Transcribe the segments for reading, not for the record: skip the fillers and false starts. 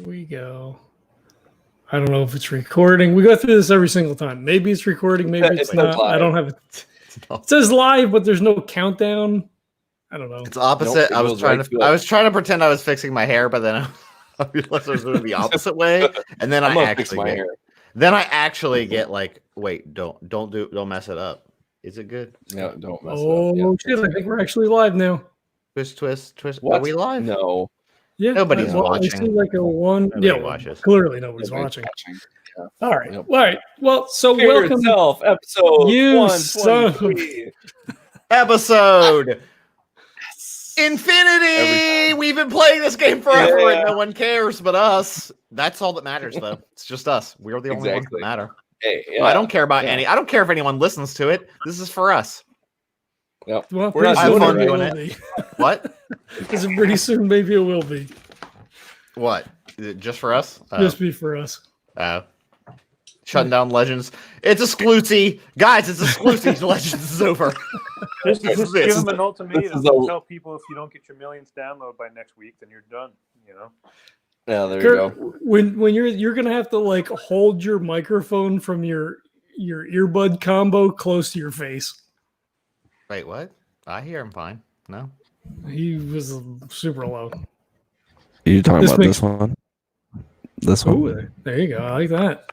Here we go. I don't know if it's recording. We go through this every single time. Maybe it's recording, maybe it's not. Live. I don't have it. It says live, but there's no countdown. I don't know. It's opposite. Nope, I was trying to pretend I was fixing my hair, but then I realized I was doing the opposite way, and then I actually get like, wait, don't mess it up. Is it good? No, don't mess it up. Oh shit! I think we're actually live now. Twist. What? Are we live? No. Yeah, nobody's watching. I see like a one. Nobody watches. Clearly nobody's watching. Yeah. All right. Yep. All right. Well, so Fear welcome. Itself, episode You 123. Episode Infinity. We've been playing this game forever, and no one cares but us. That's all that matters, though. It's just us. We're the only ones that matter. Hey, I don't care about any. I don't care if anyone listens to it. This is for us. Yep. Well, we're not having fun doing it. What? Because pretty soon, maybe it will be. What? Is it just for us? Just be for us. Shutting down Legends. It's exclusive. Guys, it's exclusive. Legends is over. Just give them an ultimatum. Tell people if you don't get your millions download by next week, then you're done. You know? Yeah, there Kurt, you go. When you're gonna have to like hold your microphone from your earbud combo close to your face. Wait, what? I hear him fine. No, he was super low. Are you talking about this one? This one. Ooh, there you go. I like that.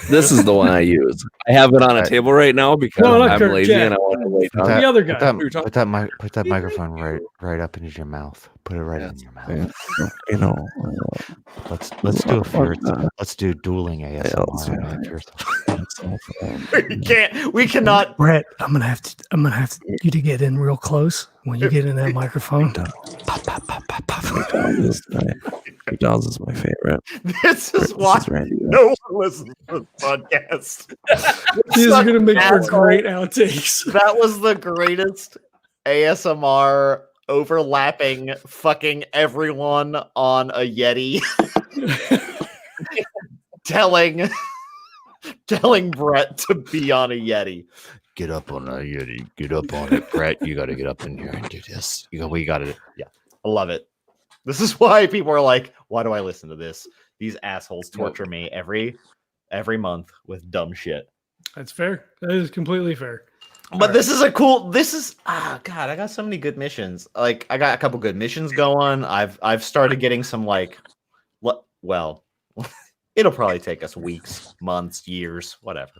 This is the one I use. I have it on a table right now because I'm Kurt, lazy and I want to wait on the other guy. Put that microphone right up into your mouth. Put it right in your mouth. You know. Let's do a fear. Let's do dueling ASMR. We cannot. Brett, I'm gonna have you to get in real close when you get in that microphone. Pop, pop, pop, pop, pop. McDonald's is my favorite. This is why no one listens to this podcast. These are going to make for great outtakes. That was the greatest ASMR overlapping fucking everyone on a Yeti. telling Brett to be on a Yeti. Get up on a Yeti. Get up on it, Brett. You got to get up in here and do this. We got to. Yeah, I love it. This is why people are like, why do I listen to this? These assholes torture me every month with dumb shit. That's fair. That is completely fair. But this is God, I got so many good missions. Like I got a couple good missions going. I've started getting some well, it'll probably take us weeks, months, years, whatever.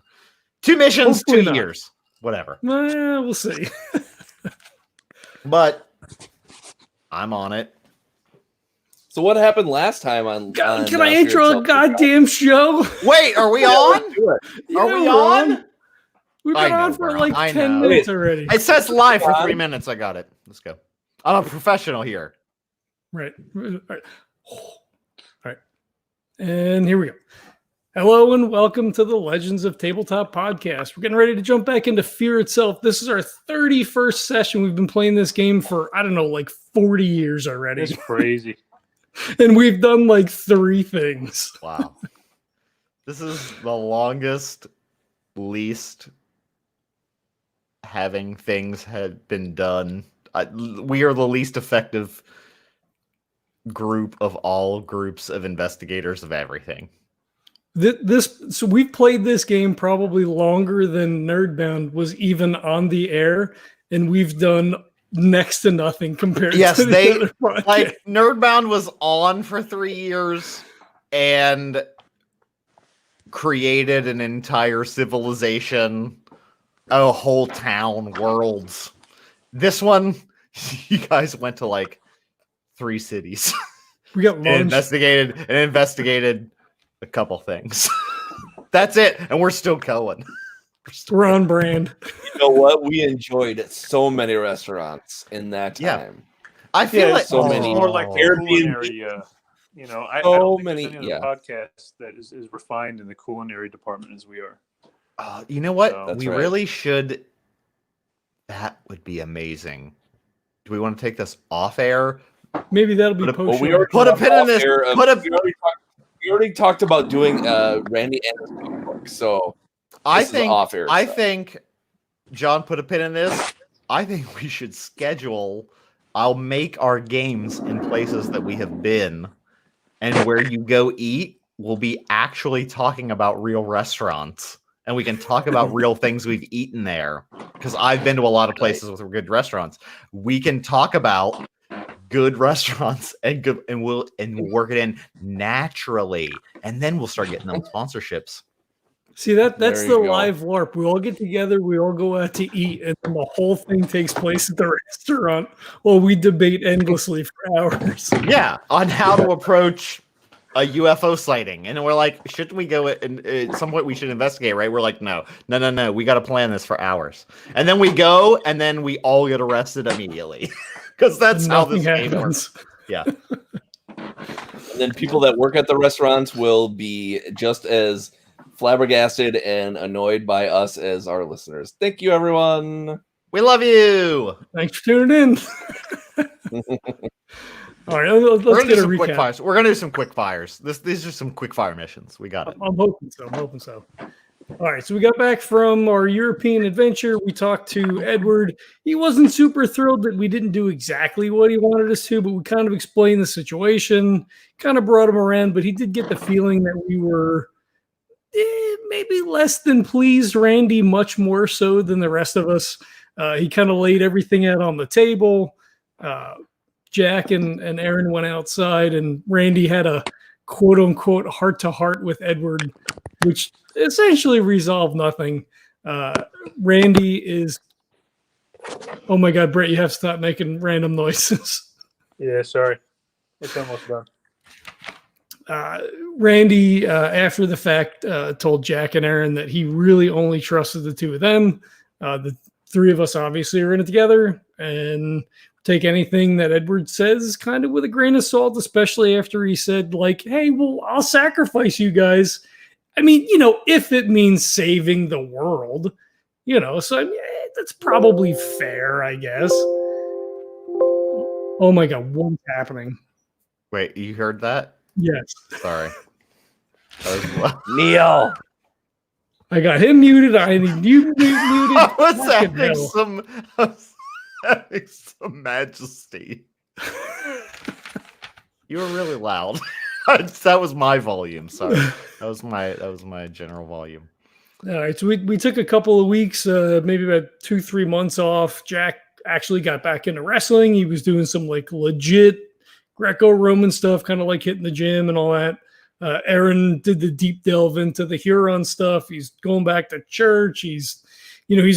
2 missions, hopefully 2 years, whatever. We'll see. But I'm on it. So what happened last time on can I intro a goddamn show? Wait, are we on? Are we on? We've been on for like 10 minutes already. It says live for 3 minutes. I got it. Let's go. I'm a professional here. Right. All right. And here we go. Hello and welcome to the Legends of Tabletop podcast. We're getting ready to jump back into Fear Itself. This is our 31st session. We've been playing this game for, I don't know, like 40 years already. It's crazy. And we've done like 3 things. Wow. This is the longest, least having things had been done. We are the least effective group of all groups of investigators of everything. So we've played this game probably longer than Nerdbound was even on the air, and we've done next to nothing compared to the other podcast. Like Nerdbound was on for 3 years and created an entire civilization, a whole town, worlds. This one, you guys went to like 3 cities. We got and investigated a couple things. That's it, and we're still going. We're on brand. You know what? We enjoyed so many restaurants in that time. Yeah. I feel like so many more like culinary. So many. Yeah, podcast that is refined in the culinary department as we are. You know what? So, we really should. That would be amazing. Do we want to take this off air? Maybe that'll be post. We already put a pin in this. We already talked about doing Randy Anderson cookbook, so I think John put a pin in this. I think we should schedule. I'll make our games in places that we have been, and where you go eat, we'll be actually talking about real restaurants. And we can talk about real things we've eaten there. Because I've been to a lot of places with good restaurants. We can talk about good restaurants and we'll work it in naturally. And then we'll start getting them sponsorships. See, that's There the you go. live LARP. We all get together, we all go out to eat, and then the whole thing takes place at the restaurant while we debate endlessly for hours. Yeah, on how to approach a UFO sighting. And we're like, shouldn't we go and at some point we should investigate, right? We're like, no. We got to plan this for hours. And then we go and then we all get arrested immediately. Because that's how this game works. Yeah. And then people that work at the restaurants will be just as flabbergasted and annoyed by us as our listeners. Thank you, everyone. We love you. Thanks for tuning in. All right, let's get a recap. Quick fires. We're gonna do some quick fires. These are some quick fire missions. We got it. I'm hoping so. All right, so we got back from our European adventure. We talked to Edward. He wasn't super thrilled that we didn't do exactly what he wanted us to, but we kind of explained the situation, kind of brought him around, but he did get the feeling that we were maybe less than pleased. Randy much more so than the rest of us. He kind of laid everything out on the table. Jack and Erin went outside, and Randy had a quote-unquote heart-to-heart with Edward, which essentially resolved nothing. Randy is... Oh my God, Brett, you have to stop making random noises. Yeah, sorry. It's almost done. Randy, after the fact, told Jack and Erin that he really only trusted the two of them. The three of us obviously are in it together, and take anything that Edward says kind of with a grain of salt, especially after he said, like, hey, well, I'll sacrifice you guys. I mean, if it means saving the world, so I mean, that's probably fair, I guess. Oh my God, what's happening? Wait, you heard that? Yes. Sorry. Neil. I got him muted. I need you muted. I was Fucking having hell. some majesty. You were really loud. That was my volume. Sorry. That was my general volume. All right, so we took a couple of weeks, maybe about 2-3 months off. Jack actually got back into wrestling. He was doing some like legit Greco-Roman stuff, kind of like hitting the gym and all that. Erin did the deep delve into the Huron stuff. He's going back to church. He's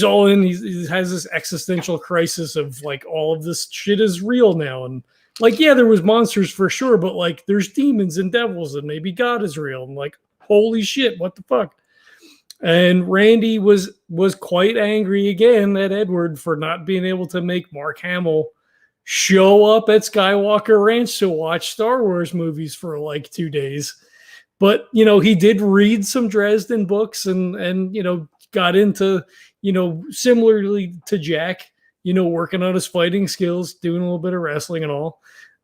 all in. He has this existential crisis of like, all of this shit is real now. And like, yeah, there was monsters for sure, but like there's demons and devils and maybe God is real. And like, holy shit, what the fuck? And Randy was quite angry again at Edward for not being able to make Mark Hamill show up at Skywalker Ranch to watch Star Wars movies for like 2 days. But, he did read some Dresden books and got into, similarly to Jack, working on his fighting skills, doing a little bit of wrestling and all.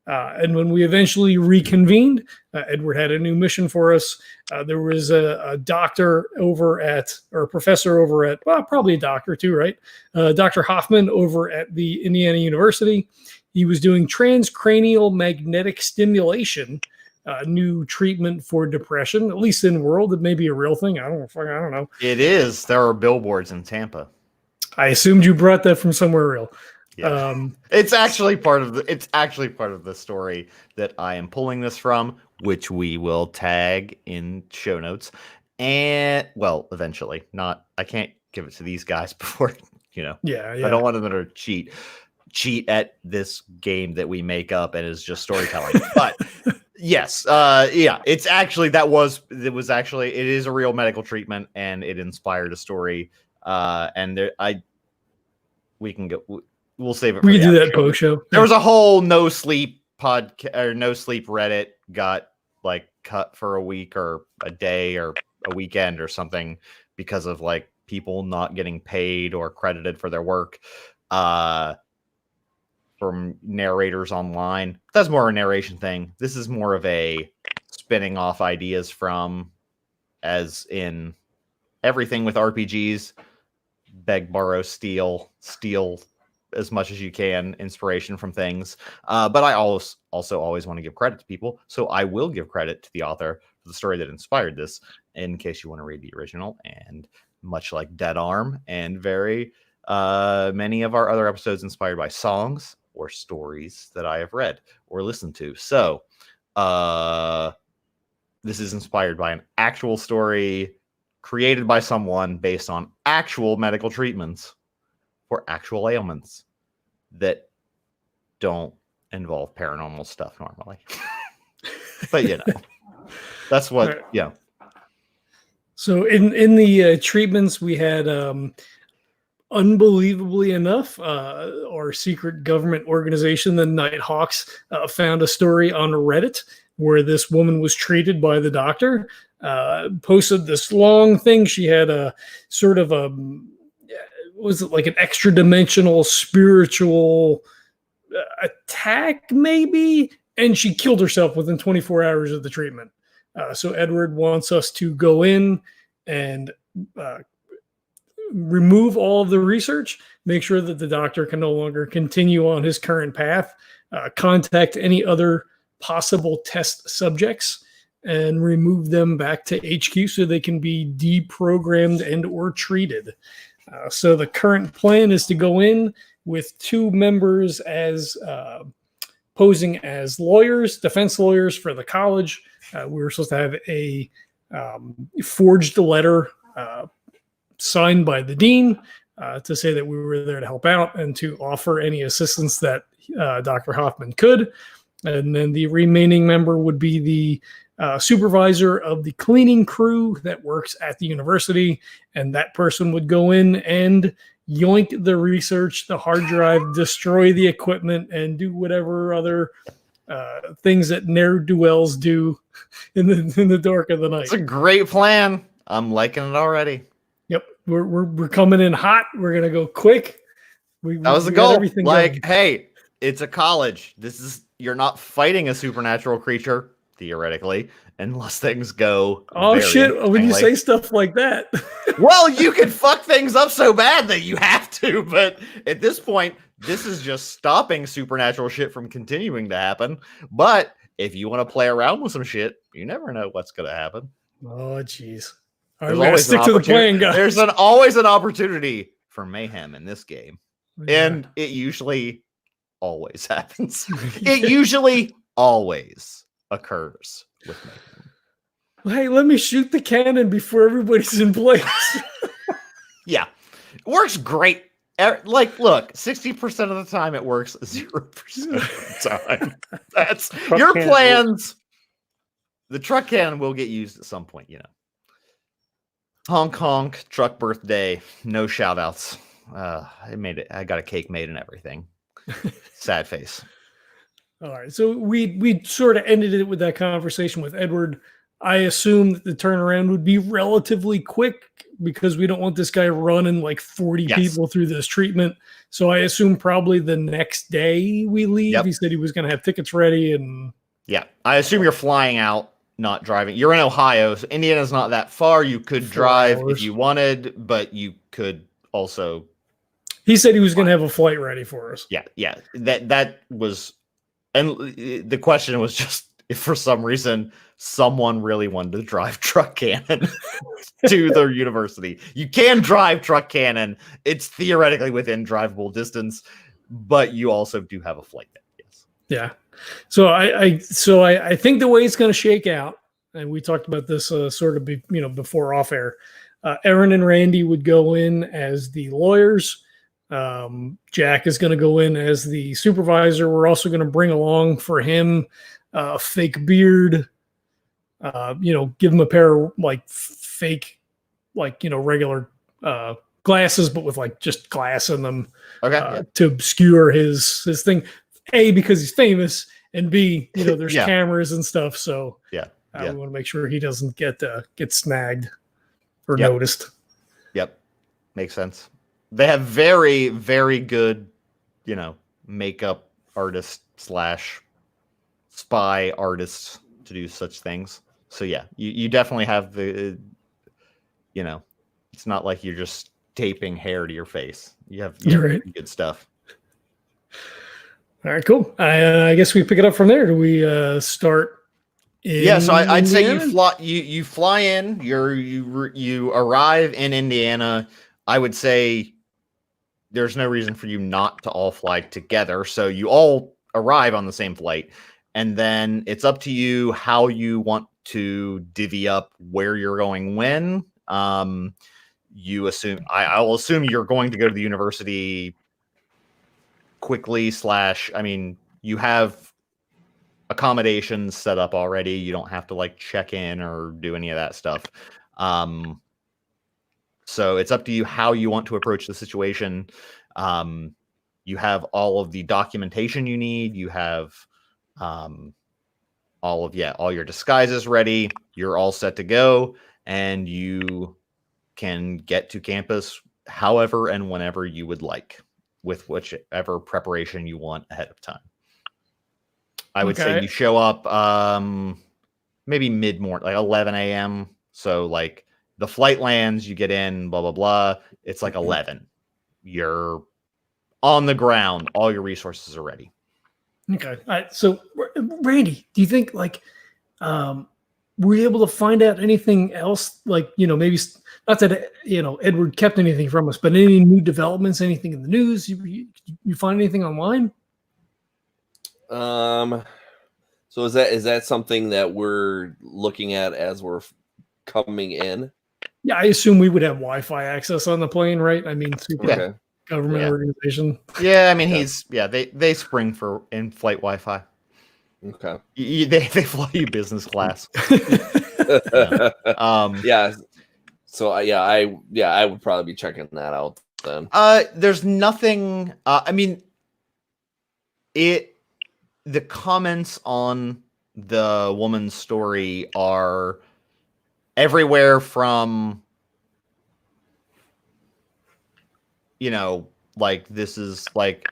And when we eventually reconvened, Edward had a new mission for us. There was a doctor over at, or a professor over at, well, probably a doctor too, right? Dr. Hoffman over at the Indiana University. He was doing transcranial magnetic stimulation, new treatment for depression, at least in the world. It may be a real thing. I don't know. It is. There are billboards in Tampa. I assumed you brought that from somewhere real. Yeah. It's actually part of the story that I am pulling this from, which we will tag in show notes. And well, eventually. I can't give it to these guys before, Yeah. I don't want them to cheat at this game that we make up and is just storytelling. But yes, it's actually it is a real medical treatment and it inspired a story. We'll save it. We do that post show. There was a whole no sleep podcast or no sleep Reddit got like cut for a week or a day or a weekend or something because of like people not getting paid or credited for their work from narrators online. That's more a narration thing. This is more of a spinning off ideas from, as in everything with RPGs, beg, borrow, steal as much as you can inspiration from things. But I also always want to give credit to people. So I will give credit to the author for the story that inspired this, in case you want to read the original. And much like Dead Arm and very many of our other episodes inspired by songs or stories that I have read or listened to. So this is inspired by an actual story created by someone based on actual medical treatments for actual ailments that don't involve paranormal stuff normally. But that's what, yeah. So in the treatments, we had, unbelievably enough, our secret government organization, the Nighthawks, found a story on Reddit where this woman was treated by the doctor, posted this long thing. She had a sort of was it like an extra dimensional spiritual attack maybe? And she killed herself within 24 hours of the treatment. So Edward wants us to go in and remove all of the research, make sure that the doctor can no longer continue on his current path, contact any other possible test subjects, and remove them back to HQ so they can be deprogrammed and or treated. So the current plan is to go in with 2 members as posing as lawyers, defense lawyers for the college. We were supposed to have a forged letter signed by the dean to say that we were there to help out and to offer any assistance that Dr. Hoffman could. And then the remaining member would be the supervisor of the cleaning crew that works at the university. And that person would go in and yoink the research, the hard drive, destroy the equipment, and do whatever other things that ne'er-do-wells do in the dark of the night. It's a great plan. I'm liking it already. Yep, we're coming in hot. We're gonna go quick. That was the goal. Like, hey, it's a college. You're not fighting a supernatural creature theoretically, unless things go. Oh shit! When you say stuff like that, well, you can fuck things up so bad that you have to. But at this point, this is just stopping supernatural shit from continuing to happen. But if you want to play around with some shit, you never know what's going to happen. Oh, jeez. All right, we gotta stick to the plan, guys. There's always an opportunity for mayhem in this game. Yeah. And it usually always happens. It usually always occurs with mayhem. Hey, let me shoot the cannon before everybody's in place. Yeah. It works great. Like, look, 60% of the time it works, 0% of the time. That's your plans. The truck cannon will get used at some point, Honk honk, truck birthday, no shout outs. I made it. I got a cake made and everything. Sad face. All right. So we sort of ended it with that conversation with Edward. I assume that the turnaround would be relatively quick because we don't want this guy running like 40 people through this treatment. So I assume probably the next day we leave. Yep. He said he was going to have tickets ready. And yeah, I assume you're flying out, not driving. You're in Ohio, so Indiana's not that far. You could drive if you wanted, but you could also. He said he was going to have a flight ready for us. Yeah. That was, and the question was just if for some reason someone really wanted to drive truck cannon to the university. You can drive truck cannon. It's theoretically within drivable distance, but you also do have a flight there. Yes. Yeah. So I think the way it's going to shake out, and we talked about this sort of before off air. Erin and Randy would go in as the lawyers. Jack is going to go in as the supervisor. We're also going to bring along for him a fake beard. Give him a pair of like fake, regular glasses, but with like just glass in them. Okay. To obscure his thing. A, because he's famous, and B, there's cameras and stuff. So we want to make sure he doesn't get snagged or noticed. Yep. Makes sense. They have very, very good, makeup artist / spy artists to do such things. So yeah, you definitely have the, it's not like you're just taping hair to your face. You have right. good stuff. All right, cool. I guess we pick it up from there. Do we start? Yeah, so I'd say you Indiana? you fly in. You arrive in Indiana. I would say there's no reason for you not to all fly together. So you all arrive on the same flight, and then it's up to you how you want to divvy up where you're going when. You assume I will assume you're going to go to the university quickly. I mean, you have accommodations set up already. You don't have to like check in or do any of that stuff. So it's up to you how you want to approach the situation. You have all of the documentation you need. You have all your disguises ready. You're all set to go, and you can get to campus however and whenever you would like, with whichever preparation you want ahead of time. I would say you show up maybe mid-morning, like 11 a.m. So like the flight lands, you get in, blah, blah, blah. It's like 11. You're on the ground. All your resources are ready. Okay. All right. So, Randy, do you think like were you able to find out anything else? Like, maybe not that Edward kept anything from us, but any new developments, anything in the news? You find anything online? So is that something that we're looking at as we're coming in? Yeah, I assume we would have Wi-Fi access on the plane, right? I mean, super government organization. Yeah, I mean they spring for in-flight Wi-Fi. Okay. They fly you business class. Yeah. So I would probably be checking that out then. There's nothing. I mean, the comments on the woman's story are everywhere from, like, this is like,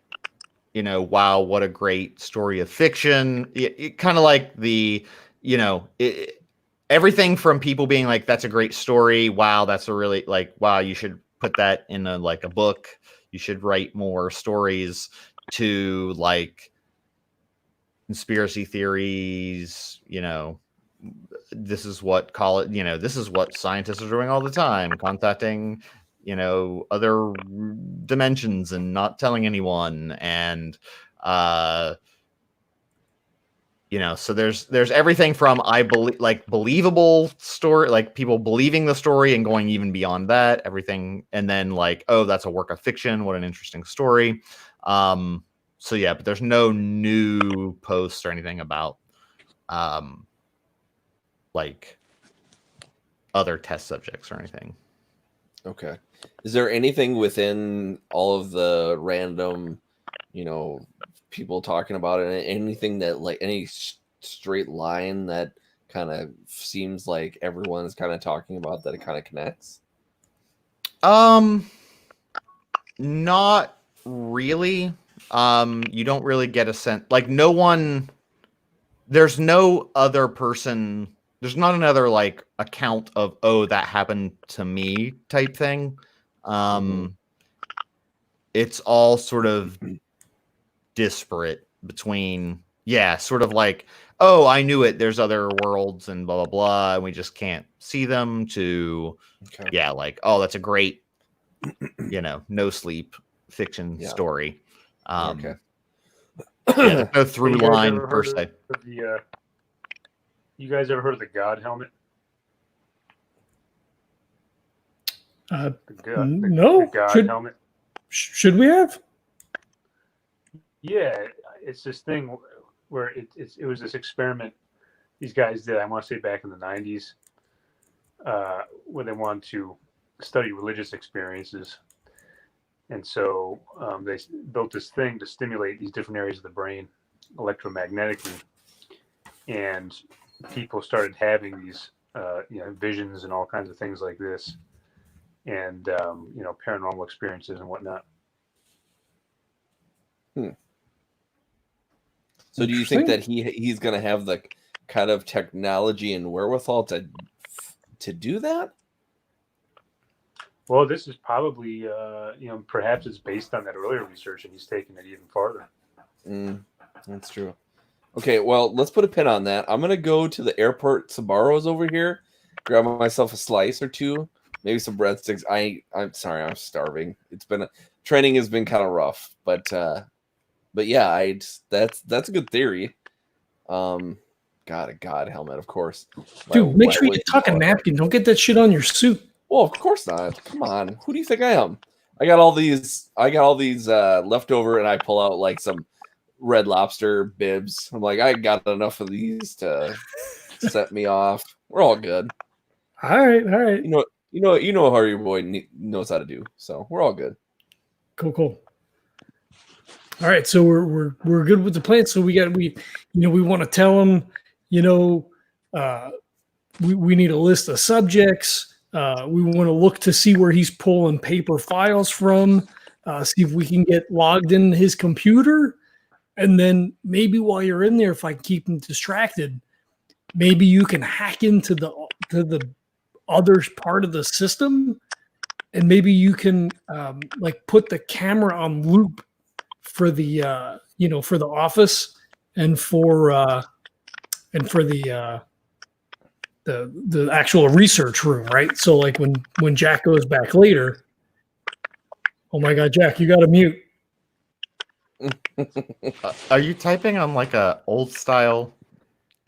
wow, what a great story of fiction. It kind of like everything from people being like, that's a great story. Wow, that's a really wow, you should put that in a book. You should write more stories, to like conspiracy theories, this is what this is what scientists are doing all the time, contacting, other dimensions and not telling anyone. And, so there's everything from, I believe, like, believable story, like people believing the story and going even beyond that, everything. And then like, oh, that's a work of fiction. What an interesting story. So yeah, but there's no new posts or anything about, like other test subjects or anything. Okay. Is there anything within all of the random, people talking about it, anything that like any straight line that kind of seems like everyone's kind of talking about that it kind of connects? Not really. You don't really get a sense, like there's no other person, there's not another like account of, oh, that happened to me type thing. It's all sort of disparate between, sort of like, oh, I knew it, there's other worlds and blah, blah, blah, and we just can't see them, to, like, oh, that's a great, no sleep fiction story. Okay. No through line per se. You guys ever heard of the God helmet? No. The God helmet. Should we have? Yeah, it's this thing where it was this experiment these guys did, I want to say back in the 90s, where they wanted to study religious experiences. And so they built this thing to stimulate these different areas of the brain electromagnetically. And people started having these visions and all kinds of things like this, and paranormal experiences and whatnot. So do you think that he's going to have the kind of technology and wherewithal to do that? Well, this is probably, perhaps it's based on that earlier research, and he's taking it even farther. That's true. Okay, well, let's put a pin on that. I'm gonna go to the airport Sabaros over here, grab myself a slice or two, maybe some breadsticks. I'm sorry, I'm starving. Training has been kind of rough, but yeah, that's a good theory. God helmet, of course. Dude, make sure you tuck a napkin. Don't get that shit on your suit. Well, of course not. Come on. Who do you think I am? I got all these left over, and I pull out like some Red Lobster bibs. I'm like, I got enough of these to set me off. We're all good. All right. You know how your boy knows how to do. So we're all good. Cool. All right, so we're good with the plan. So we want to tell him, we need a list of subjects. We want to look to see where he's pulling paper files from. See if we can get logged in his computer. And then maybe while you're in there, if I keep him distracted, maybe you can hack into the other part of the system, and maybe you can put the camera on loop for the for the office and for the actual research room, right? So like when Jack goes back later, oh my God, Jack, you got to mute. Are you typing on like a old style?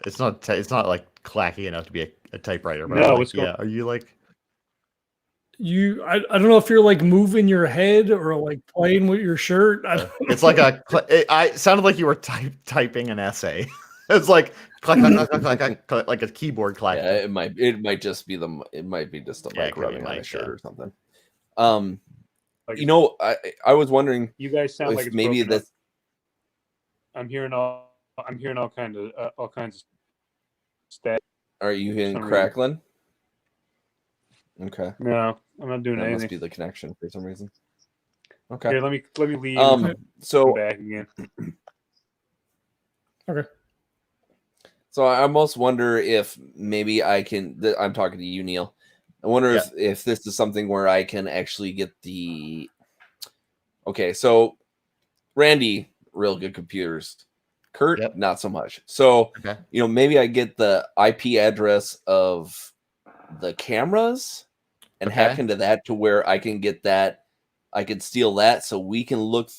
It's not like clacky enough to be a typewriter. But No, are you like? I don't know if you're like moving your head or like playing with your shirt. It's like it sounded like you were typing an essay. It's like clack, like a keyboard clack. Yeah, it might just be the mic running on a shirt or something. I was wondering. You guys sound like it's maybe broken that. I'm hearing all kinds of stat. Are you hearing crackling? Okay. No, I'm not doing anything. Must be the connection for some reason. Okay. Here, let me leave. So back again. Okay. So I almost wonder if maybe I can. I'm talking to you, Neil. I wonder if this is something where I can actually get the. Okay, so Randy, real good computers. Kurt, not so much. So maybe I get the IP address of the cameras and hack into that to where I can get that. I can steal that so we can look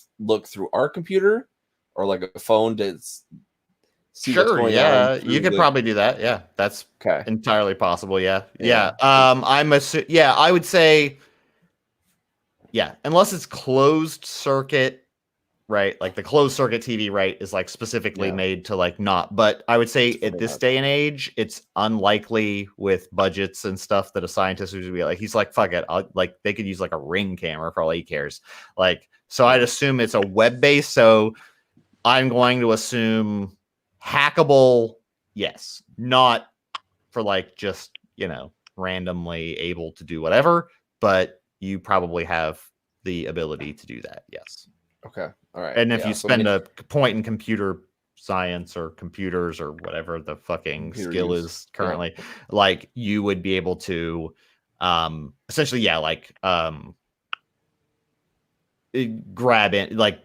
through our computer or like a phone to see what's going on. You could probably do that. Yeah, that's entirely possible. Yeah. I would say, unless it's closed circuit, right? Like the closed circuit TV, right, is like specifically made to like not. But I would say at this day and age, it's unlikely with budgets and stuff that a scientist would be like, he's like, fuck it, they could use like a Ring camera for all he cares. Like, so I'd assume it's a web based. So I'm going to assume hackable, yes, not for like just randomly able to do whatever, but you probably have the ability to do that. Yes. Okay. All right. And if you spend a point in computer science or computers or whatever the fucking skill is currently, like you would be able to essentially, grab in, like,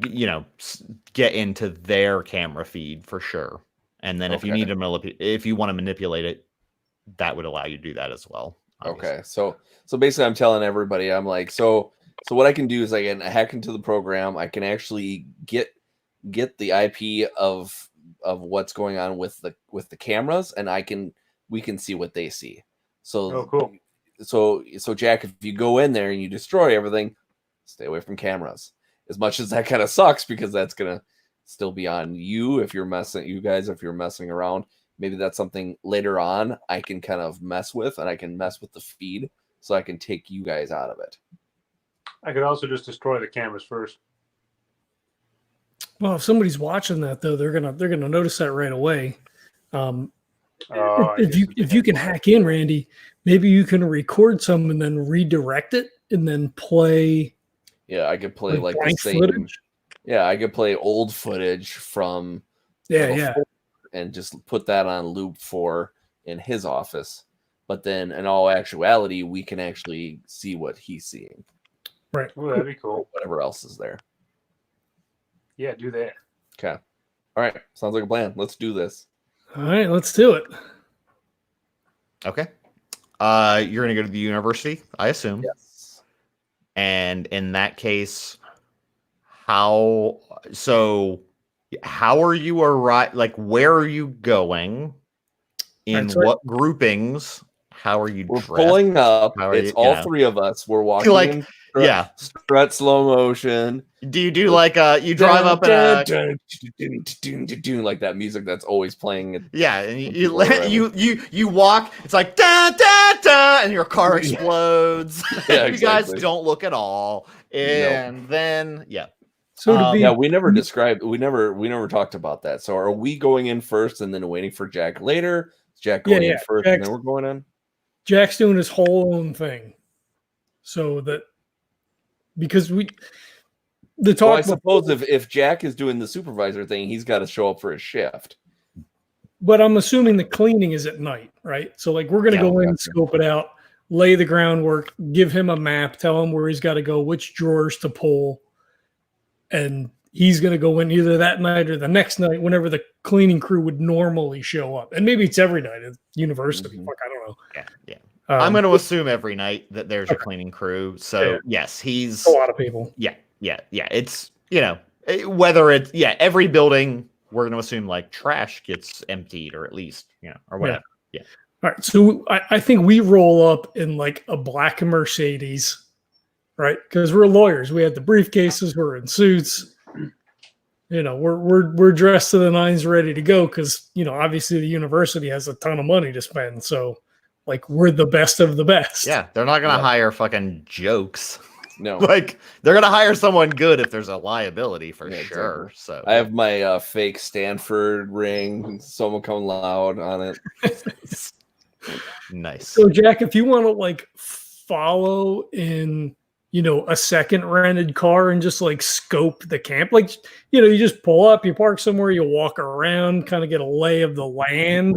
get into their camera feed for sure. And then if you need to if you want to manipulate it, that would allow you to do that as well. Obviously. Okay. So basically I'm telling everybody, I'm like, so what I can do is I can hack into the program. I can actually get the IP of what's going on with the cameras, and we can see what they see. So cool. So Jack, if you go in there and you destroy everything, stay away from cameras. As much as that kind of sucks, because that's gonna still be on you if you're messing around. Maybe that's something later on I can kind of mess with, and I can mess with the feed so I can take you guys out of it. I could also just destroy the cameras first. Well, if somebody's watching that though, they're gonna notice that right away. If you can hack in, Randy, maybe you can record some and then redirect it and then play. Yeah, I could play like the same footage. Yeah, I could play old footage from and just put that on loop in his office. but then in all actuality, we can actually see what he's seeing. Right. Oh, that'd be cool. Whatever else is there. Yeah, do that. Okay. All right. Sounds like a plan. Let's do this. All right, let's do it. Okay. You're going to go to the university, I assume. Yes. And in that case, how are you like, where are you going? In Right, so what groupings? How are you We're dressed? pulling up. How are It's you- all yeah. three of us. We're walking Like, in yeah. strut slow motion. Do you do like you drive up in a like that music that's always playing. yeah, and people are you walk. It's like da da da, and your car explodes. Yeah, You guys exactly. don't look at all, and then yeah, So to be Yeah, we never described. We never talked about that. So are we going in first and then waiting for Jack later? Is Jack going in first and then we're going in? Jack's doing his whole own thing. So that because the talk. Well, I suppose if Jack is doing the supervisor thing, he's got to show up for his shift. But I'm assuming the cleaning is at night, right? So like we're gonna go in, scope it out, lay the groundwork, give him a map, tell him where he's got to go, which drawers to pull, and he's gonna go in either that night or the next night, whenever the cleaning crew would normally show up. And maybe it's every night at university. Mhm. Fuck, I don't know. yeah. I'm going to assume every night that there's a cleaning crew. So Yeah. yes, he's a lot of people. yeah. It's whether it's every building we're going to assume like trash gets emptied or at least or whatever. Yeah. All right, so I think we roll up in like a black Mercedes, right? Because we're lawyers. We had the briefcases. We're in suits. We're dressed to the nines, ready to go. Because obviously the university has a ton of money to spend. So, like, we're the best of the best. Yeah, they're not going to hire fucking jokes. No, Like they're going to hire someone good if there's a liability for Yeah, sure. exactly. So I have my fake Stanford ring. Someone come loud on it. nice. So, Jack, if you want to like follow in, a second rented car and just like scope the camp, like, you just pull up, you park somewhere, you walk around, kind of get a lay of the land,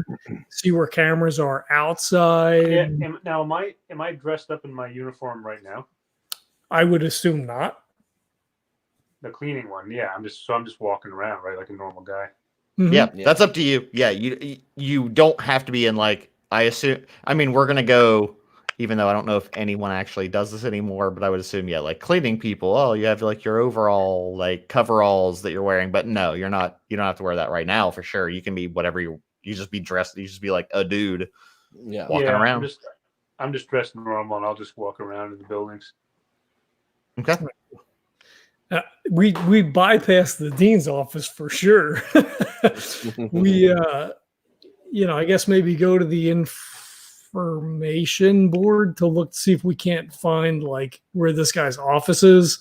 see where cameras are outside. Yeah. Now, am I dressed up in my uniform right now? I would assume not. The cleaning one. Yeah. I'm just walking around, right, like a normal guy. Mhm. Yeah, Yeah. that's up to you. Yeah, you don't have to be in like I assume. I mean, we're gonna go. Even though I don't know if anyone actually does this anymore, but I would assume, like cleaning people. Oh, you have like your overall like coveralls that you're wearing, but no, you're not. You don't have to wear that right now for sure. You can be whatever you just be dressed. You just be like a dude Yeah. walking around. I'm just dressed normal, and I'll just walk around in the buildings. Okay. We bypassed the dean's office for sure. We I guess maybe go to the information board to look to see if we can't find like where this guy's office is.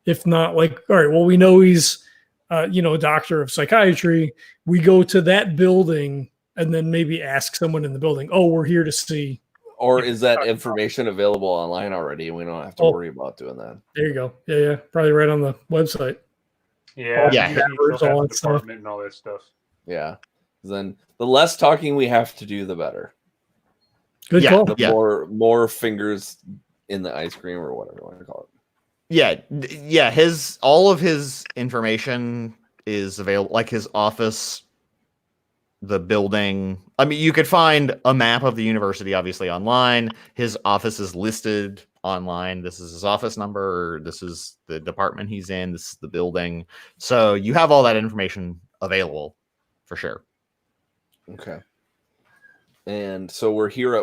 If not, like, all right, well, we know he's a doctor of psychiatry. We go to that building and then maybe ask someone in the building, oh, we're here to see. Or is that information available online already? And we don't have to worry about doing that. There you go. Yeah. Probably right on the website. Yeah. Yeah. you All still have that the stuff. department and all that stuff. Yeah. Then the less talking we have to do, the better. Good Yeah. call. The more fingers in the ice cream or whatever you want to call it. Yeah. All of his information is available, like his office, the building. I mean, you could find a map of the university, obviously, online. His office is listed online. This is his office number. This is the department he's in. This is the building. So you have all that information available for sure. Okay. And so we're here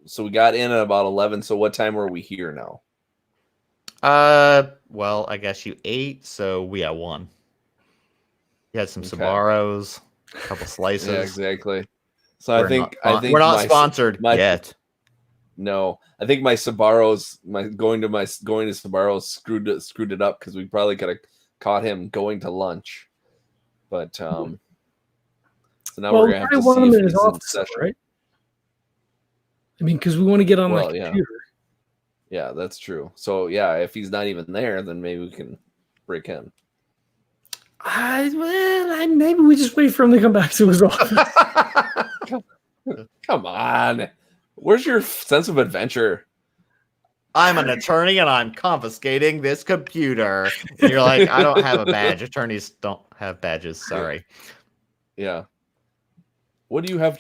so we got in at about 11. So what time are we here now? Well, I guess you ate, so we had one. You had some Okay. Sabaros, a couple slices. Yeah, exactly. So I think we're not my- sponsored yet. No, I think my Sabaros, going to Sabaros screwed it up because we probably could have caught him going to lunch. But so now we're gonna have to see if in he's his in office, session. right? I mean, because we want to get on Well, the yeah. computer. Yeah, that's true. So yeah, if he's not even there, then maybe we can break in. Maybe we just wait for him to come back to his office. Come on. Where's your sense of adventure? I'm an attorney and I'm confiscating this computer. And you're like, I don't have a badge. Attorneys don't have badges. Sorry. Yeah. What do you have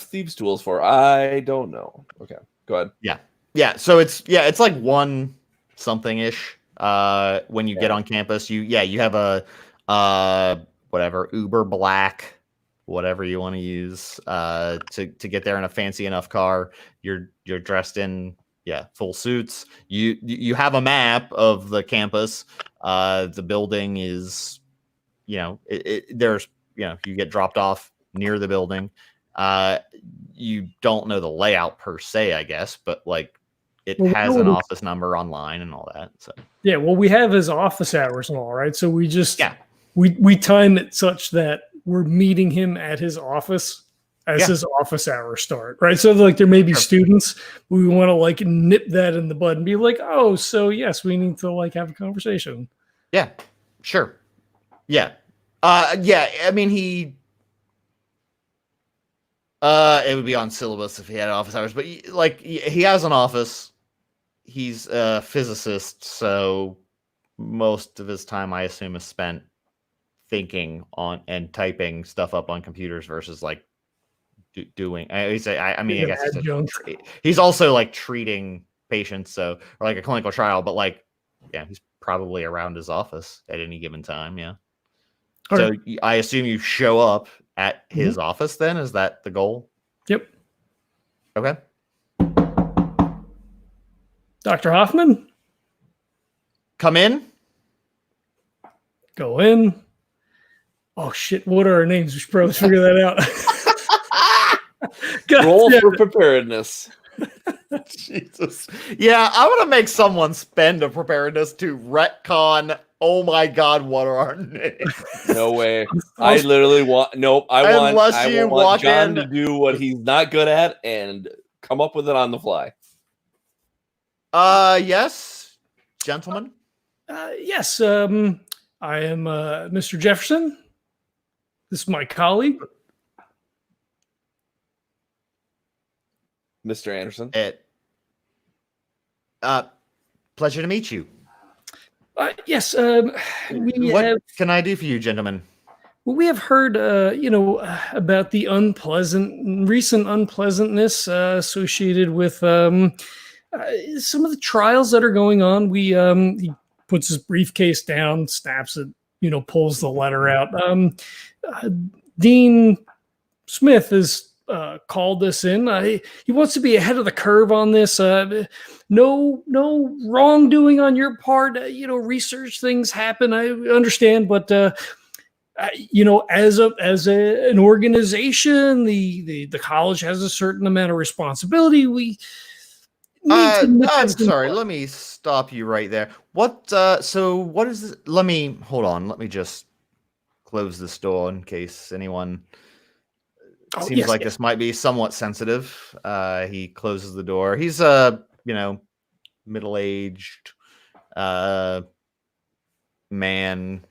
thieves' tools for? I don't know. Okay, go ahead. Yeah. So it's like one something ish. When you get on campus, you have a whatever Uber Black, whatever you want to use to get there in a fancy enough car. You're dressed in full suits. You have a map of the campus. The building is, there's you get dropped off near the building. You don't know the layout per se, I guess, but like it has an office number online and all that. So yeah, well, we have his office hours and all, right? So we just we time it such that we're meeting him at his office as his office hours start, right? So like there may be students, we want to like nip that in the bud and be like, oh, so yes, we need to like have a conversation. Yeah, sure. Yeah. I mean, it would be on syllabus if he had office hours, but he has an office. He's a physicist, so most of his time, I assume, is spent thinking on and typing stuff up on computers versus like doing. I guess he's also like treating patients, or like a clinical trial, but like, he's probably around his office at any given time. Yeah. So I assume you show up at his office then? Is that the goal? Yep. Okay. Dr. Hoffman? Come in. Go in. Oh, shit. What are our names? We should probably figure that out. Roll for preparedness. Jesus. Yeah, I'm going to make someone spend a preparedness to retcon. Oh my God, what are our names? No way. I literally want. Nope. I want John to do what he's not good at and come up with it on the fly. Yes, gentlemen. Yes. I am Mr. Jefferson. This is my colleague, Mr. Anderson. Pleasure to meet you. Yes. What can I do for you, gentlemen? Well, we have heard, about the recent unpleasantness associated with some of the trials that are going on. He puts his briefcase down, snaps it, pulls the letter out. Dean Smith has called us in. He wants to be ahead of the curve on this. No wrongdoing on your part. Research things happen. I understand, but as an organization, the college has a certain amount of responsibility. We I'm sorry. Let me stop you right there. So what is this? Hold on. Let me just close this door in case anyone seems like this might be somewhat sensitive. He closes the door. He's middle-aged man.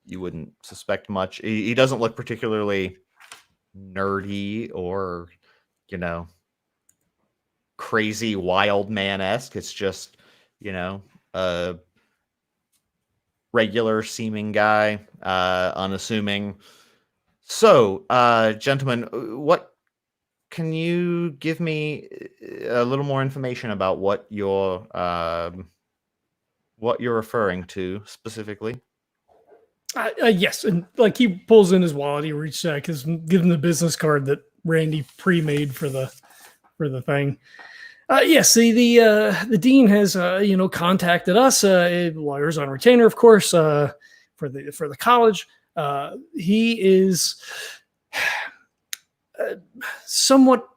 You wouldn't suspect much. He doesn't look particularly nerdy or, crazy wild man-esque. It's just, a regular seeming guy, unassuming. So, gentlemen, what can you give me a little more information about what you're referring to specifically? Yes, and like he pulls in his wallet, he reaches out, gives him the business card that Randy pre-made for the thing. Yes, the dean has contacted us, lawyers on retainer, of course, for the college. He is somewhat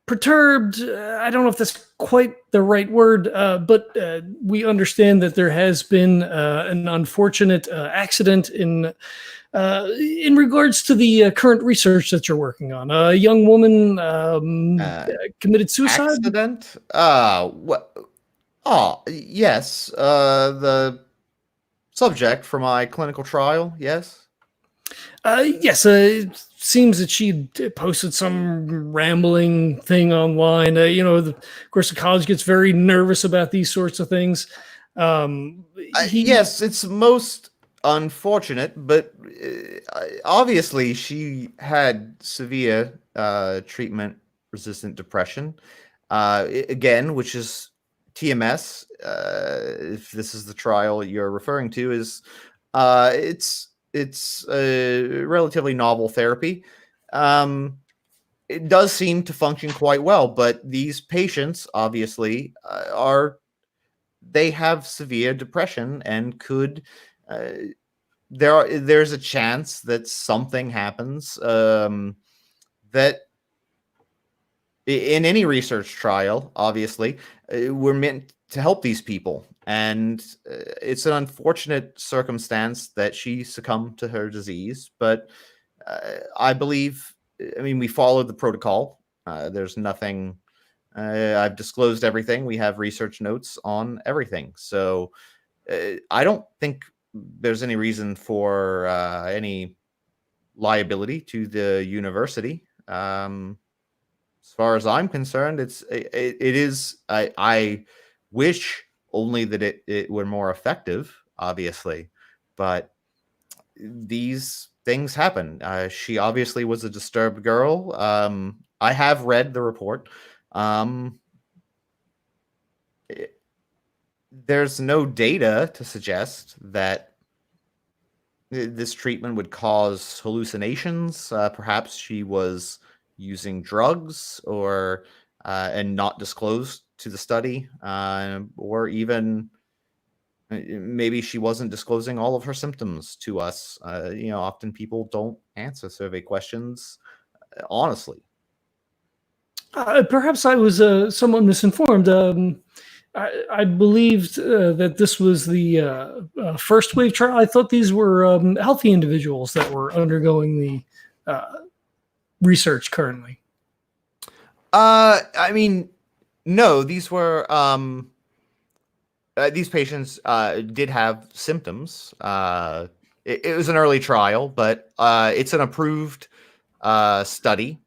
perturbed. I don't know if that's quite the right word, but we understand that there has been an unfortunate accident in regards to the current research that you're working on. A young woman committed suicide. Accident? What? Oh, yes. The subject for my clinical trial. Yes. Yes. seems that she posted some rambling thing online. Of course, the college gets very nervous about these sorts of things. Yes, it's most unfortunate, but obviously she had severe treatment-resistant depression. Again, which is TMS. If this is the trial you're referring to, it's a relatively novel therapy. It does seem to function quite well, but these patients obviously they have severe depression and could there's a chance that something happens that in any research trial, obviously, we're meant to help these people. And it's an unfortunate circumstance that she succumbed to her disease. But I believe, we followed the protocol. There's nothing, I've disclosed everything. We have research notes on everything. So I don't think there's any reason for any liability to the university. As far as I'm concerned, it is. I wish only that it were more effective, obviously, but these things happen. She obviously was a disturbed girl. I have read the report. There's no data to suggest that this treatment would cause hallucinations. Perhaps she was using drugs or and not disclosed to the study, or even maybe she wasn't disclosing all of her symptoms to us. Often people don't answer survey questions honestly. Perhaps I was somewhat misinformed. I believed that this was the first wave trial. I thought these were healthy individuals that were undergoing the research currently. No, these were these patients did have symptoms. It was an early trial, but it's an approved study,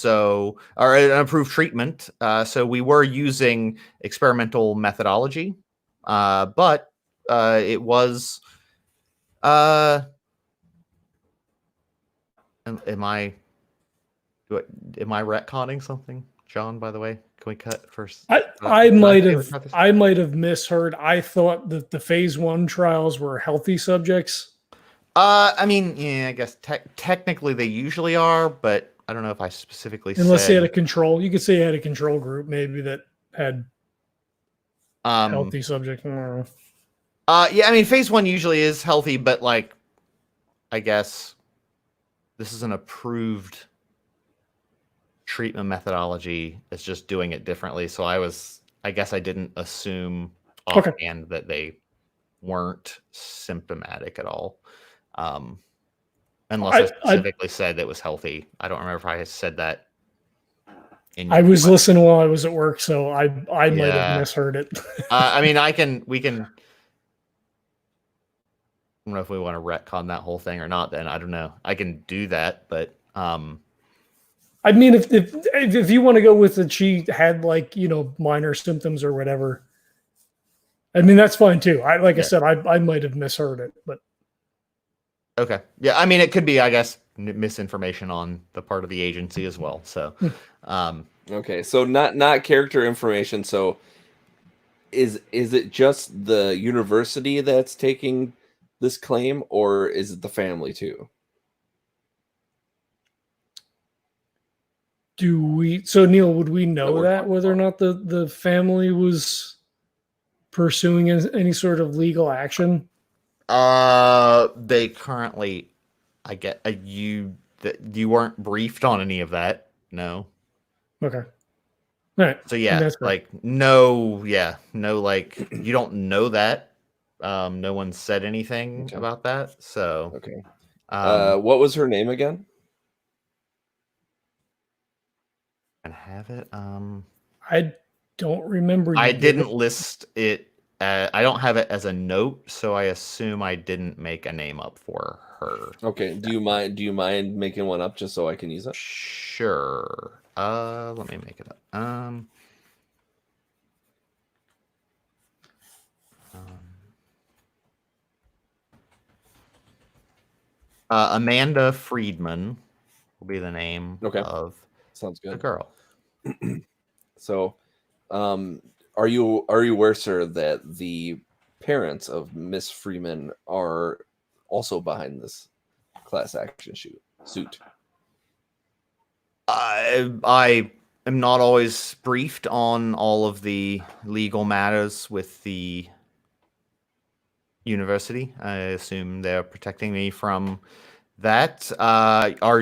or an approved treatment. So we were using experimental methodology, but it was. Am I retconning something, John? By the way, can we cut first? I might have misheard. I thought that the phase 1 trials were healthy subjects. I guess technically they usually are, but I don't know if I specifically unless said. they had a control. You could say you had a control group, maybe that had healthy subjects. Phase 1 usually is healthy, but I guess this is an approved treatment methodology. It's just doing it differently. So I guess I didn't assume offhand that they weren't symptomatic at all. Unless I specifically said that it was healthy. I don't remember if I said that. I was listening while I was at work, so I might have misheard it. We can. I don't know if we want to retcon that whole thing or not. Then I don't know. I can do that, but if you want to go with that, she had minor symptoms or whatever. That's fine too. I said, I might have misheard it, but okay, yeah. It could be, I guess, misinformation on the part of the agency as well. So, okay, so not character information. So, is it just the university that's taking this claim, or is it the family too? Neil, would we know that whether or not the family was pursuing any sort of legal action? They currently, I get you weren't briefed on any of that. No. Okay. All right. So yeah, no, you don't know that. No one said anything about that. So okay. What was her name again? And have it. I don't remember. I didn't list it I don't have it as a note, so I assume I didn't make a name up for her. Okay. Do you mind making one up just so I can use it? Sure. Let me make it up. Amanda Friedman will be the name Okay. of Sounds the good. girl. So, are you aware, sir, that the parents of Miss Freeman are also behind this class action suit? I am not always briefed on all of the legal matters with the university. I assume they're protecting me from that. Are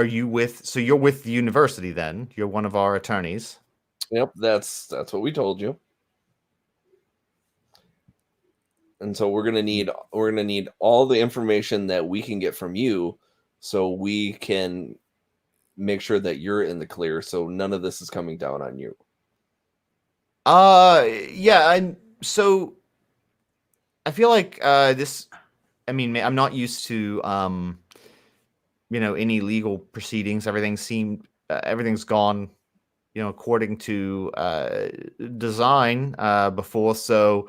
you with? So you're with the university then? You're one of our attorneys. Yep, that's what we told you. And so we're gonna need all the information that we can get from you, so we can make sure that you're in the clear. So none of this is coming down on you. Yeah. So I feel like this. I mean, I'm not used to any legal proceedings. Everything's gone according to design before. So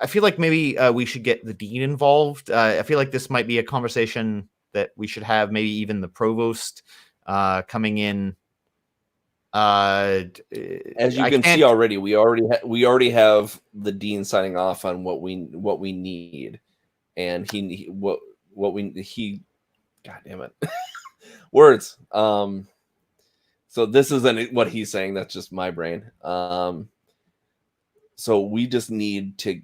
I feel like maybe we should get the dean involved. I feel like this might be a conversation that we should have, maybe even the provost coming in. As you can see already, we already have the dean signing off on what we need, and he God damn it, words. So this isn't what he's saying. That's just my brain. So we just need to.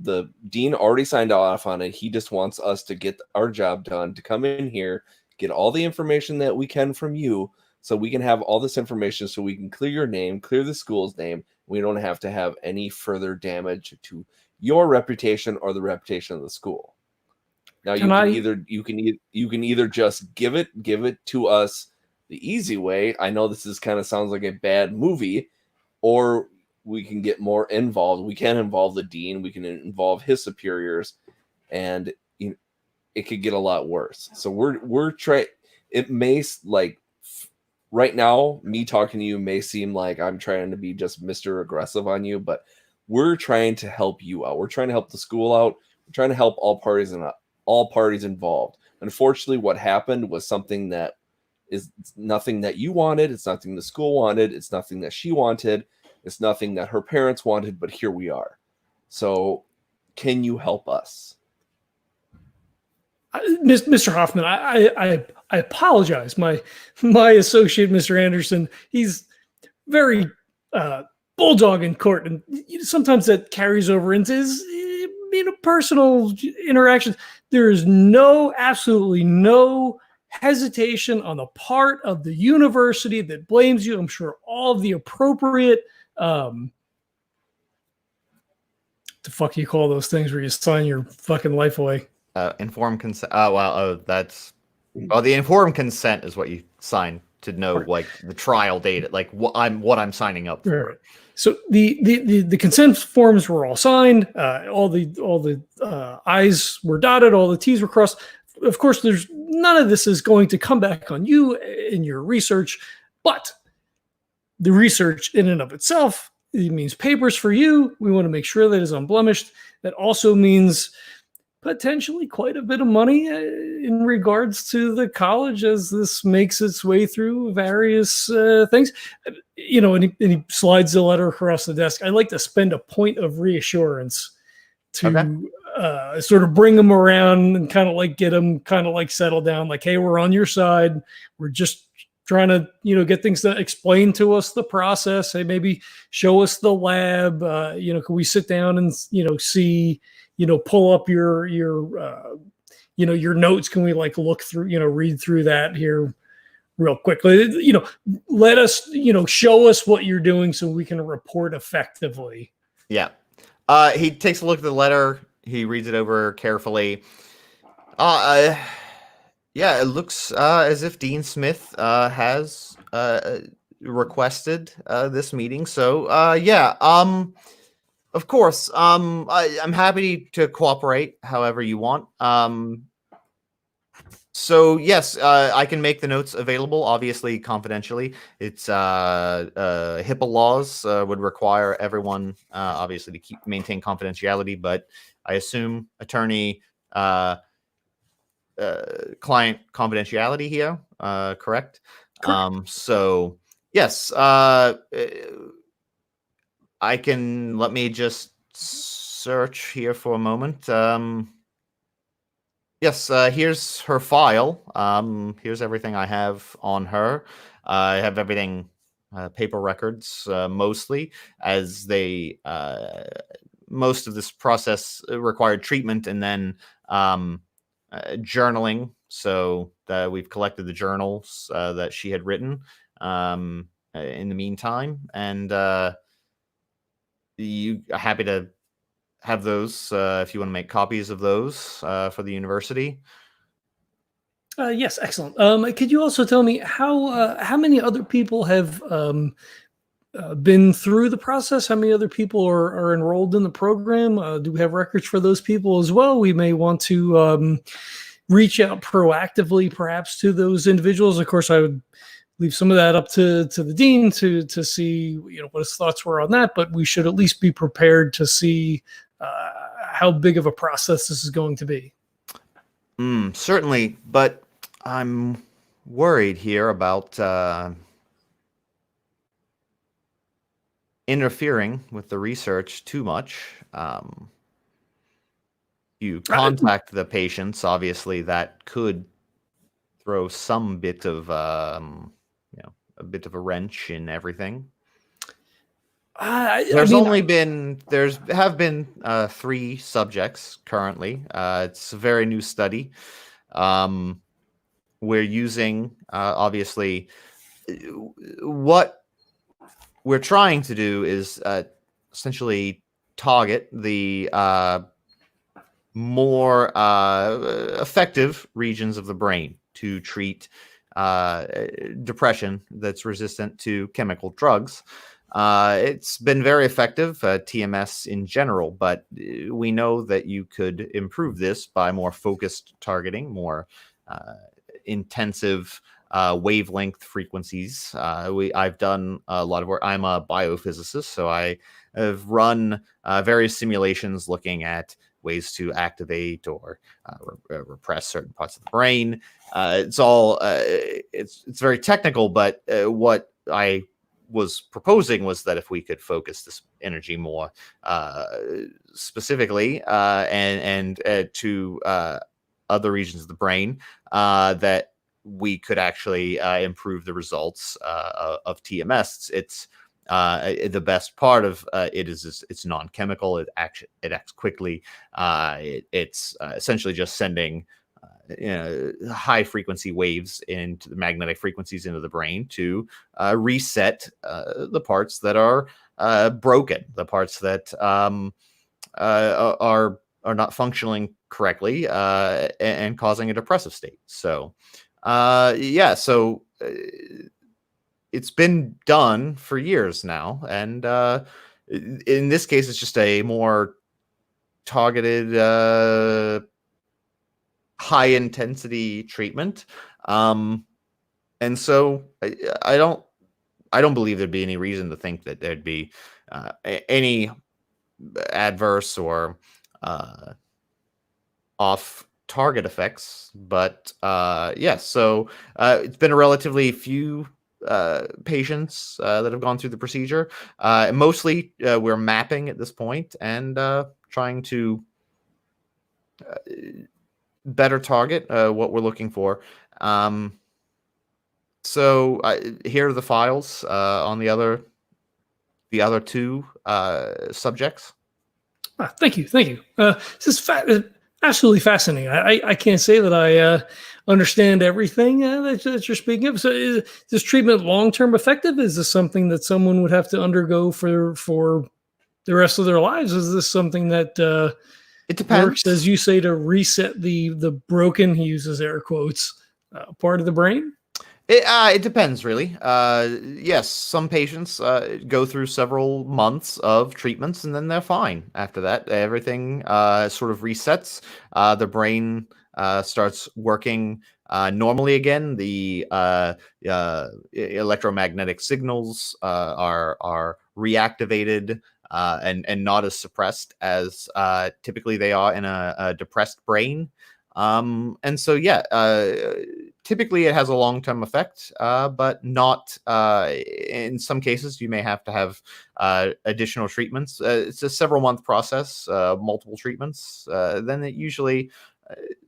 The dean already signed off on it. He just wants us to get our job done, to come in here, get all the information that we can from you, so we can have all this information, so we can clear your name, clear the school's name. We don't have to have any further damage to your reputation or the reputation of the school. Now you can either just give it to us the easy way. I know this kind of sounds like a bad movie, or we can get more involved. We can involve the dean. We can involve his superiors, and it could get a lot worse. So we're trying. It may, like, right now, me talking to you may seem like I'm trying to be just Mr. Aggressive on you, but we're trying to help you out. We're trying to help the school out. We're trying to help all parties involved. Unfortunately, what happened was something that is nothing that you wanted. It's nothing the school wanted. It's nothing that she wanted. It's nothing that her parents wanted, but here we are. So can you help us? Mr. Hoffman, I apologize. My associate, Mr. Anderson, he's very bulldog in court, and sometimes that carries over into his personal interactions. There is absolutely no hesitation on the part of the university that blames you. I'm sure all of the appropriate the fuck you call those things where you sign your fucking life away? Informed consent. The informed consent is what you sign to know, like, the trial date, like what I'm signing up for. Right. So the consent forms were all signed. All the I's were dotted. All the T's were crossed. Of course, there's none of this is going to come back on you in your research, but the research in and of itself, it means papers for you. We want to make sure that is unblemished. That also means potentially quite a bit of money in regards to the college as this makes its way through various things. And he slides the letter across the desk. I like to spend a point of reassurance to sort of bring them around and kind of like get them kind of like settled down. Like, hey, we're on your side. We're just trying to, get things to explain to us the process. Hey, maybe show us the lab. Can we sit down and, see, pull up your notes? Can we like look through, read through that here real quickly? Let us, show us what you're doing so we can report effectively. Yeah. He takes a look at the letter. He reads it over carefully. Yeah, it looks as if Dean Smith has requested this meeting. So yeah, of course, I'm happy to cooperate however you want. So yes, I can make the notes available, obviously confidentially. It's HIPAA laws would require everyone obviously to maintain confidentiality, but I assume attorney client confidentiality here, correct? So yes, I can, let me just search here for a moment. Yes, here's her file. Here's everything I have on her. I have everything, paper records, mostly, as they most of this process required treatment and then journaling. So we've collected the journals that she had written in the meantime, and you are happy to have those if you want to make copies of those for the university. Yes, excellent. Could you also tell me how many other people have been through the process? How many other people are enrolled in the program? Do we have records for those people as well? We may want to reach out proactively, perhaps, to those individuals. Of course, I would leave some of that up to the dean to see what his thoughts were on that. But we should at least be prepared to see how big of a process this is going to be. Certainly, but I'm worried here about interfering with the research too much. You contact the patients, obviously that could throw some bit of a bit of a wrench in everything. There have been 3 subjects currently. It's a very new study. We're using obviously what we're trying to do is essentially target the more effective regions of the brain to treat depression that's resistant to chemical drugs. It's been very effective, TMS in general, but we know that you could improve this by more focused targeting, more intensive wavelength frequencies. I've done a lot of work. I'm a biophysicist, so I have run various simulations looking at ways to activate or repress certain parts of the brain. It's all it's very technical, but what I was proposing was that if we could focus this energy more specifically and to other regions of the brain, that we could actually improve the results of TMS. It's the best part of it is it's non-chemical. It acts quickly. It's essentially just sending high frequency waves into the magnetic frequencies into the brain to reset the parts that are broken, the parts that are not functioning correctly and causing a depressive state. So it's been done for years now, and in this case, it's just a more targeted high intensity treatment. And so I don't believe there'd be any reason to think that there'd be any adverse or off target effects. But so it's been a relatively few patients that have gone through the procedure. Mostly we're mapping at this point and trying to better target what we're looking for. So here are the files on the other 2 subjects. Thank you. This is absolutely fascinating. I can't say that I understand everything that you're speaking of. So is this treatment long-term effective? Is this something that someone would have to undergo for the rest of their lives? Is this something that it depends, works, as you say, to reset the broken, he uses air quotes, part of the brain? It depends, really. Yes, some patients go through several months of treatments and then they're fine. After that, everything sort of resets. The brain starts working normally again. The electromagnetic signals are reactivated and not as suppressed as typically they are in a depressed brain. And so, yeah, typically it has a long-term effect, but not in some cases. You may have to have additional treatments. It's a several-month process, multiple treatments. Then it usually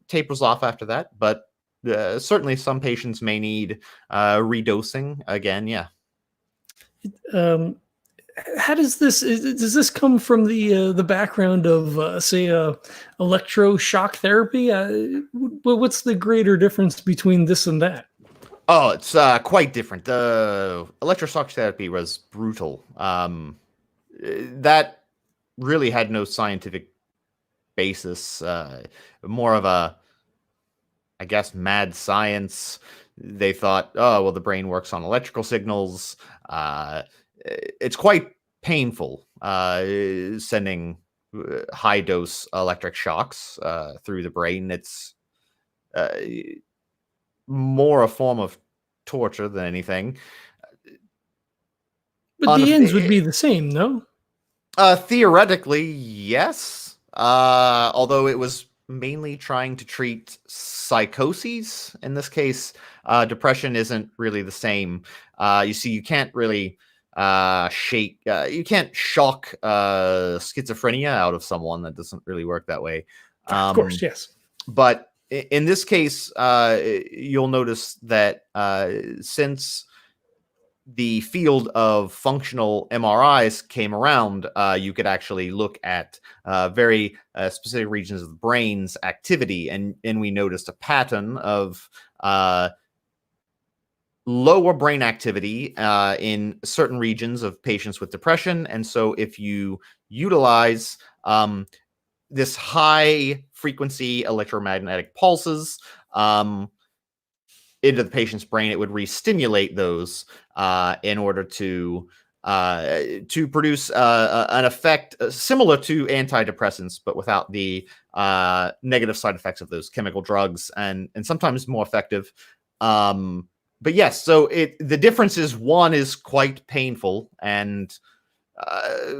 tapers off after that, but certainly some patients may need redosing again. Yeah. How does this come from the background of say electroshock therapy? What's the greater difference between this and that? Oh, it's quite different. The electroshock therapy was brutal. That really had no scientific basis. More of a, I guess, mad science. They thought, oh, well, the brain works on electrical signals. It's quite painful sending high dose electric shocks through the brain. It's more a form of torture than anything. But the ends would be the same, no? Theoretically, yes. Although it was mainly trying to treat psychoses. In this case, depression isn't really the same. You see, you can't really you can't shock schizophrenia out of someone. That doesn't really work that way. Of course, yes. But in this case, you'll notice that since the field of functional MRIs came around, you could actually look at very specific regions of the brain's activity, and we noticed a pattern of lower brain activity in certain regions of patients with depression. And so if you utilize this high frequency electromagnetic pulses into the patient's brain, it would re-stimulate those in order to produce an effect similar to antidepressants, but without the negative side effects of those chemical drugs, and sometimes more effective. But yes, so the difference is one is quite painful and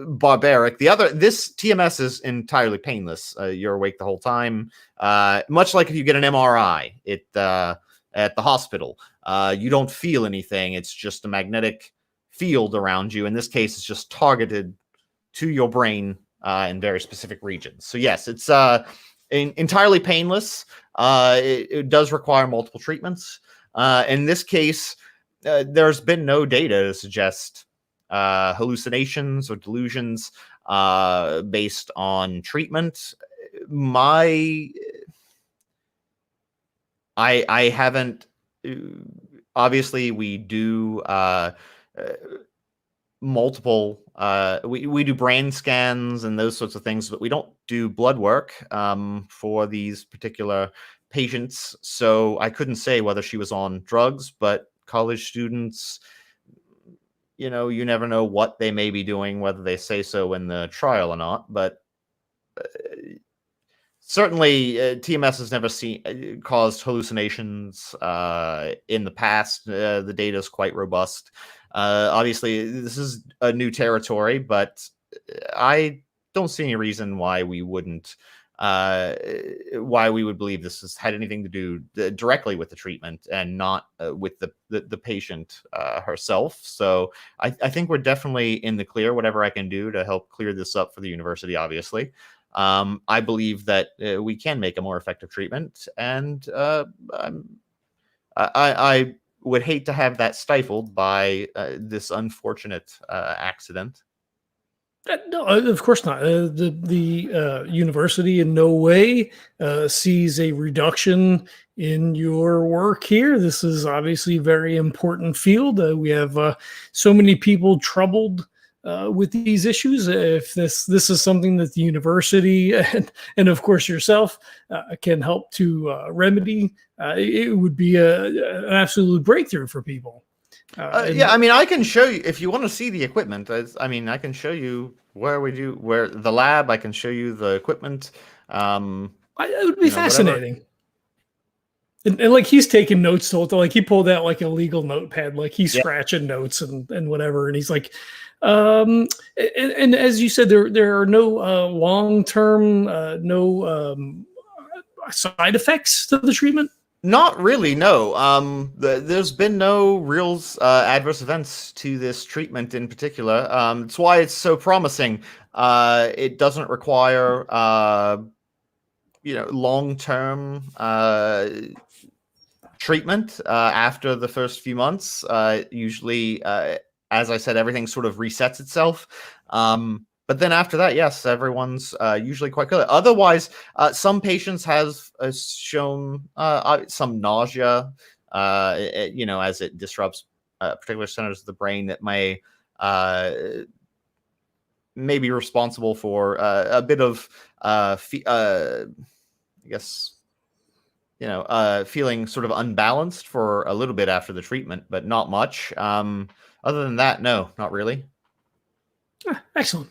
barbaric. The other, this TMS is entirely painless. You're awake the whole time, much like if you get an MRI at the hospital. You don't feel anything. It's just a magnetic field around you. In this case, it's just targeted to your brain in very specific regions. So yes, it's entirely painless. It does require multiple treatments. In this case, there's been no data to suggest hallucinations or delusions based on treatment. I haven't. Obviously, we do multiple. We do brain scans and those sorts of things, but we don't do blood work for these particular patients. So I couldn't say whether she was on drugs, but college students, you never know what they may be doing, whether they say so in the trial or not. But certainly, TMS has never caused hallucinations in the past. The data is quite robust. Obviously, this is a new territory, but I don't see any reason why we wouldn't, why we would believe this has had anything to do directly with the treatment and not with the patient herself. So I think we're definitely in the clear. Whatever I can do to help clear this up for the university, obviously. I believe that we can make a more effective treatment, and I would hate to have that stifled by this unfortunate accident. No, of course not. The university in no way sees a reduction in your work here. This is obviously a very important field. We have so many people troubled with these issues. If this is something that the university and of course yourself can help to remedy, it would be an absolute breakthrough for people. Yeah, I mean, I can show you if you want to see the equipment. I mean, I can show you where the lab. I can show you the equipment. It would be fascinating. And like he's taking notes to like he pulled out like a legal notepad, like he's scratching notes and whatever, and he's like, and as you said, there are no long-term side effects to the treatment. Not really, no. There's been no real adverse events to this treatment in particular. That's why it's so promising. It doesn't require, long-term treatment after the first few months. Usually, as I said, everything sort of resets itself. But then after that, yes, everyone's usually quite good. Otherwise, some patients have shown some nausea, as it disrupts particular centers of the brain that may be responsible for a bit of, feeling sort of unbalanced for a little bit after the treatment, but not much. Other than that, no, not really. Excellent.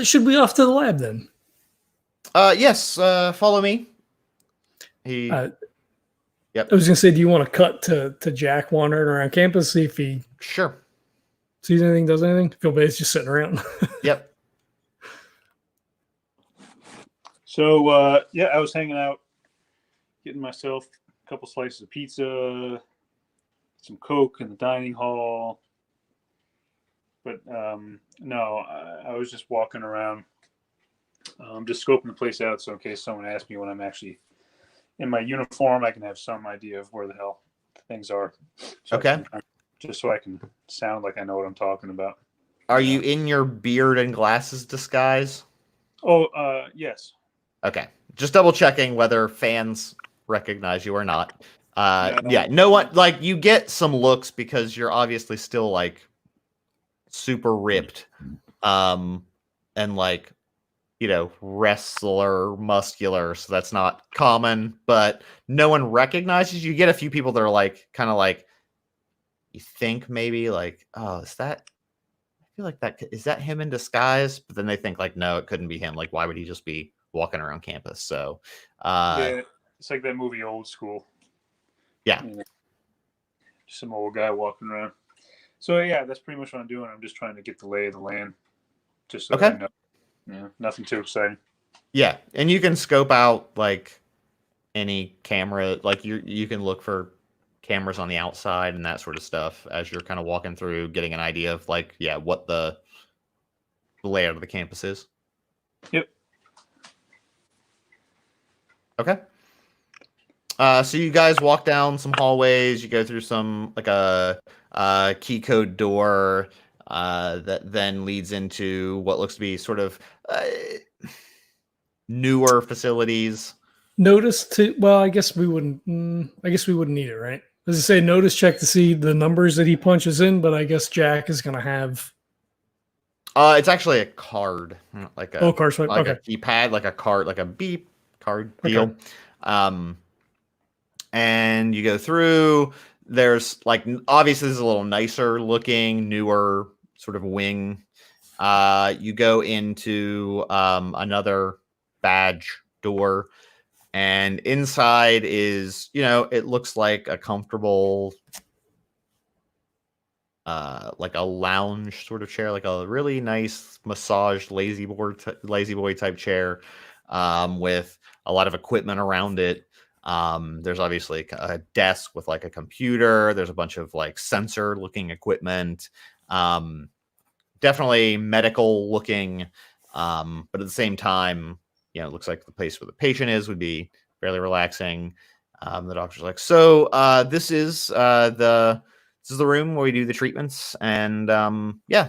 Should we off to the lab then? Yes. Follow me. Yep. Yep. I was gonna say, do you want to cut to Jack wandering around campus, see if he Sure. sees anything, does anything? Feel bad he's just sitting around. Yep. So I was hanging out, getting myself a couple slices of pizza, some Coke in the dining hall. But no, I was just walking around, just scoping the place out. So in case someone asks me when I'm actually in my uniform, I can have some idea of where the hell things are. So Okay. Just so I can sound like I know what I'm talking about. Are you in your beard and glasses disguise? Oh, yes. Okay. Just double checking whether fans recognize you or not. No. Yeah, no one, like, you get some looks because you're obviously still like super ripped, and like, wrestler muscular, so that's not common, but no one recognizes you. You get a few people that are like kind of like, you think maybe like, oh, I feel like is that him in disguise? But then they think like, no, it couldn't be him. Like, why would he just be walking around campus? So Yeah, it's like that movie Old School. Yeah. Just some old guy walking around. So yeah, that's pretty much what I'm doing. I'm just trying to get the lay of the land, just so I know. Yeah, nothing too exciting. Yeah, and you can scope out like any camera, like you can look for cameras on the outside and that sort of stuff as you're kind of walking through, getting an idea of like, what the layout of the campus is. Yep. Okay. So you guys walk down some hallways. You go through some like a key code door that then leads into what looks to be sort of newer facilities. I guess we wouldn't need it, right? As I say, notice check to see the numbers that he punches in, but I guess Jack is going to have. It's actually a card, like a card swipe. like Okay. a keypad, like a card, like a beep card deal. Okay. And you go through. There's like, obviously this is a little nicer looking, newer sort of wing. You go into another badge door, and inside is, it looks like a comfortable, like a lounge sort of chair, like a really nice massaged lazy boy type chair, with a lot of equipment around it. There's obviously a desk with like a computer. There's a bunch of like sensor looking equipment. Definitely medical looking. But at the same time, it looks like the place where the patient would be fairly relaxing. The doctor's like, so this is the room where we do the treatments. And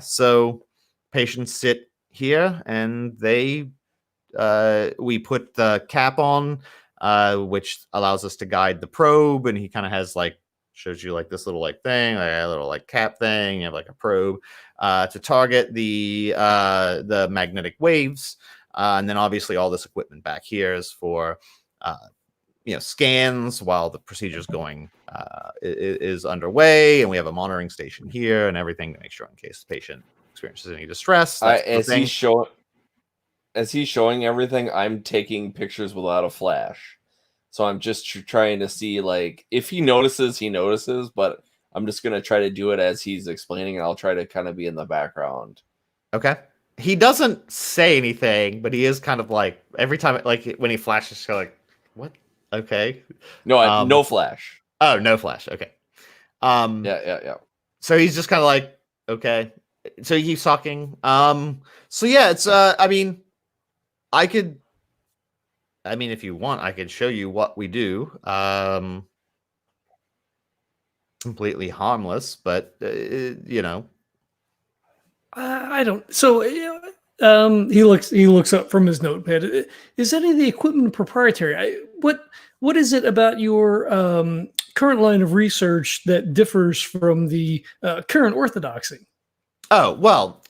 so patients sit here and we put the cap on, which allows us to guide the probe. And he kind of has like shows you like this little like thing, like a little like cap thing. You have like a probe to target the magnetic waves, and then obviously all this equipment back here is for scans while the procedure is going is underway, and we have a monitoring station here and everything to make sure in case the patient experiences any distress. As he's showing everything, I'm taking pictures without a flash. So I'm just trying to see, like, if he notices, but I'm just going to try to do it as he's explaining, and I'll try to kind of be in the background. Okay. He doesn't say anything, but he is kind of like, every time, like, when he flashes, he's like, what? Okay. No, no flash. Oh, no flash. Okay. Yeah. So he's just kind of like, okay. So he keeps talking. So yeah, it's, if you want, I could show you what we do. Completely harmless, but I don't. So he looks up from his notepad. Is any of the equipment proprietary? What is it about your current line of research that differs from the current orthodoxy? Oh, well,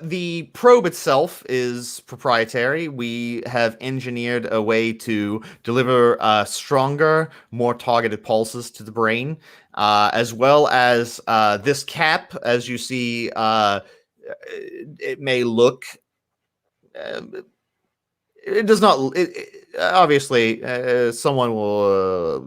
the probe itself is proprietary. We have engineered a way to deliver stronger, more targeted pulses to the brain, as well as this cap. As you see, it may look. It does not. Obviously, someone will,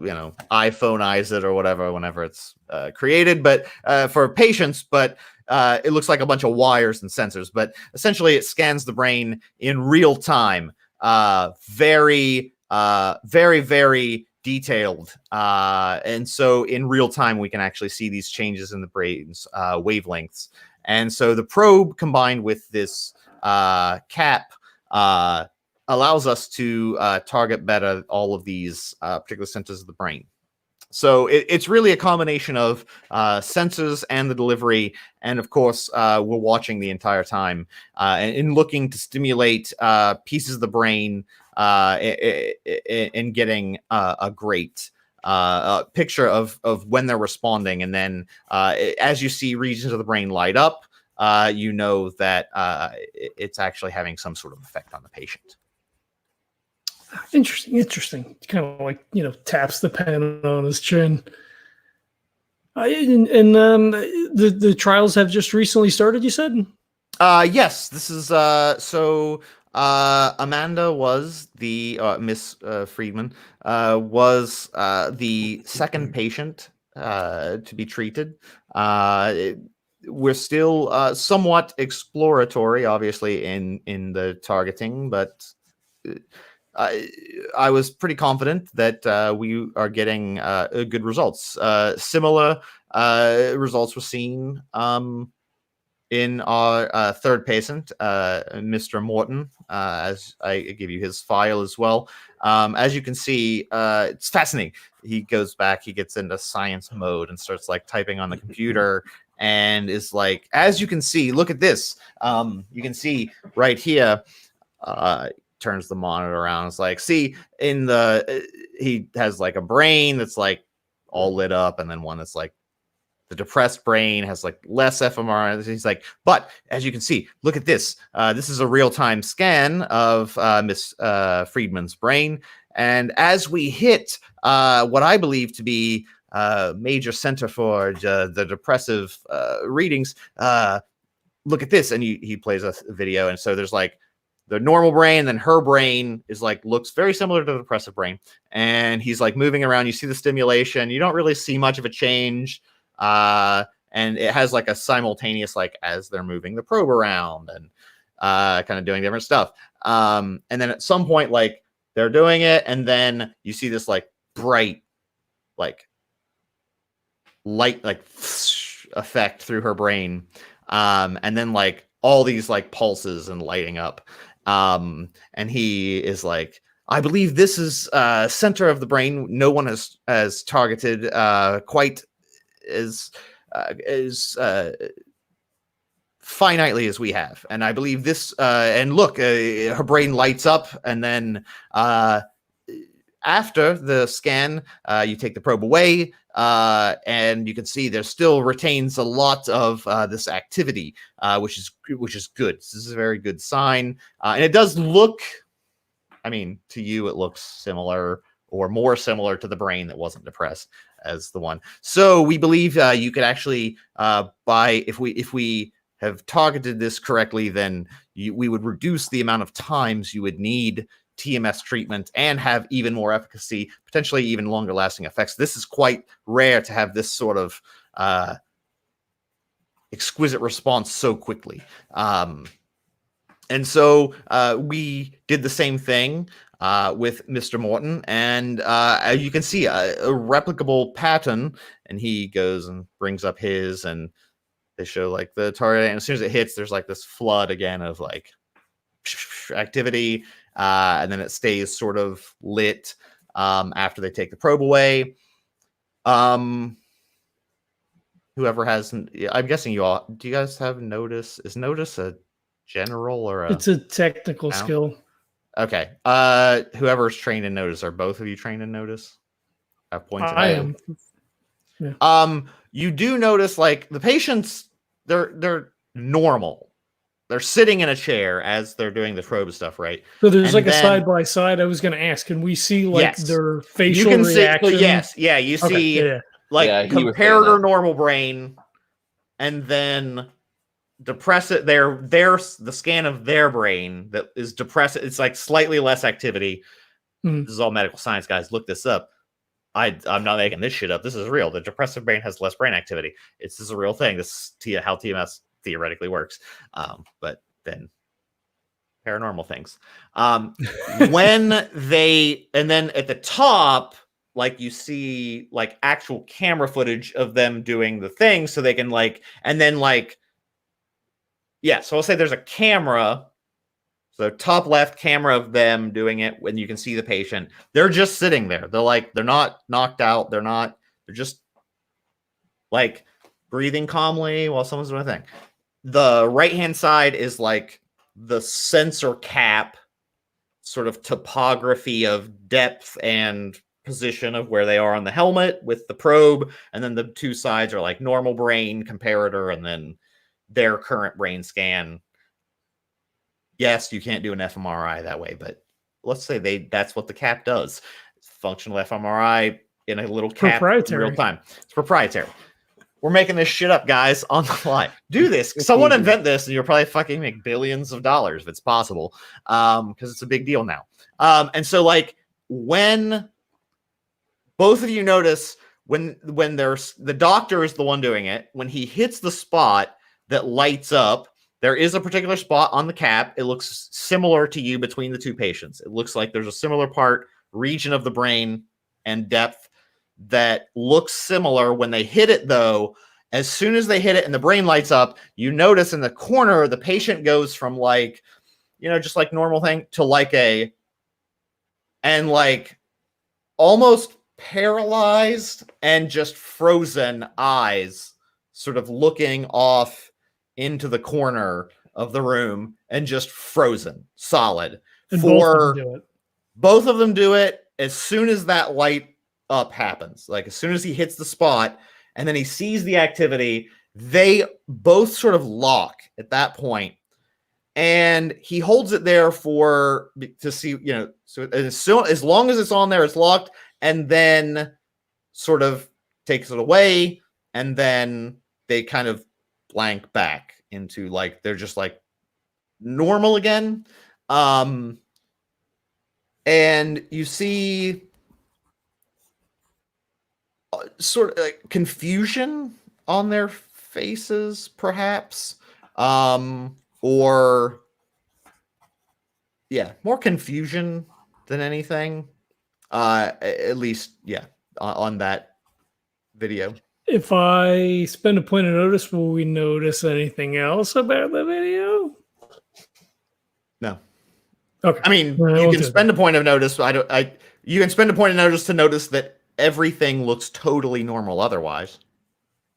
iPhoneize it or whatever whenever it's created. But for patients, it looks like a bunch of wires and sensors. But essentially, it scans the brain in real time, very, very, very detailed. And so, in real time, we can actually see these changes in the brain's wavelengths. And so, the probe combined with this cap allows us to target better all of these particular centers of the brain. So it's really a combination of sensors and the delivery, and of course we're watching the entire time and looking to stimulate pieces of the brain and getting a great picture of when they're responding. And then as you see regions of the brain light up, you know that it's actually having some sort of effect on the patient. Interesting. Kind of like, taps the pen on his chin. The trials have just recently started, you said? Yes, this is so Amanda was the Miss Friedman was the second patient to be treated. We're still somewhat exploratory, obviously, in the targeting, but I was pretty confident that we are getting good results. Similar results were seen in our third patient, Mr. Morton, as I give you his file as well. As you can see, it's fascinating. He goes back, he gets into science mode and starts like typing on the computer and is like, as you can see, look at this. You can see right here, turns the monitor around. It's like, see, in the he has like a brain that's like all lit up, and then one that's like the depressed brain has like less fMRI. He's like, but as you can see, look at this. This is a real-time scan of Miss Friedman's brain, and as we hit what I believe to be major center for the depressive readings, look at this. And he plays a video, and so there's like the normal brain, then her brain is like looks very similar to the depressive brain, and he's like moving around. You see the stimulation. You don't really see much of a change, and it has like a simultaneous, like as they're moving the probe around and kind of doing different stuff. And then at some point, like they're doing it, and then you see this like bright, like light, like effect through her brain, and then like all these like pulses and lighting up. And he is like, I believe this is center of the brain no one has targeted quite as finitely as we have. And I believe this, and look, her brain lights up, and then after the scan, you take the probe away, and you can see there still retains a lot of this activity, which is good. This is a very good sign, and it does look. I mean, to you, it looks similar or more similar to the brain that wasn't depressed as the one. So we believe you could actually, if we have targeted this correctly, then we would reduce the amount of times you would need TMS treatment and have even more efficacy, potentially even longer lasting effects. This is quite rare to have this sort of exquisite response so quickly. And so we did the same thing with Mr. Morton, and as you can see, a replicable pattern. And he goes and brings up his, and they show like the target, and as soon as it hits, there's like this flood again of like activity, and then it stays sort of lit after they take the probe away. Whoever has, I'm guessing you all. Do you guys have notice? Is notice a general or a? It's a technical skill. Okay. Whoever's trained in notice, are both of you trained in notice? I've pointed. I am. Yeah. You do notice like the patients, they're normal. They're sitting in a chair as they're doing the probe stuff, right? So there's like a side by side. I was going to ask, can we see like their facial you can reaction? See, yes, yeah, you see like comparator normal brain, and then depressive. The scan of their brain that is depressed. It's like slightly less activity. This is all medical science, guys. Look this up. I'm not making this shit up. This is real. The depressive brain has less brain activity. This is a real thing. This is how TMS theoretically works. But then paranormal things. When they, and then at the top, like you see like actual camera footage of them doing the thing, so they can like, and then like, yeah, so I'll say there's a camera. So top left camera of them doing it when you can see the patient. They're just sitting there. They're not knocked out. They're just like breathing calmly while someone's doing a thing. The right-hand side is like the sensor cap, sort of topography of depth and position of where they are on the helmet with the probe. And then the two sides are like normal brain comparator and then their current brain scan. Yes, you can't do an fMRI that way, but let's say that's what the cap does. It's functional fMRI in a little cap in real time. It's proprietary. We're making this shit up, guys, on the fly. Do this. Someone invent this, and you'll probably fucking make billions of dollars if it's possible, because it's a big deal now. And so, like, when both of you notice when there's the doctor is the one doing it, when he hits the spot that lights up, there is a particular spot on the cap. It looks similar to you between the two patients. It looks like there's a similar region of the brain and depth that looks similar. When they hit it, though, as soon as they hit it and the brain lights up, you notice in the corner, the patient goes from like, just like normal thing to like and like almost paralyzed and just frozen eyes, sort of looking off into the corner of the room and just frozen solid. And both of them do it as soon as that light up happens. Like as soon as he hits the spot and then he sees the activity, they both sort of lock at that point. And he holds it there to see, so as long as it's on there, it's locked, and then sort of takes it away, and then they kind of blank back into like they're just like normal again. And you see sort of like confusion on their faces, perhaps, or more confusion than anything. At least, on that video. If I spend a point of notice, will we notice anything else about the video? No. Okay. I mean, you can spend a point of notice. You can spend a point of notice to notice that everything looks totally normal otherwise.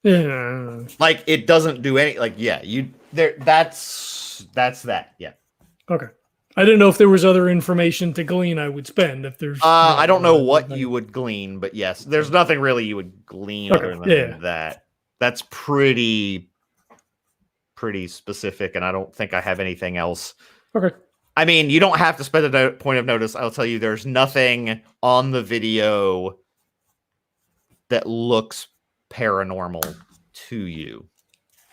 Yeah. Like it doesn't do any. Like that's that. Yeah. Okay. I didn't know if there was other information to glean I would spend. If there's, I don't know what you would glean, but yes, there's nothing really you would glean Okay, other than yeah. that. That's pretty specific, and I don't think I have anything else. Okay. I mean, you don't have to spend a point of notice. I'll tell you, there's nothing on the video that looks paranormal to you.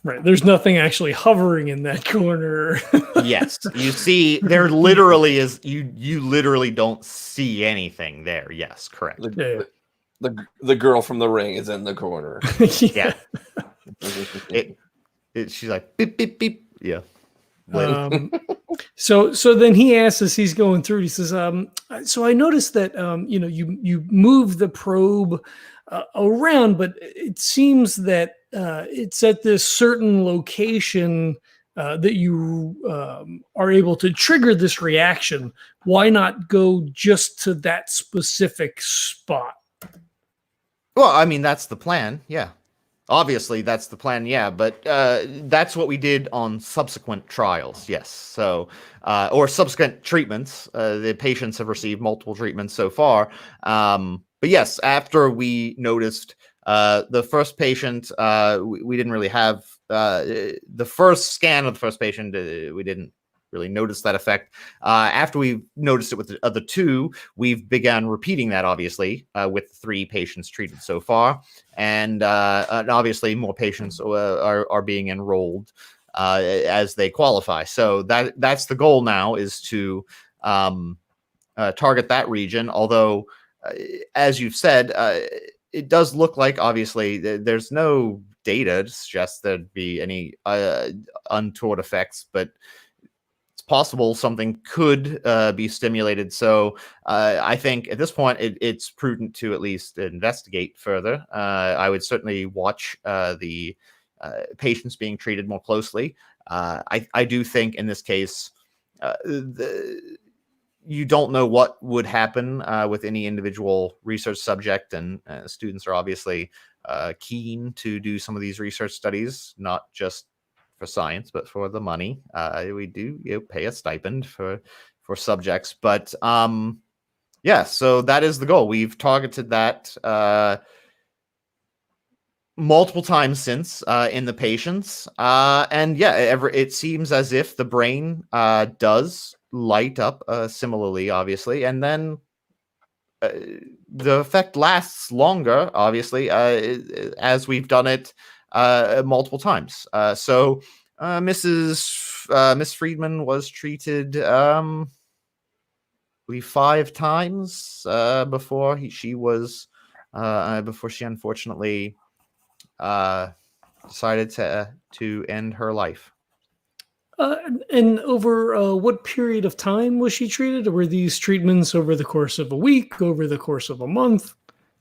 Right. There's nothing actually hovering in that corner. Yes, you see, there literally is. You literally don't see anything there. Yes, correct. The girl from The Ring is in the corner. Yeah. She's like beep beep beep. Yeah. So then he asks as he's going through. He says, "So I noticed that you move the probe around, but it seems that it's at this certain location that you are able to trigger this reaction. Why not go just to that specific spot?" Well, I mean, that's the plan. Yeah. Obviously, that's the plan. Yeah. But that's what we did on subsequent trials. Yes. So, or subsequent treatments. The patients have received multiple treatments so far. But yes, after we noticed the first patient, we didn't really have the first scan of the first patient. We didn't really notice that effect. After we noticed it with the other two, we've begun repeating that, obviously, with 3 patients treated so far. And obviously more patients are being enrolled as they qualify. So that's the goal now, is to target that region. Although, as you've said, it does look like, obviously, there's no data to suggest there'd be any untoward effects, but possible something could be stimulated. So I think at this point it's prudent to at least investigate further. I would certainly watch the patients being treated more closely. I do think in this case you don't know what would happen with any individual research subject, and students are obviously keen to do some of these research studies, not just for science, but for the money. We do pay a stipend for subjects, but yeah, so that is the goal. We've targeted that multiple times since in the patients, and yeah, it seems as if the brain does light up similarly, obviously, and then the effect lasts longer, obviously, as we've done it multiple times. So Miss Friedman was treated I believe 5 times before she unfortunately decided to end her life. And over what period of time was she treated? Or were these treatments over the course of a week, over the course of a month?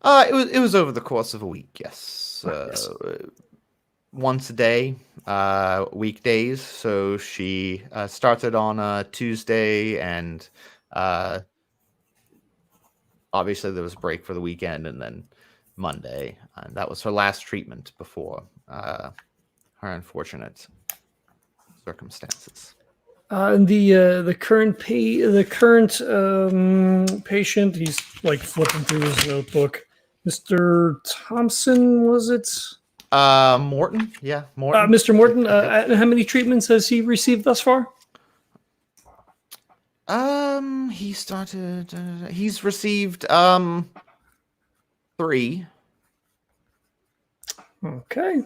It was over the course of a week. Yes. Yes. Once a day, weekdays. So she started on a Tuesday, and obviously there was a break for the weekend, and then Monday, and that was her last treatment before her unfortunate circumstances. And the current patient, he's like flipping through his notebook. Mr. Thompson, was it? Morton, yeah, Morton. Mr. Morton, how many treatments has he received thus far? He's received 3. Okay.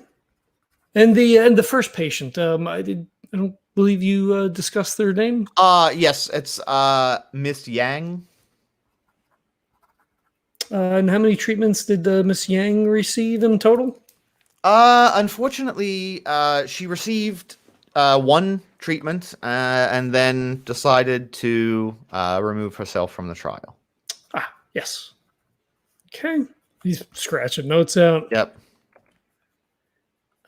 And the first patient, I don't believe you discussed their name. Yes, it's Miss Yang. And how many treatments did Miss Yang receive in total? Unfortunately, she received 1 treatment and then decided to remove herself from the trial. Ah, yes. Okay. He's scratching notes out. Yep.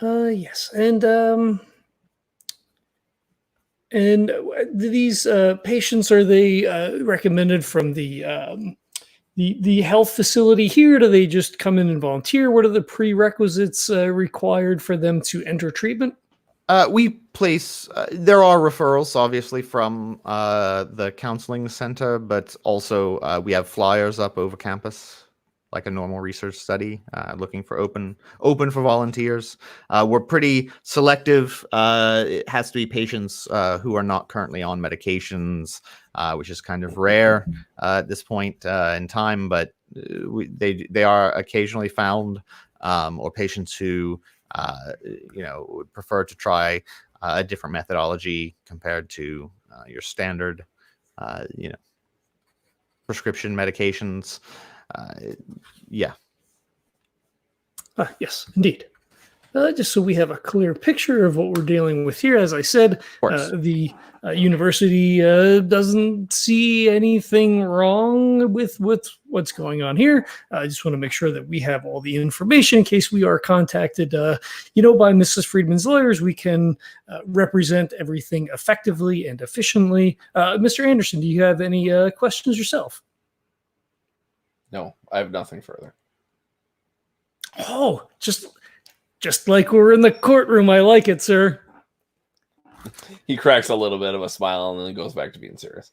Yes. And these patients, are they recommended from the health facility here? Do they just come in and volunteer? What are the prerequisites required for them to enter treatment? We place. There are referrals, obviously, from the counseling center, but also we have flyers up over campus, like a normal research study, looking for open for volunteers. We're pretty selective. It has to be patients who are not currently on medications, which is kind of rare at this point in time. But they are occasionally found, or patients who would prefer to try a different methodology compared to your standard, prescription medications. Yeah. Yes, indeed. Just so we have a clear picture of what we're dealing with here, as I said, the university doesn't see anything wrong with what's going on here. I just want to make sure that we have all the information in case we are contacted, by Mrs. Friedman's lawyers. We can represent everything effectively and efficiently. Mr. Anderson, do you have any questions yourself? No, I have nothing further. Oh, just like we're in the courtroom. I like it, sir. He cracks a little bit of a smile and then goes back to being serious.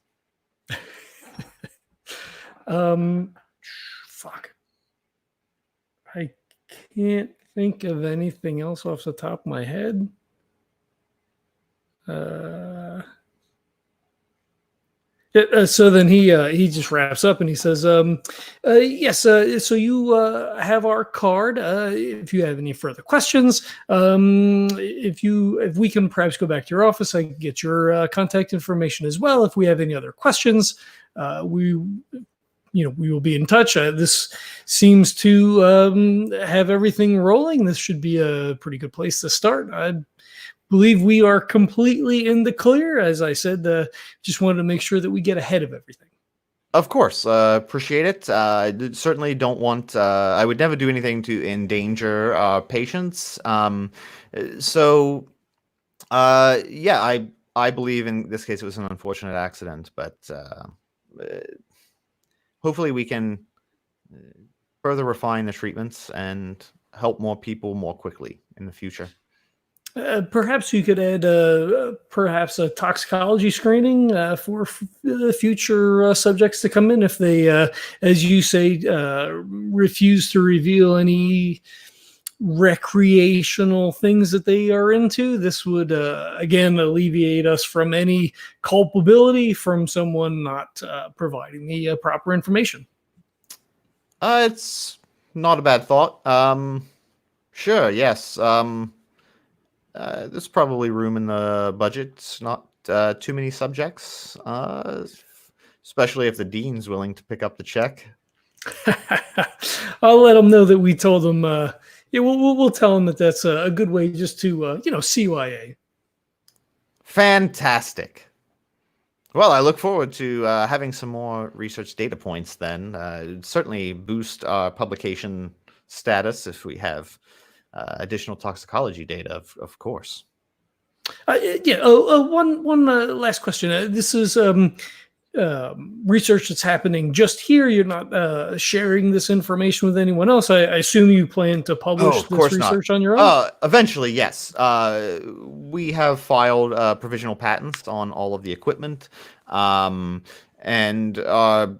Fuck. I can't think of anything else off the top of my head. So then he just wraps up and he says, yes, so you have our card. If you have any further questions, if we can perhaps go back to your office, I can get your contact information as well. If we have any other questions, we will be in touch. This seems to have everything rolling. This should be a pretty good place to start. I believe we are completely in the clear. As I said, just wanted to make sure that we get ahead of everything. Of course, appreciate it. I certainly don't want. I would never do anything to endanger patients. I believe in this case it was an unfortunate accident, but hopefully we can further refine the treatments and help more people more quickly in the future. Perhaps you could add perhaps a toxicology screening for future subjects to come in if they, as you say, refuse to reveal any recreational things that they are into. This would, again, alleviate us from any culpability from someone not providing the proper information. It's not a bad thought. Sure, yes. There's probably room in the budget. Not too many subjects, especially if the dean's willing to pick up the check. I'll let them know that we told them. We'll tell them that that's a good way just to CYA. Fantastic. Well, I look forward to having some more research data points then. It'd certainly boost our publication status if we have additional toxicology data, of course. One last question. This is research that's happening just here. You're not sharing this information with anyone else. I assume you plan to publish this research on your own? Eventually, yes. We have filed provisional patents on all of the equipment, and are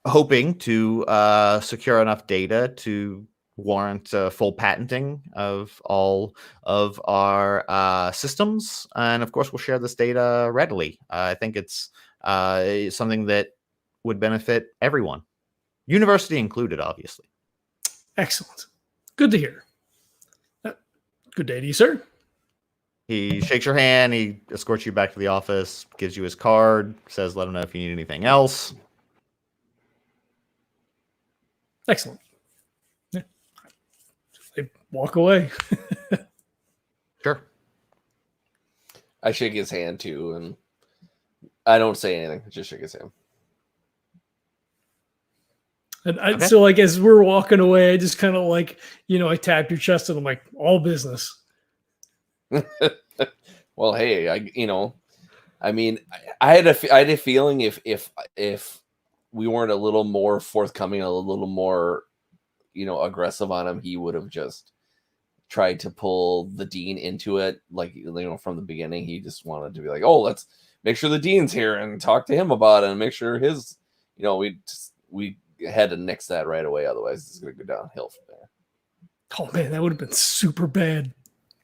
hoping to secure enough data to warrant full patenting of all of our systems. And of course, we'll share this data readily. I think it's something that would benefit everyone, university included, obviously. Excellent. Good to hear. Good day to you, sir. He shakes your hand. He escorts you back to the office, gives you his card, says, let him know if you need anything else. Excellent. Yeah. They walk away. Sure. I shake his hand too, and I don't say anything. I just shake his hand. And so, like, as we're walking away, I just kind of like, I tap your chest and I'm like, all business. Well, hey, I had a feeling if we weren't a little more forthcoming, a little more, aggressive on him, he would have just tried to pull the dean into it, like, you know, from the beginning. He just wanted to be like, oh, let's make sure the dean's here and talk to him about it and make sure his, you know, we had to nix that right away. Otherwise, it's going to go downhill from there. Oh man, that would have been super bad.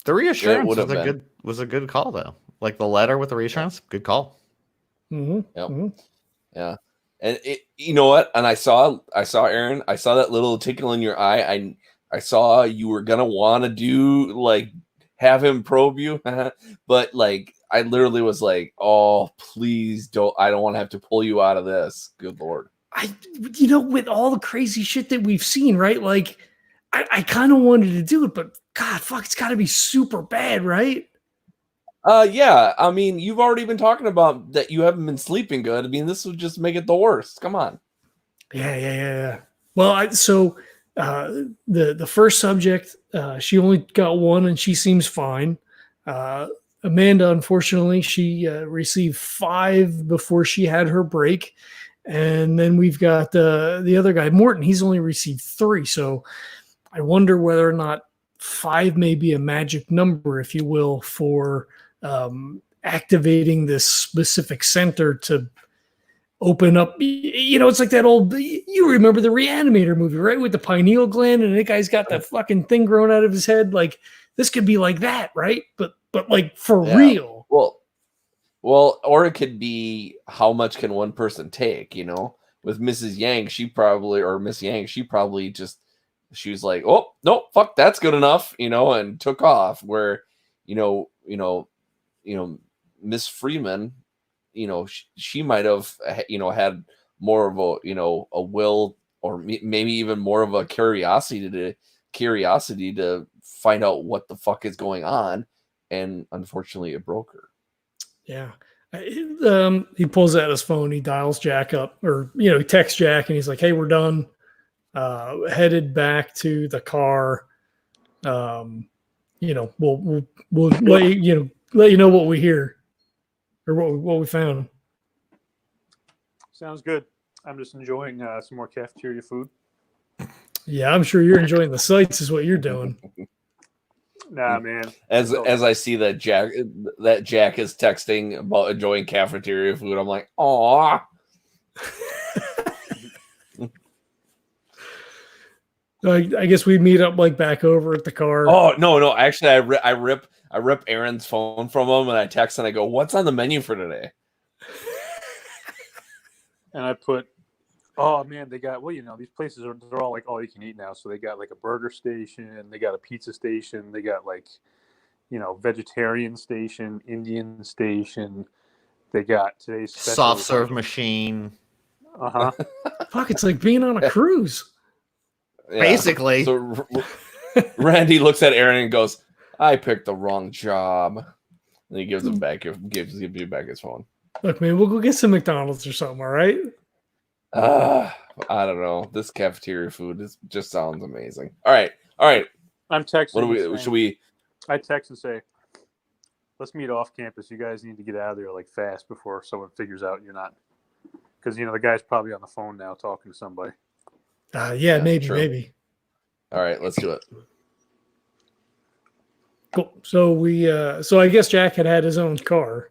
The reassurance would was have a good call though. Like the letter with the reassurance, good call. Mm-hmm. Yep. Mm-hmm. Yeah. And you know what? And I saw Erin, I saw that little tickle in your eye. I saw you were gonna want to do like have him probe you, but like I literally was like, oh, please don't. I don't want to have to pull you out of this. Good Lord. You know, with all the crazy shit that we've seen, right? Like, I kind of wanted to do it, but God, fuck, it's got to be super bad, right? Yeah. I mean, you've already been talking about that you haven't been sleeping good. I mean, this would just make it the worst. Come on. Yeah. Well, the first subject, she only got one, and she seems fine. Amanda, unfortunately, she received 5 before she had her break, and then we've got the other guy, Morton. He's only received 3, so I wonder whether or not 5 may be a magic number, if you will, for activating this specific center to open up. You know, it's like that old, you remember the Reanimator movie, right? With the pineal gland, and that guy's got that fucking thing growing out of his head. Like, this could be like that, right? But like for real. Well, or it could be how much can one person take, you know? With Mrs. Yang, Miss Yang, she was like, oh, no, fuck, that's good enough, you know, and took off. Where, you know, Miss Freeman, you know, she might have, you know, had more of a, you know, a will, or maybe even more of a curiosity to find out what the fuck is going on. And unfortunately, it broke her. Yeah. He pulls out his phone, he dials Jack up, or, you know, he texts Jack, and he's like, hey, we're done. Headed back to the car. You know, we'll let you know what we hear, or what we found. Sounds good. I'm just enjoying some more cafeteria food. Yeah, I'm sure you're enjoying the sights, is what you're doing. Nah, man. As I see that Jack is texting about enjoying cafeteria food, I'm like, aw. I guess we meet up like back over at the car. Oh no! Actually, I rip Erin's phone from him, and I text and I go, "What's on the menu for today?" And I put, oh man, they got, well, you know, these places they're all like all you can eat now. So they got like a burger station, they got a pizza station, they got like, you know, vegetarian station, Indian station. They got today's special Soft serve machine. Fuck, it's like being on a cruise. Yeah. Basically. So Randy looks at Erin and goes, "I picked the wrong job." And he gives you back his phone. Look, man, we'll go get some McDonald's or something, all right? I don't know. This cafeteria food just sounds amazing. All right. I'm texting. I text and say, let's meet off campus. You guys need to get out of there like fast before someone figures out you're not. Because, you know, the guy's probably on the phone now talking to somebody. Yeah, maybe. All right, let's do it. Cool. So I guess Jack had his own car.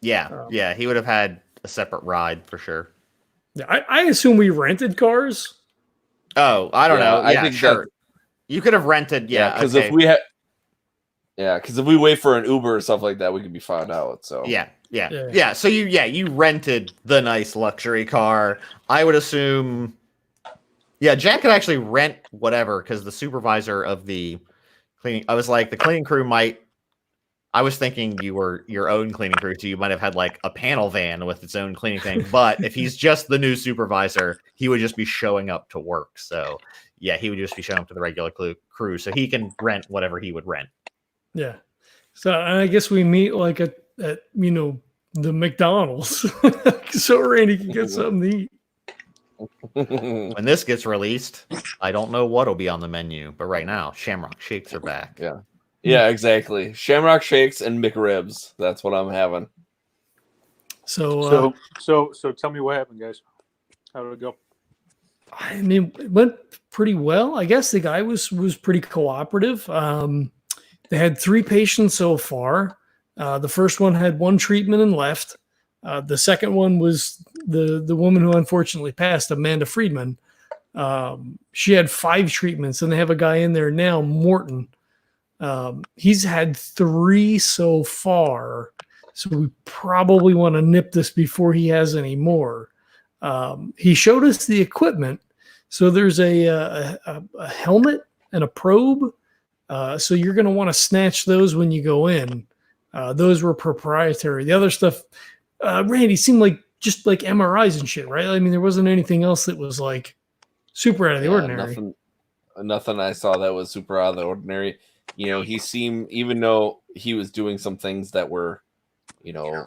Yeah, he would have had a separate ride for sure. Yeah, I assume we rented cars. Oh, I don't know. I think sure. You could have rented. Because if we wait for an Uber or stuff like that, we could be found out. So yeah. So you rented the nice luxury car. I would assume. Yeah, Jack could actually rent whatever, because the supervisor of the cleaning. I was like, the cleaning crew might. I was thinking you were your own cleaning crew, so you might have had like a panel van with its own cleaning thing. But if he's just the new supervisor, he would just be showing up to work. So yeah, he would just be showing up to the regular crew, so he can rent whatever he would rent. Yeah. So I guess we meet like at you know, the McDonald's, so Randy can get something to eat. When this gets released, I don't know what'll be on the menu, but right now, Shamrock Shakes are back. Yeah, exactly. Shamrock Shakes and McRibs. That's what I'm having. So tell me what happened, guys. How did it go? I mean, it went pretty well. I guess the guy was pretty cooperative. They had 3 patients so far. The first one had 1 treatment and left. The second one was the woman who unfortunately passed, Amanda Friedman. She had 5 treatments, and they have a guy in there now, Morton. He's had 3 so far, so we probably want to nip this before he has any more. He showed us the equipment. So there's a helmet and a probe. So you're going to want to snatch those when you go in. Those were proprietary. The other stuff, Randy, seemed like just like MRIs and shit, right? I mean, there wasn't anything else that was like super out of the ordinary. Nothing I saw that was super out of the ordinary. You know, he seemed, even though he was doing some things that were, you know,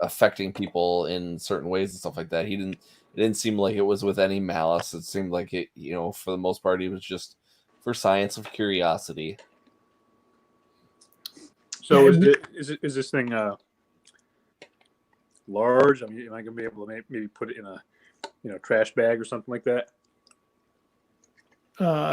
affecting people in certain ways and stuff like that, it didn't seem like it was with any malice. It seemed like it, you know, for the most part, it was just for science of curiosity. So is this thing large? I mean, am I gonna be able to maybe put it in a trash bag or something like that?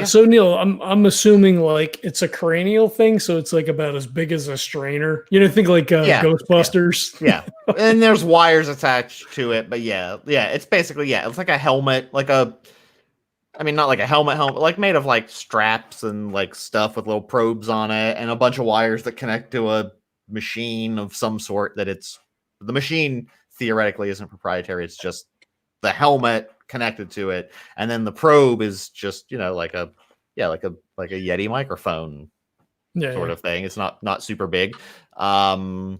So Neil, I'm assuming like it's a cranial thing, so it's like about as big as a strainer. You know, think like Ghostbusters. Yeah, and there's wires attached to it, but it's basically it's like a helmet, not like a helmet, like made of like straps and like stuff with little probes on it, and a bunch of wires that connect to a machine of some sort. The machine theoretically isn't proprietary; it's just the helmet connected to it, and then the probe is just like a Yeti microphone sort of thing. It's not super big, although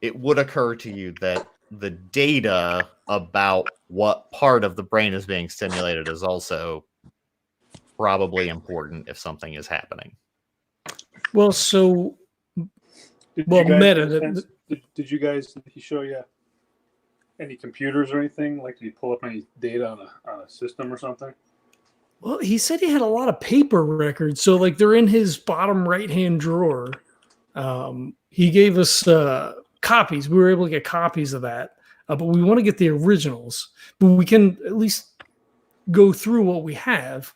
it would occur to you that the data about what part of the brain is being stimulated is also probably important if something is happening. Well, so Did you guys? Did he show you any computers or anything? Like, did he pull up any data on a system or something? Well, he said he had a lot of paper records. So like they're in his bottom right-hand drawer. He gave us copies. We were able to get copies of that. But we want to get the originals. But we can at least go through what we have.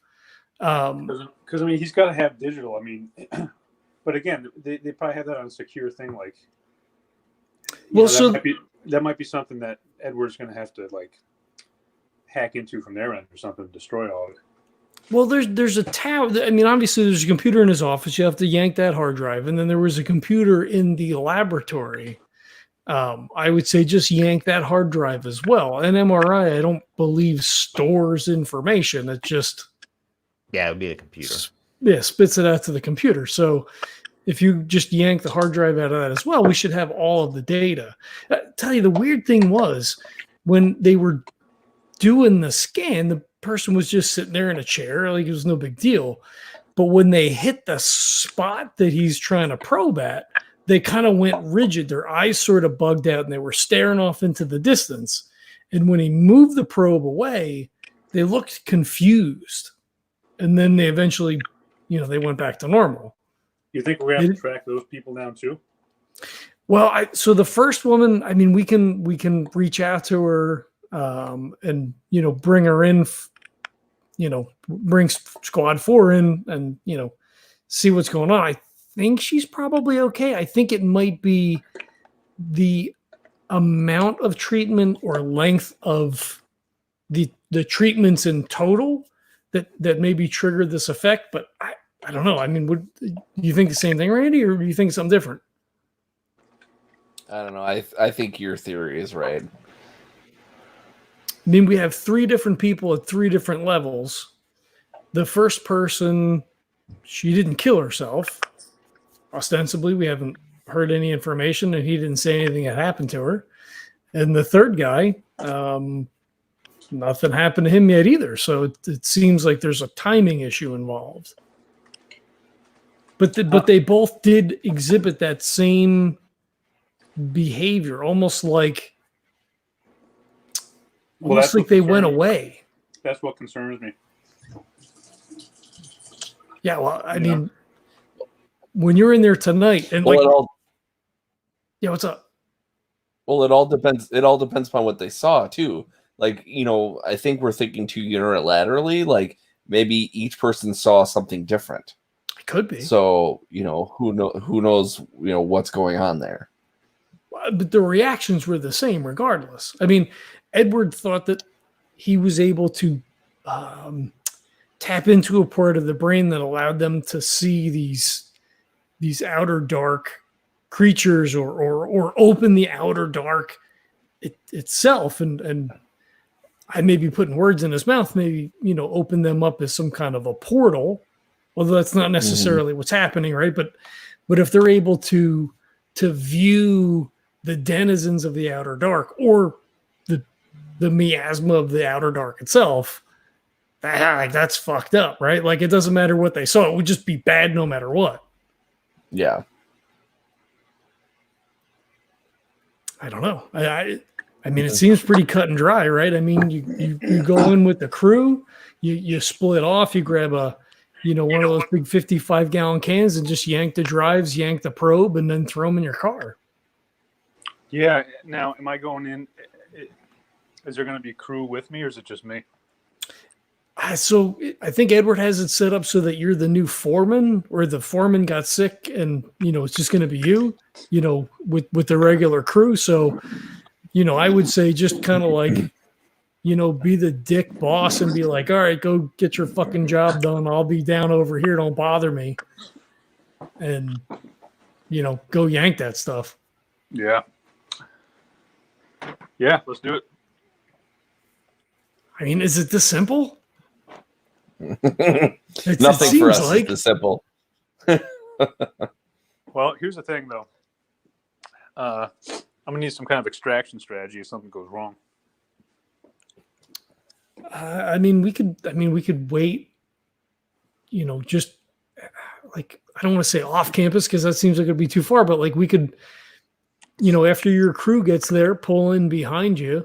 Because I mean, he's got to have digital. I mean, but again, they probably have that on a secure thing. Like, that might be something that Edward's going to have to like hack into from their end or something to destroy all of it. Well, there's a tower. I mean, obviously, there's a computer in his office. You have to yank that hard drive, and then there was a computer in the laboratory. I would say just yank that hard drive as well. An MRI, I don't believe stores information. It just it would be the computer. Spits it out to the computer. So if you just yank the hard drive out of that as well, we should have all of the data. I tell you, the weird thing was when they were doing the scan, the person was just sitting there in a chair, like it was no big deal. But when they hit the spot that he's trying to probe at, they kind of went rigid. Their eyes sort of bugged out and they were staring off into the distance. And when he moved the probe away, they looked confused. And then they eventually, they went back to normal. You think we're going to have to track those people down too? Well, so the first woman, I mean, we can reach out to her and, bring her in, bring squad 4 in and, see what's going on. I think she's probably okay. I think it might be the amount of treatment or length of the treatments in total that maybe triggered this effect, but I don't know. I mean, would you think the same thing, Randy, or do you think something different? I don't know. I think your theory is right. I mean, we have 3 different people at 3 different levels. The first person, she didn't kill herself. Ostensibly, we haven't heard any information, and he didn't say anything had happened to her. And the third guy, nothing happened to him yet either. So it seems like there's a timing issue involved. But they both did exhibit that same behavior, almost like they went away. That's what concerns me. Yeah, well, I mean, when you're in there tonight and yeah, what's up? Well, it all depends. It all depends upon what they saw too. Like, I think we're thinking too unilaterally. Like maybe each person saw something different. It could be. So who knows what's going on there. But the reactions were the same regardless. I mean, Edward thought that he was able to tap into a part of the brain that allowed them to see these outer dark creatures or open the outer dark itself. And I may be putting words in his mouth, maybe, open them up as some kind of a portal, although that's not necessarily what's happening, right? But if they're able to view the denizens of the outer dark or the miasma of the outer dark itself, that's fucked up, right? Like, it doesn't matter what they saw. It would just be bad no matter what. Yeah. I don't know. I mean, it seems pretty cut and dry, right? I mean, you go in with the crew, you split off, you grab one of those big 55-gallon cans and just yank the drives, yank the probe, and then throw them in your car. Yeah. Now, am I going in? Is there going to be crew with me, or is it just me? So I think Edward has it set up so that you're the new foreman, or the foreman got sick and, it's just going to be you, with the regular crew. So, I would say just kind of like, be the dick boss and be like, all right, go get your fucking job done. I'll be down over here. Don't bother me. And, go yank that stuff. Yeah. Yeah, let's do it. I mean, is it this simple? Nothing for us is this simple. Well, here's the thing, though. I'm gonna need some kind of extraction strategy if something goes wrong. We could wait. Just like, I don't want to say off campus because that seems like it'd be too far, but like we could, after your crew gets there, pull in behind you.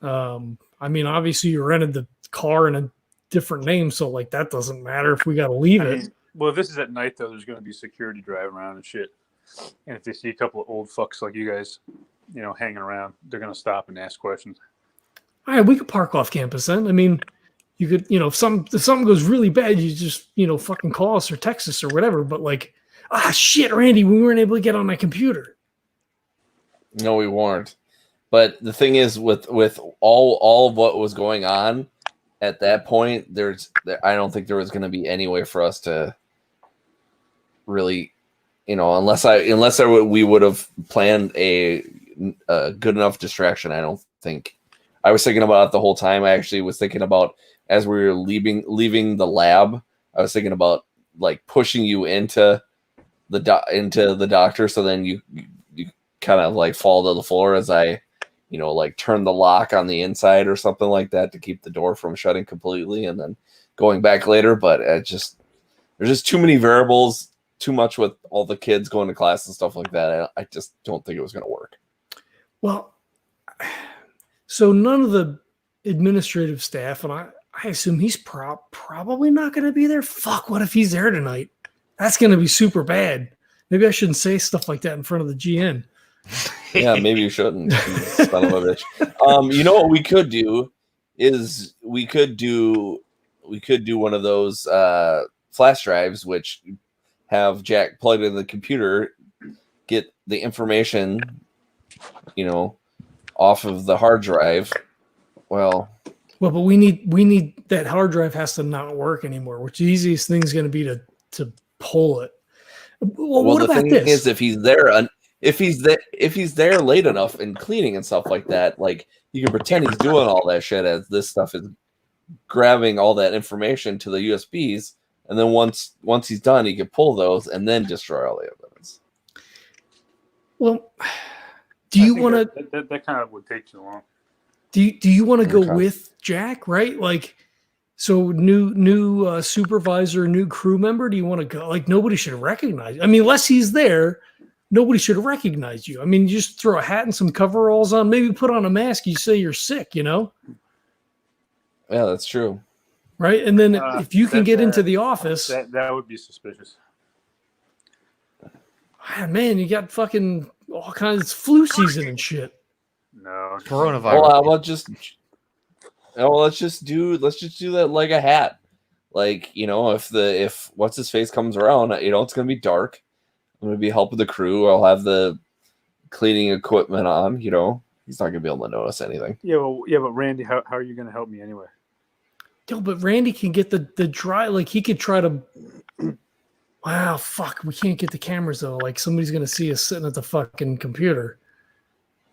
Obviously you rented the car in a different name, so like that doesn't matter if we got to leave it. Well, if this is at night, though, there's going to be security driving around and shit. And if they see a couple of old fucks like you guys, hanging around, they're going to stop and ask questions. All right, we could park off campus then. I mean, you could, if something goes really bad, you just, fucking call us or text us or whatever. But like, shit, Randy, we weren't able to get on my computer. No, we weren't. But the thing is, with all of what was going on at that point, I don't think there was going to be any way for us to really, unless we would have planned a good enough distraction. I don't think. I was thinking about it the whole time. I actually was thinking about, as we were leaving the lab, I was thinking about like pushing you into the doctor, so then you kind of like fall to the floor as I, like turn the lock on the inside or something like that to keep the door from shutting completely, and then going back later. But there's just too many variables, too much with all the kids going to class and stuff like that. I just don't think it was going to work. Well, so none of the administrative staff, and I assume he's probably not going to be there. Fuck, what if he's there tonight? That's going to be super bad. Maybe I shouldn't say stuff like that in front of the GM. Yeah, maybe you shouldn't. Son of a bitch. What we could do is we could do one of those flash drives, which have Jack plugged into the computer, get the information, off of the hard drive. Well, but we need that hard drive has to not work anymore, which the easiest thing is going to be to pull it. Well, what the about thing this? is, if he's there late enough and cleaning and stuff like that, like you can pretend he's doing all that shit as this stuff is grabbing all that information to the USBs, and then once he's done, he can pull those and then destroy all the evidence. Well, do you want to? That kind of would take too long. Do you want to go with Jack? Right, like, so new supervisor, new crew member. Do you want to go? Like, nobody should recognize you. I mean, unless he's there, nobody should recognize you. I mean, you just throw a hat and some coveralls on, maybe put on a mask. You say you're sick, Yeah, that's true. Right, and then if you can get into the office, that would be suspicious. Man, you got fucking all kinds of flu season and shit. No. Coronavirus. Well, how about just? Oh, let's just do that like a hat. Like, you know, if what's his face comes around, you know, it's gonna be dark. I'm gonna be helping the crew. I'll have the cleaning equipment on. You know, he's not gonna be able to notice anything. Yeah, but Randy, how are you gonna help me anyway? Yo, but Randy can get the dry. Like he could try to. Wow, fuck. We can't get the cameras though. Like somebody's gonna see us sitting at the fucking computer.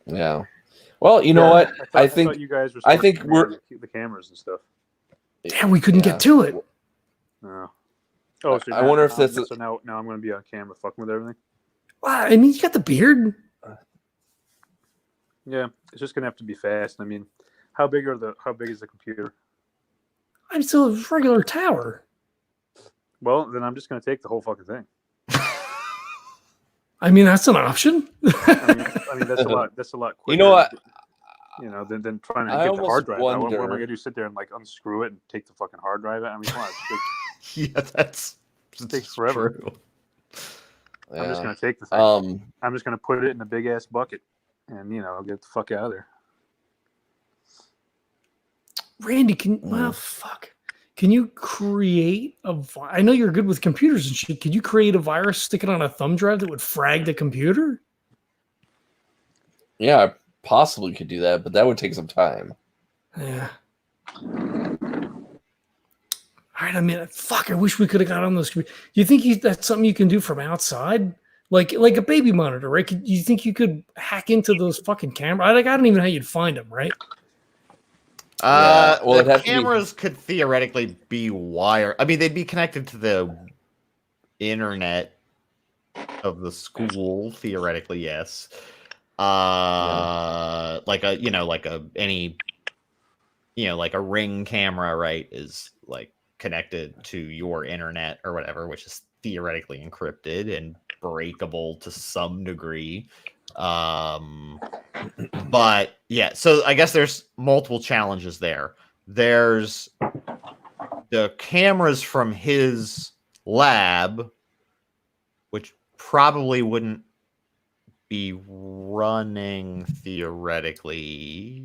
Yeah. Well, you know what? I thought you guys were. I think we're the cameras and stuff. Yeah, we couldn't get to it. No. Oh, so I wonder if that's so now I'm going to be on camera fucking with everything. Wow, I mean, you got the beard. Yeah, it's just going to have to be fast. I mean, how big is the computer? I'm still a regular tower. Well, then I'm just going to take the whole fucking thing. I mean, that's an option. I mean that's a lot. That's a lot quicker. You know what? You know, than trying to I get the hard almost drive. What am I wonder- going to do? Sit there and like unscrew it and take the fucking hard drive out? I mean, come on, Yeah, that's it takes forever. true. I'm just going to take the thing. I'm just going to put it in a big ass bucket, and get the fuck out of there. Randy, fuck. Can you create I know you're good with computers and shit. Could you create a virus, stick it on a thumb drive that would frag the computer? Yeah, I possibly could do that, but that would take some time. Yeah. All right, I mean, fuck, I wish we could have got on those. Do you think that's something you can do from outside? Like a baby monitor, right? You think you could hack into those fucking cameras? Like, I don't even know how you'd find them, right? Yeah, well, it'd the have to be- cameras could theoretically be wired. I mean, they'd be connected to the internet of the school. Theoretically, yes. Like a Ring camera, right? Is like connected to your internet or whatever, which is theoretically encrypted and breakable to some degree. But yeah, so I guess there's multiple challenges there. There's the cameras from his lab, which probably wouldn't be running theoretically.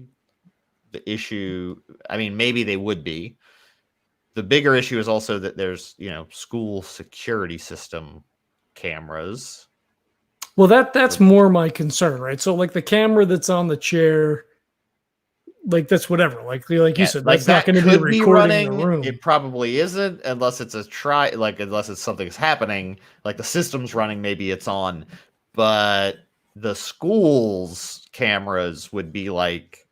The issue, I mean, maybe they would be. The bigger issue is also that there's, school security system cameras. Well, that's more my concern, right? So, like the camera that's on the chair, like that's whatever. Like you said, that's not going to be recording in the room. It probably isn't, unless it's unless it's something's happening. Like the system's running, maybe it's on, but the school's cameras would be like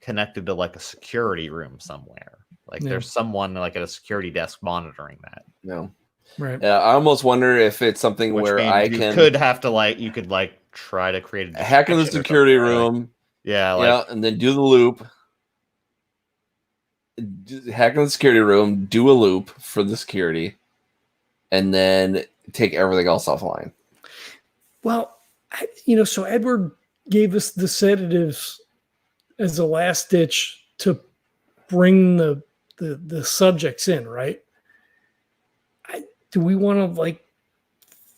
connected to like a security room somewhere. Like there's someone like at a security desk monitoring that. No. Right. Yeah, I almost wonder if it's something Which where means you could try to create a hack in the detection or security something, room. yeah, And then do the loop. Hack in the security room, do a loop for the security, and then take everything else offline. Well, so Edward gave us the sedatives as a last ditch to bring the subjects in, right? Do we want to like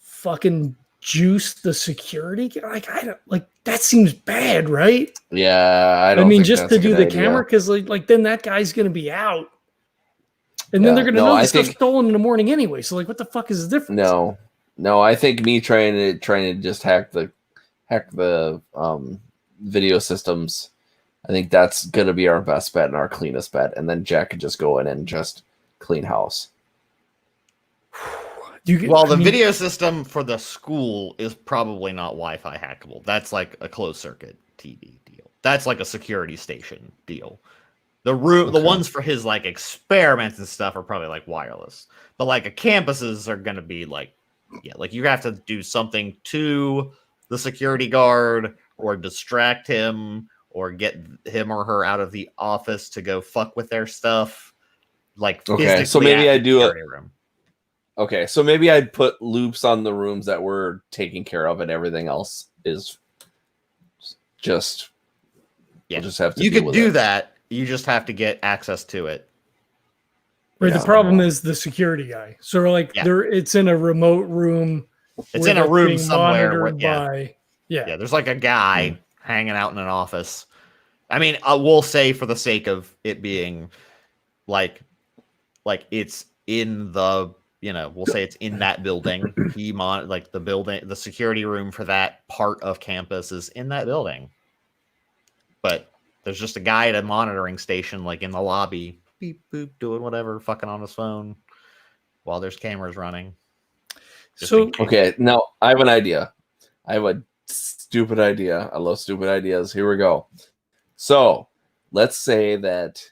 fucking juice the security? Like I don't like that seems bad, right? Yeah, I don't. I mean, think just that's to a do good the idea. camera, because like then that guy's gonna be out, and then Yeah, they're gonna no, know I the stuff's think- stolen in the morning anyway. So like, what the fuck is the difference? No, I think me trying to just hack the video systems. I think that's gonna be our best bet and our cleanest bet, and then Jack could just go in and just clean house. the video system for the school is probably not Wi-Fi hackable. That's like a closed circuit TV deal. That's like a security station deal. The ones for his like experiments and stuff are probably like wireless. But like campuses are gonna be like you have to do something to the security guard or distract him or get him or her out of the office to go fuck with their stuff. Like Okay, so physically maybe at I the do security room. Okay, so maybe I'd put loops on the rooms that we're taking care of, and everything else is just. Yeah, we'll just have to. You deal could with do it. that. You just have to get access to it. Right, Yeah. the problem is the security guy. So like Yeah. it's in a remote room. It's where in a that's room being somewhere. monitored by Yeah, there's like a guy hanging out in an office. I mean, I will say for the sake of it being like it's in the, we'll say it's in that building. Like the building, the security room for that part of campus is in that building. But there's just a guy at a monitoring station, like in the lobby, beep boop, doing whatever, fucking on his phone while there's cameras running. Okay, now I have an idea. I have a stupid idea. I love stupid ideas. Here we go. So let's say that.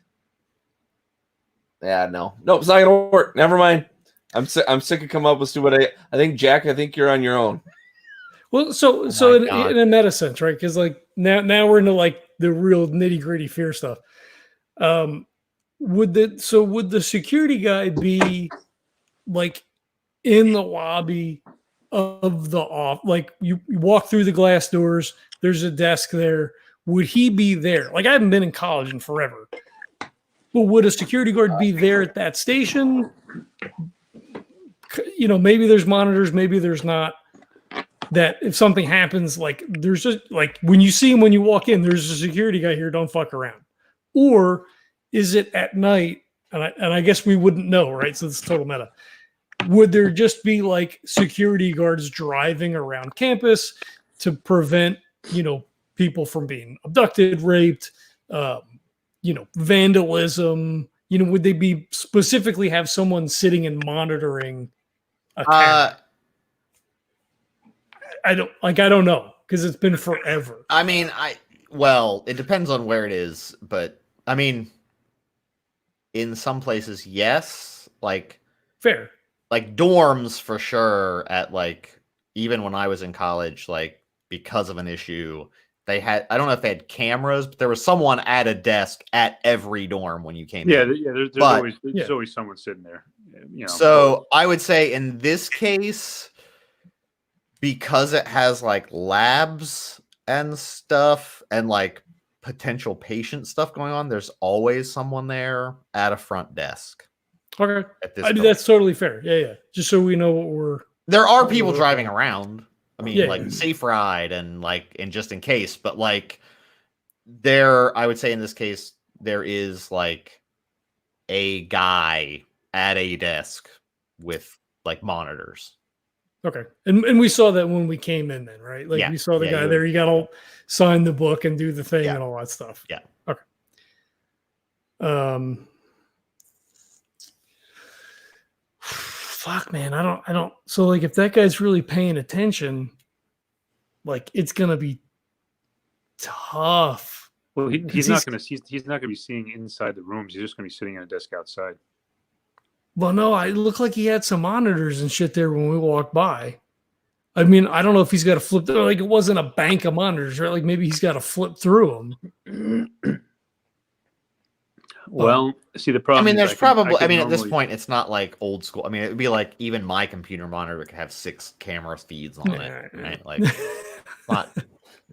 Yeah, no, it's not gonna work. Never mind. I'm sick of coming up with stupid ideas. I think Jack. I think you're on your own. Well, so in a meta sense, right? Because like now we're into like the real nitty gritty fear stuff. Would the security guy be like in the lobby of the off? Like you walk through the glass doors. There's a desk there. Would he be there? Like I haven't been in college in forever. But would a security guard be there at that station? Maybe there's monitors, maybe there's not. That if something happens, like there's just like when you see him when you walk in, there's a security guy here. Don't fuck around. Or is it at night? And I guess we wouldn't know, right? So it's total meta. Would there just be like security guards driving around campus to prevent people from being abducted, raped? Vandalism, would they be specifically have someone sitting and monitoring a camera? I don't know because it's been forever. I mean, it depends on where it is, but I mean, in some places, yes, like fair, like dorms for sure. At like even when I was in college, like because of an issue. They had, I don't know if they had cameras, but there was someone at a desk at every dorm when you came in. Yeah, there's always someone sitting there. So I would say in this case, because it has like labs and stuff and like potential patient stuff going on, there's always someone there at a front desk. Okay. I mean, that's totally fair. Yeah. Just so we know what there are people driving around. I mean, safe ride and just in case, but like I would say in this case, there is like a guy at a desk with like monitors. Okay. And we saw that when we came in then, right? Like we saw the guy there, you got to sign the book and do the thing and all that stuff. Yeah. Okay. Fuck, man. I don't. So like, if that guy's really paying attention, like it's going to be tough. Well, he's not going to be seeing inside the rooms. He's just going to be sitting at a desk outside. Well, no, it looked like he had some monitors and shit there when we walked by. I mean, I don't know if he's got to flip. Like it wasn't a bank of monitors, right? Like maybe he's got to flip through them. Well, see, the problem. I mean, there's probably. I mean, at this point, it's not like old school. I mean, it would be like even my computer monitor could have 6 camera feeds on it, right? Like, not.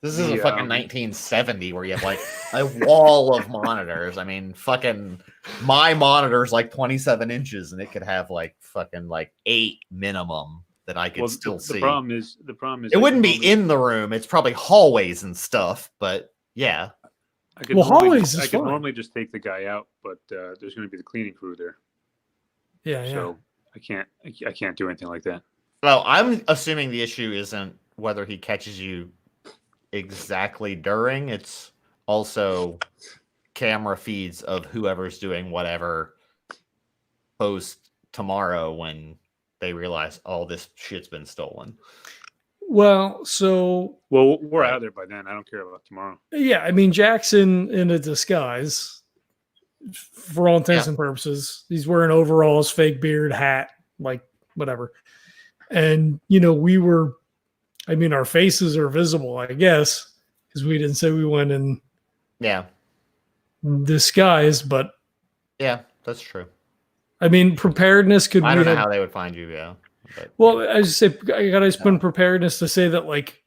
This is a fucking 1970 where you have like a wall of monitors. I mean, fucking my monitor's like 27 inches, and it could have like fucking like 8 minimum that I could still see. The problem is it wouldn't be in the room. It's probably hallways and stuff. But yeah. I could normally just take the guy out, but there's going to be the cleaning crew there. Yeah. So I can't do anything like that. Well, I'm assuming the issue isn't whether he catches you exactly during. It's also camera feeds of whoever's doing whatever post tomorrow when they realize all this shit's been stolen. Well, we're out of there by then. I don't care about tomorrow. Yeah, I mean, Jackson in a disguise, for all intents and purposes. He's wearing overalls, fake beard, hat, like whatever. And our faces are visible, I guess, because we didn't say we went in disguise. But yeah, that's true. I mean, preparedness I don't know how they would find you. Yeah. But, well, I just say I gotta put in preparedness to say that like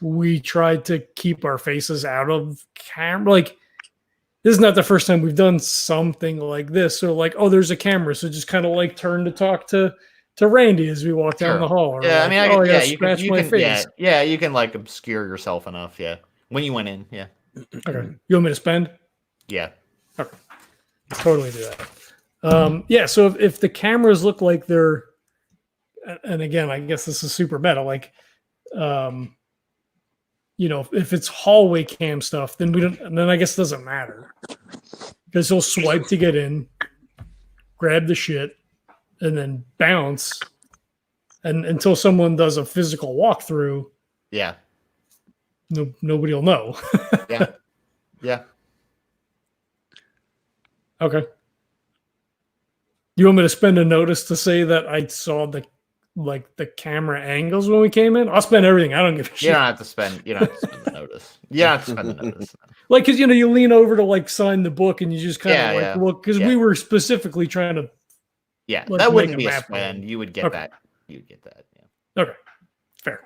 we tried to keep our faces out of camera. Like this is not the first time we've done something like this. So like, oh, there's a camera, so just kind of like turn to talk to to Randy as we walk down Sure. the hall. Or Yeah, like, I mean, oh, I yeah, gotta you scratch can, my yeah, face. yeah, you can like obscure yourself enough. Yeah, when you went in, yeah, Okay, you want me to spend? yeah, Totally do that. Yeah. So if the cameras look like they're, and again, I guess this is super meta, like, you know, if it's hallway cam stuff, then we don't. And then I guess it doesn't matter because he'll swipe to get in, grab the shit, and then bounce. And until someone does a physical walkthrough, yeah, nobody will know. yeah, yeah. Okay. You want me to spend a notice to say that I saw the camera angles when we came in? I'll spend everything. I don't give a You shit. don't have to spend. You don't have to spend the notice. You don't have to spend the notice. Like, because you lean over to like sign the book, and you just kind of Yeah, yeah, look, because yeah. we were specifically trying to. Yeah, Like, that make wouldn't a be a map for spend. him. You would get Okay. that. You'd get that. Yeah. Okay, fair.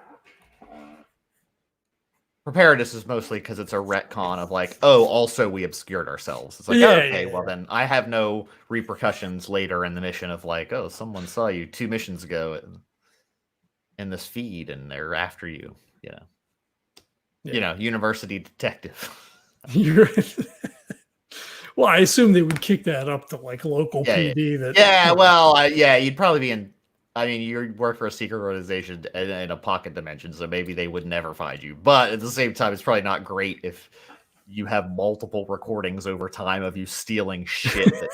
Preparedness is mostly because it's a retcon of like, oh, also we obscured ourselves. It's like, Yeah, okay, yeah, well yeah. then I have no repercussions later in the mission of like, oh, someone saw you 2 missions ago in this feed and they're after you. Yeah. University detective. You're. Well, I assume they would kick that up to like local Yeah, yeah. PD. That Yeah, well, yeah, you'd probably be in. I mean, you work for a secret organization in a pocket dimension, so maybe they would never find you. But at the same time, it's probably not great if you have multiple recordings over time of you stealing shit that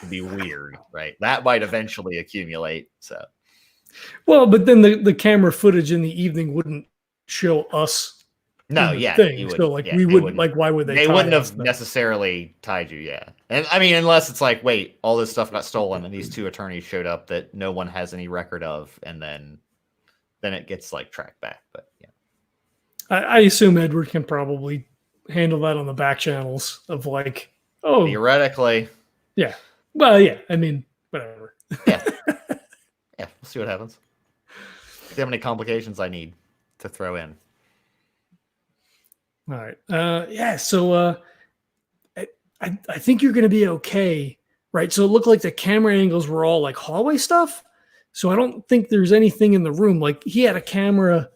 could be weird, right? That might eventually accumulate. So, Well, but then the camera footage in the evening wouldn't show us. no, in the yeah, thing. you would. So like Yeah, we they wouldn't like. Why would they? They tie wouldn't us have then? necessarily tied you, yeah. And I mean, unless it's like, wait, all this stuff got stolen, and these 2 attorneys showed up that no one has any record of, and then it gets like tracked back. But yeah. I assume Edward can probably handle that on the back channels of like, oh, Theoretically, yeah. Well, yeah. I mean, whatever. yeah. Yeah, we'll see what happens. See how many complications I need to throw in. All right. Yeah. So I think you're going to be okay, right? So it looked like the camera angles were all like hallway stuff. So I don't think there's anything in the room. Like he had a camera,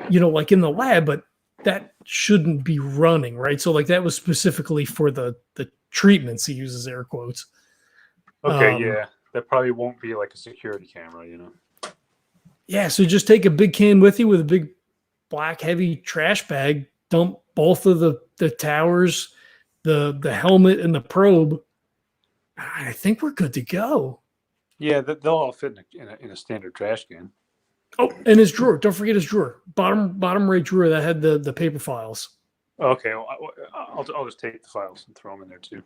like in the lab, but that shouldn't be running, right? So like that was specifically for the treatments. He uses air quotes. Okay, yeah, that probably won't be like a security camera, Yeah. So just take a big can with you with a big black heavy trash bag. Dump both of the towers, the helmet, and the probe. I think we're good to go. Yeah, they'll all fit in a standard trash can. Oh, and his drawer. Don't forget his drawer. Bottom right drawer that had the paper files. Okay, well, I'll just take the files and throw them in there too.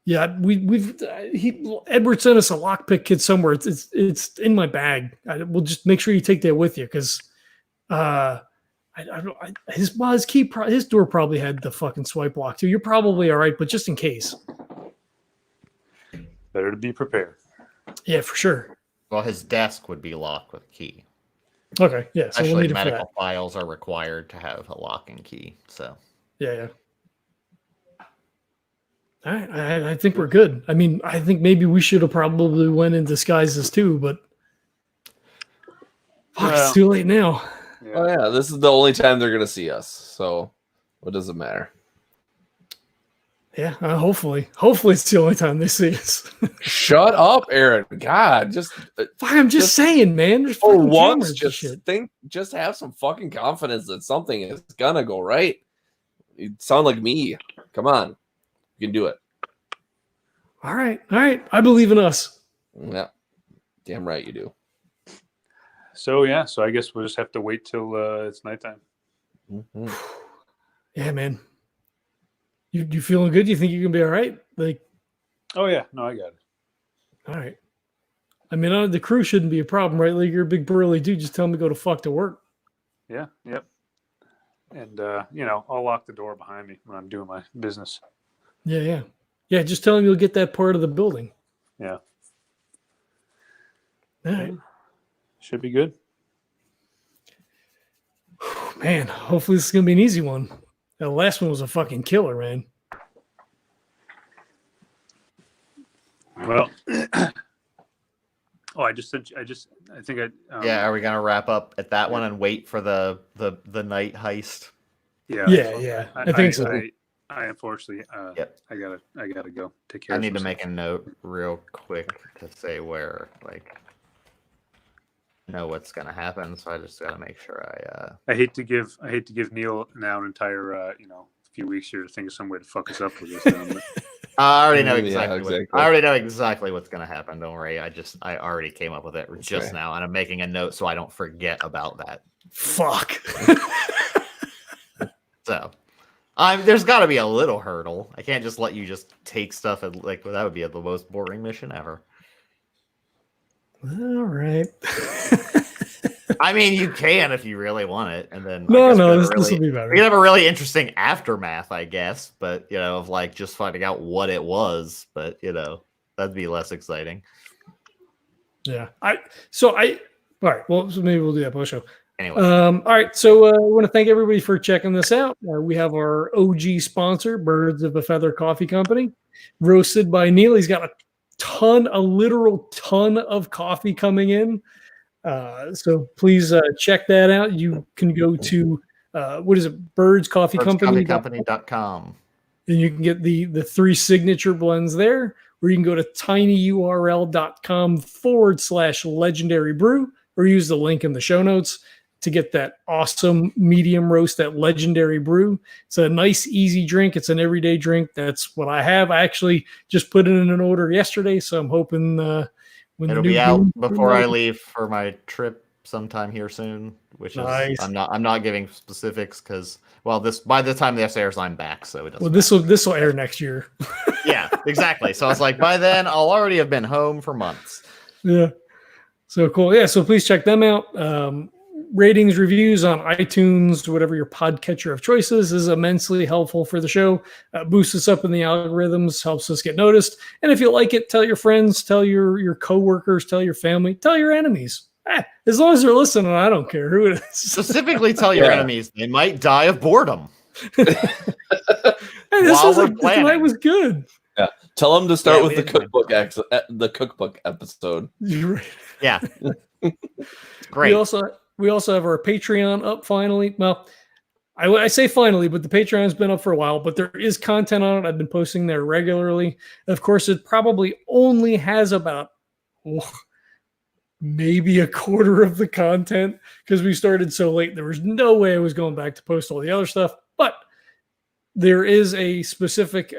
Yeah, Edward sent us a lockpick kit somewhere. It's in my bag. We'll just make sure you take that with you because his door probably had the fucking swipe lock too. You're probably all right, but just in case. Better to be prepared. Yeah, for sure. Well, his desk would be locked with a key. Okay, yeah. So we'll Actually, need it for that. medical files are required to have a lock and key. So Yeah. All right, I think we're good. I mean, I think maybe we should have probably went in disguises too, but it's too late now. Yeah. Oh yeah, this is the only time they're gonna see us. So what does it matter? Yeah, hopefully it's the only time they see us. Shut up, Erin. God, just Fuck, I'm just saying, man. There's for fucking once, cameras and shit. just have some fucking confidence that something is gonna go right. You sound like me. Come on, you can do it. All right. I believe in us. Yeah, damn right you do. So I guess we'll just have to wait till it's nighttime. Mm-hmm. Yeah, man. You feeling good? You think you can be all right? Like, Oh yeah, no, I got it. all right. I mean, the crew shouldn't be a problem, right? Like, you're a big burly dude. Just tell them to go to fuck to work. Yeah, yep. And I'll lock the door behind me when I'm doing my business. Yeah. Just tell them you'll get that part of the building. Yeah. All right. Should be good. Man, hopefully this is gonna be an easy one. The last one was a fucking killer, man. Well, Oh, I think Yeah, are we gonna wrap up at that one and wait for the night heist? Yeah. I think so. I unfortunately, Yep. I gotta go take care. I of need to some make stuff. a note real quick to say where, like, know what's gonna happen. So I just gotta make sure I hate to give Neil now an entire few weeks here to think of some way to fuck us up with this. Now, but I already know Yeah, exactly. I already know exactly what's gonna happen. Don't worry. I already came up with it just now, and I'm making a note so I don't forget about that. Fuck. So, there's got to be a little hurdle. I can't just let you just take stuff and that would be the most boring mission ever. All right. I mean, you can if you really want it, and then this will be better. We can have a really interesting aftermath, I guess. But of like just finding out what it was. But that'd be less exciting. Yeah. All right. Well, so maybe we'll do that post show. Anyway. All right. So I want to thank everybody for checking this out. We have our OG sponsor, Birds of a Feather Coffee Company, roasted by Neil. He's got a literal ton of coffee coming in. So please check that out. You can go to what is it? birdscoffeecompany.com. And you can get the 3 signature blends there, or you can go to tinyurl.com/legendary brew, or use the link in the show notes to get that awesome medium roast, that legendary brew. It's a nice, easy drink. It's an everyday drink. That's what I have. I actually just put it in an order yesterday, so I'm hoping when it'll be out before I leave for my trip sometime here soon. Which nice. is I'm not giving specifics because by the time this airs, I'm back, so it doesn't. Well, this will air next year. Yeah, exactly. So I was like, by then I'll already have been home for months. Yeah. So cool. Yeah. So please check them out. Ratings, reviews on iTunes, whatever your podcatcher of choice is immensely helpful for the show. Boosts us up in the algorithms, helps us get noticed. And if you like it, tell your friends, tell your coworkers, tell your family, tell your enemies. As long as they're listening, I don't care who it is. Specifically, tell your enemies they might die of boredom. Hey, this was good. Yeah, tell them to start with the cookbook episode. Yeah, great. We also have our Patreon up finally. Well, I say finally, but the Patreon's been up for a while, but there is content on it. I've been posting there regularly. Of course, it probably only has about maybe a quarter of the content because we started so late. There was no way I was going back to post all the other stuff, but there is a specific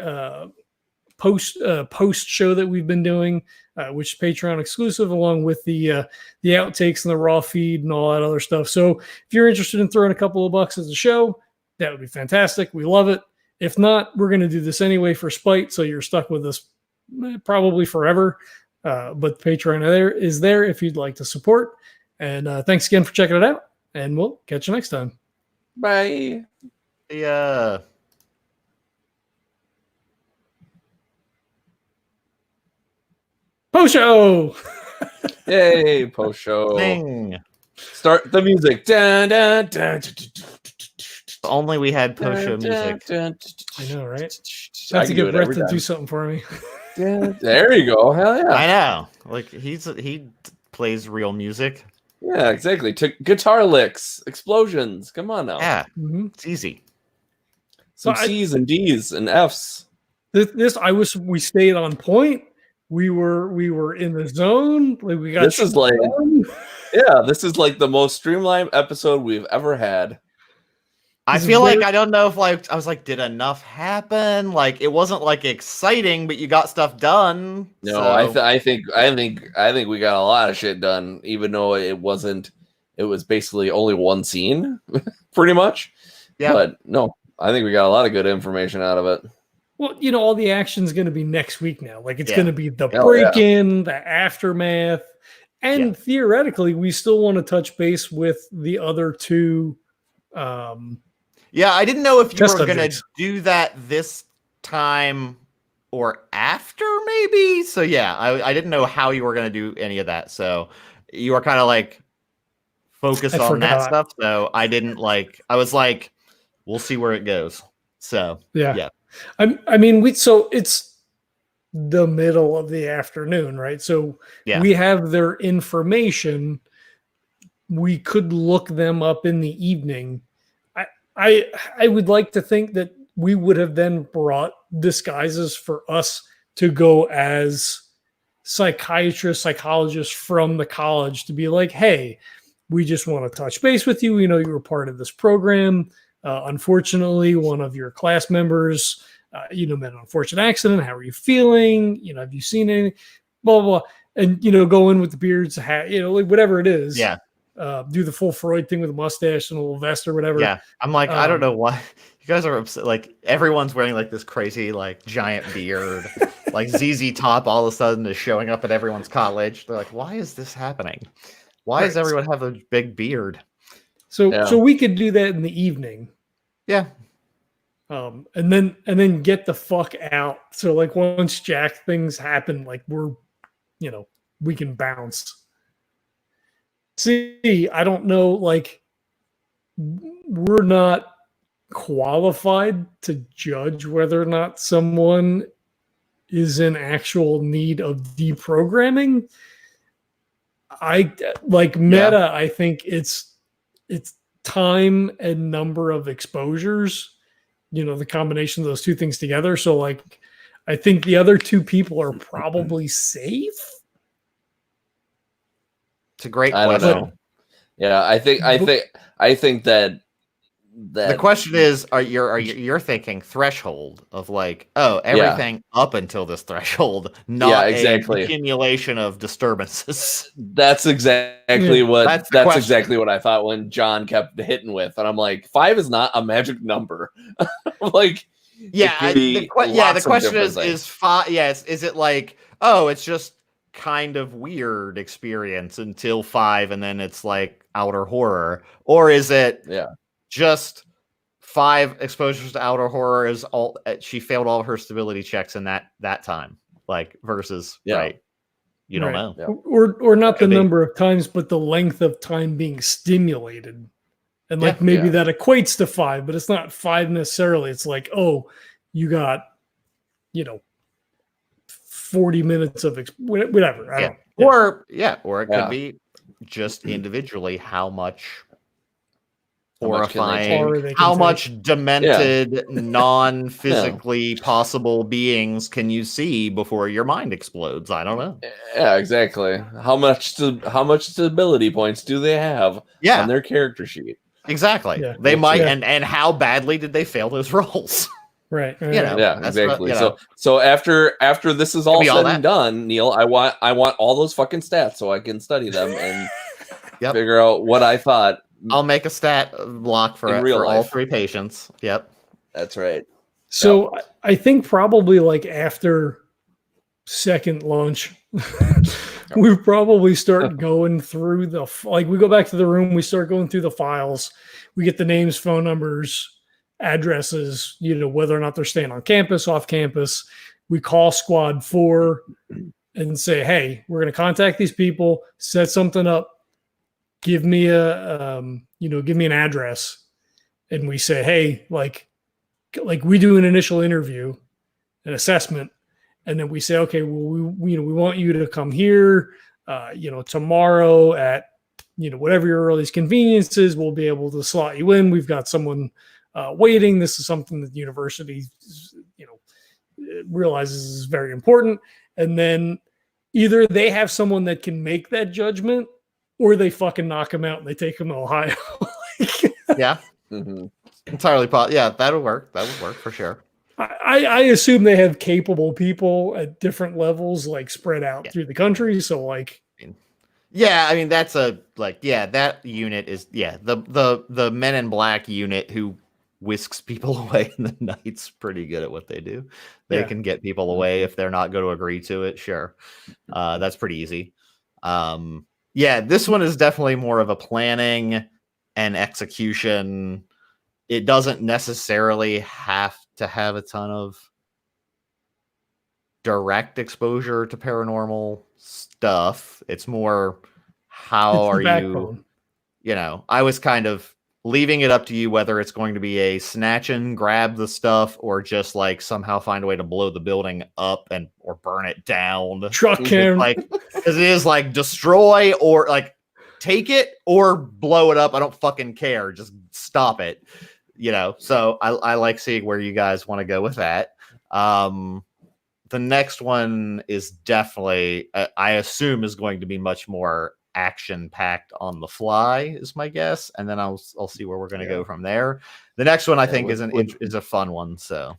post show that we've been doing, which is Patreon exclusive, along with the outtakes and the raw feed and all that other stuff. So if you're interested in throwing a couple of bucks at the show, that would be fantastic. We love it. If not, we're going to do this anyway for spite, so you're stuck with us probably forever. But the Patreon is there if you'd like to support. And thanks again for checking it out, and we'll catch you next time. Bye. Yeah. Post show. Yay, post show. Ding. Start the music. Dun, dun, dun, dun, dun, dun, Only we had post show music. I know, right? I That's a can do good it every breath to time. do something for me. There you go. Hell yeah. I know. Like he plays real music. Yeah, exactly. Guitar licks, explosions. Come on now. Yeah, Mm-hmm. it's easy. Some C's and D's and F's. We stayed on point. We were in the zone. Like we got This is like the most streamlined episode we've ever had. I feel like I don't know if I was like, did enough happen? Like it wasn't like exciting, but you got stuff done. No, so. I think we got a lot of shit done, even though it wasn't. It was basically only one scene, pretty much. Yeah. But no, I think we got a lot of good information out of it. Well, all the action's going to be next week now. Like it's going to be the Hell break-in, the aftermath, and theoretically, we still want to touch base with the other two. Yeah, I didn't know if you Test were going to subjects. do that this time or after, maybe. So yeah, I didn't know how you were going to do any of that. So you were kind of like focused on that stuff. So I didn't I was like, we'll see where it goes. So yeah. I mean, it's the middle of the afternoon, right? So Yeah. we have their information. We could look them up in the evening. I would like to think that we would have then brought disguises for us to go as psychiatrists, psychologists from the college to be like, hey, we just want to touch base with you. We know you were part of this program. Unfortunately, one of your class members, met an unfortunate accident. How are you feeling? Have you seen anything? Blah, blah, blah. And, go in with the beards, like whatever it is. Yeah. Do the full Freud thing with a mustache and a little vest or whatever. Yeah. I'm like, I don't know why you guys are upset. Like everyone's wearing like this crazy, like giant beard, like ZZ Top all of a sudden is showing up at everyone's college. They're like, why is this happening? Why does everyone have a big beard? So we could do that in the evening. Yeah. And then get the fuck out. So like once Jack things happen, like we can bounce. See, I don't know, like we're not qualified to judge whether or not someone is in actual need of deprogramming. I like meta, yeah. I think it's time and number of exposures, the combination of those two things together. So like I think the other two people are probably safe. It's a great question. I don't know. Yeah, I think that the question is, you're thinking threshold of like, everything up until this threshold, not exactly. A accumulation of disturbances. That's exactly what that's exactly what I thought when John kept hitting with, and I'm like, 5 is not a magic number. Like, the question is 5? Yes, is it like, it's just kind of weird experience until 5 and then it's like outer horror, or is it just 5 exposures to outer horror is all she failed all of her stability checks in that time, like versus right, you don't know, or not the number of times but the length of time being stimulated, and like maybe that equates to 5, but it's not 5 necessarily. It's like, you got 40 minutes of whatever. I don't know. Or it could be just individually how much horrifying, how much demented, non-physically possible beings can you see before your mind explodes? I don't know. Yeah, exactly. How much stability points do they have on their character sheet? Exactly. Yeah. They might, and how badly did they fail those rolls? Right. Exactly. So after this is all said and done, Neil, I want all those fucking stats so I can study them and figure out what I thought. I'll make a stat block for all 3 patients. Yep. That's right. So I think probably like after second lunch, we probably start going through we go back to the room, we start going through the files, we get the names, phone numbers, addresses, whether or not they're staying on campus, off campus. We call squad 4 and say, hey, we're going to contact these people, set something up, give me give me an address. And we say, hey, like we do an initial interview, an assessment. And then we say, okay, well, we want you to come here, tomorrow at, whatever your earliest convenience is, we'll be able to slot you in. We've got someone waiting. This is something that the university, realizes is very important. And then either they have someone that can make that judgment, or they fucking knock him out and they take him to Ohio. Yeah. Mm-hmm. Entirely possible. Yeah, that would work. That would work for sure. I assume they have capable people at different levels, like spread out through the country. So like, I mean, that's that unit is the Men in Black unit who whisks people away in the night's pretty good at what they do. They can get people away if they're not going to agree to it. Sure. That's pretty easy. This one is definitely more of a planning and execution. It doesn't necessarily have to have a ton of direct exposure to paranormal stuff. It's more, how are you, I was kind of leaving it up to you whether it's going to be a snatch and grab the stuff or just like somehow find a way to blow the building up and or burn it down. Truck cam. Like, because it is like destroy or like take it or blow it up. I don't fucking care. Just stop it. You know, so I like seeing where you guys want to go with that. The next one is definitely, I assume, is going to be much more action packed on the fly, is my guess, and then I'll see where we're going to go from there. The next one I think is a fun one. So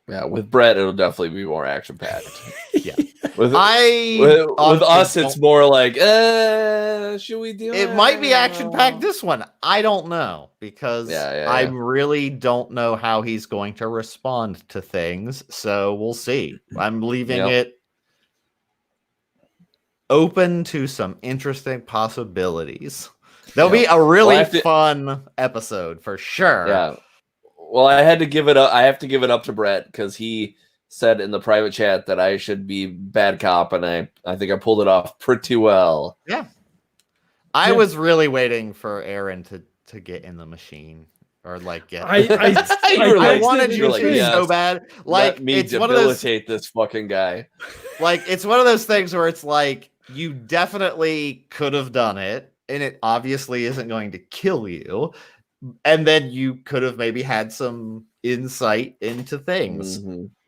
yeah, with Brett, it'll definitely be more action packed. yeah, with us, it's more like, should we do it? It might be action packed. This one, I don't know, because I really don't know how he's going to respond to things. So we'll see. I'm leaving it open to some interesting possibilities. There'll be a really fun episode for sure. Yeah. Well, I had to give it up. I have to give it up to Brett because he said in the private chat that I should be bad cop, and I think I pulled it off pretty well. Yeah. I was really waiting for Erin to get in the machine. Or like get I wanted you to so bad. Like, let me debilitate this fucking guy. Like, it's one of those things where it's like you definitely could have done it, and it obviously isn't going to kill you. And then you could have maybe had some insight into things.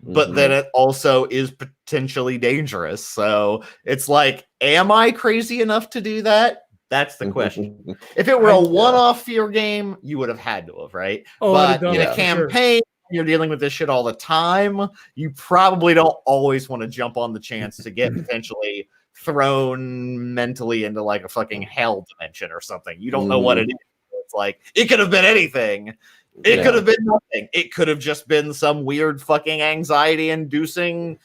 But then it also is potentially dangerous. So it's like, am I crazy enough to do that? That's the question. If it were a one-off fear game, you would have had to have, right? But in a campaign, you're dealing with this shit all the time. You probably don't always want to jump on the chance to get potentially thrown mentally into like a fucking hell dimension or something. You don't know what it is. It's like, it could have been anything. It could have been nothing. It could have just been some weird fucking anxiety-inducing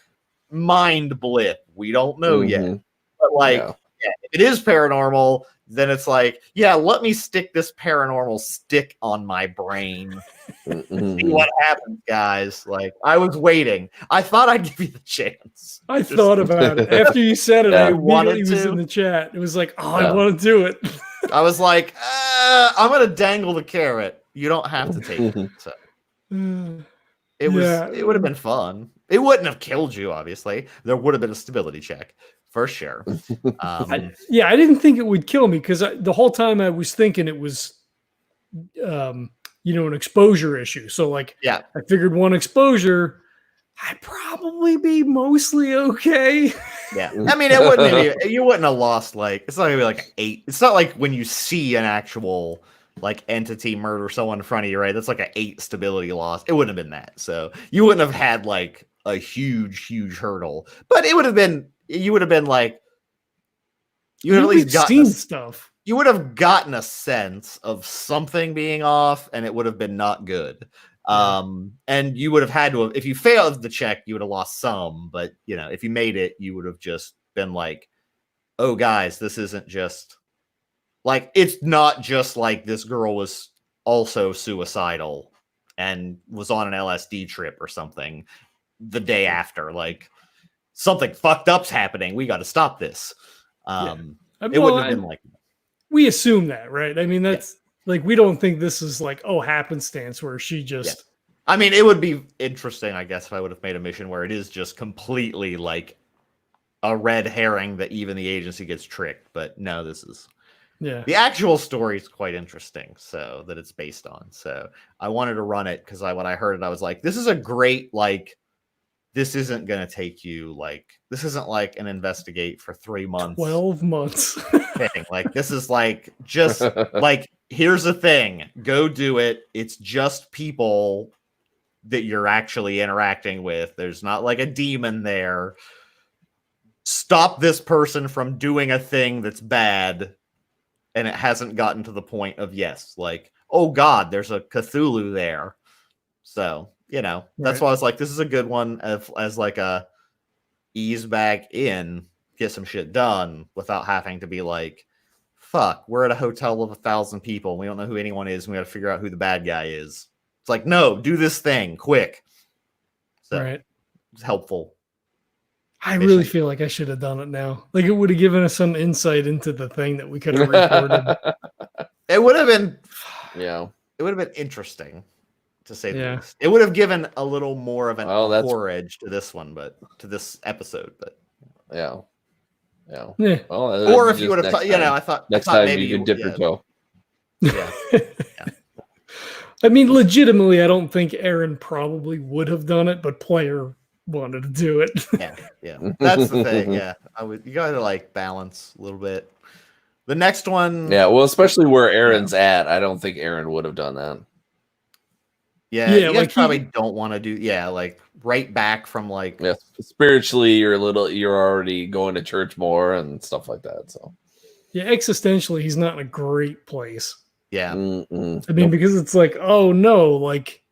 mind blip. We don't know yet. But like, if it is paranormal, then it's like, let me stick this paranormal stick on my brain. See what happens, guys. Like, I was waiting. I thought I'd give you the chance. I thought about it. After you said it, I immediately was in the chat. It was like, I want to do it. I was like, I'm going to dangle the carrot. You don't have to take it. So it would have been fun. It wouldn't have killed you, obviously. There would have been a stability check. For sure. I didn't think it would kill me because the whole time I was thinking it was, an exposure issue. So I figured one exposure, I'd probably be mostly okay. Yeah. I mean, it wouldn't be, you wouldn't have lost it's not gonna be like an 8. It's not like when you see an actual entity murder someone in front of you, right? That's like an 8 stability loss. It wouldn't have been that. So you wouldn't have had like a huge hurdle, but it would have been. You would have been like, you would have at least gotten stuff. You would have gotten a sense of something being off, and it would have been not good. And you would have had to have, if you failed the check, you would have lost some. But if you made it, you would have just been like, oh, guys, this isn't just like, it's not just like this girl was also suicidal and was on an LSD trip or something the day after, like. Something fucked up's happening. We got to stop this. It wouldn't have been like that. We assume that, right? I mean, that's like, we don't think this is like, happenstance where she just. Yeah. I mean, it would be interesting, I guess, if I would have made a mission where it is just completely like a red herring that even the agency gets tricked. But no, this is. Yeah. The actual story is quite interesting, so that it's based on. So I wanted to run it because when I heard it, I was like, this is a great this isn't going to take you this isn't like an investigate for 3 months. 12 months. Thing. Like, this is just here's the thing. Go do it. It's just people that you're actually interacting with. There's not like a demon there. Stop this person from doing a thing that's bad. And it hasn't gotten to the point of, oh God, there's a Cthulhu there. So. That's why I was like, this is a good one as like a ease back in, get some shit done without having to be like, fuck, we're at a hotel of 1,000 people. We don't know who anyone is. And we got to figure out who the bad guy is. It's like, no, do this thing quick. So it's helpful. I really feel like I should have done it now. Like, it would have given us some insight into the thing that we could have reported. It would have been Yeah. It would have been interesting, to say the Yeah. least. It would have given a little more of an Well, that's- horror edge to this one, to this episode. But Yeah. Yeah. Yeah. Well, or that'd if be you would just have, next you know, time. I thought Next I thought time maybe you could dip your toe. yeah. I mean, legitimately, I don't think Erin probably would have done it, but player wanted to do it. Yeah. That's the thing. Yeah, you gotta like balance a little bit. The next one, Yeah, well, especially where Erin's at, I don't think Erin would have done that. yeah, Yeah, you guys like probably don't want to do, like right back from like, Yeah, spiritually, you're already going to church more and stuff like that. So Yeah, existentially, he's not in a great place. yeah, I mean, because it's like, oh no, like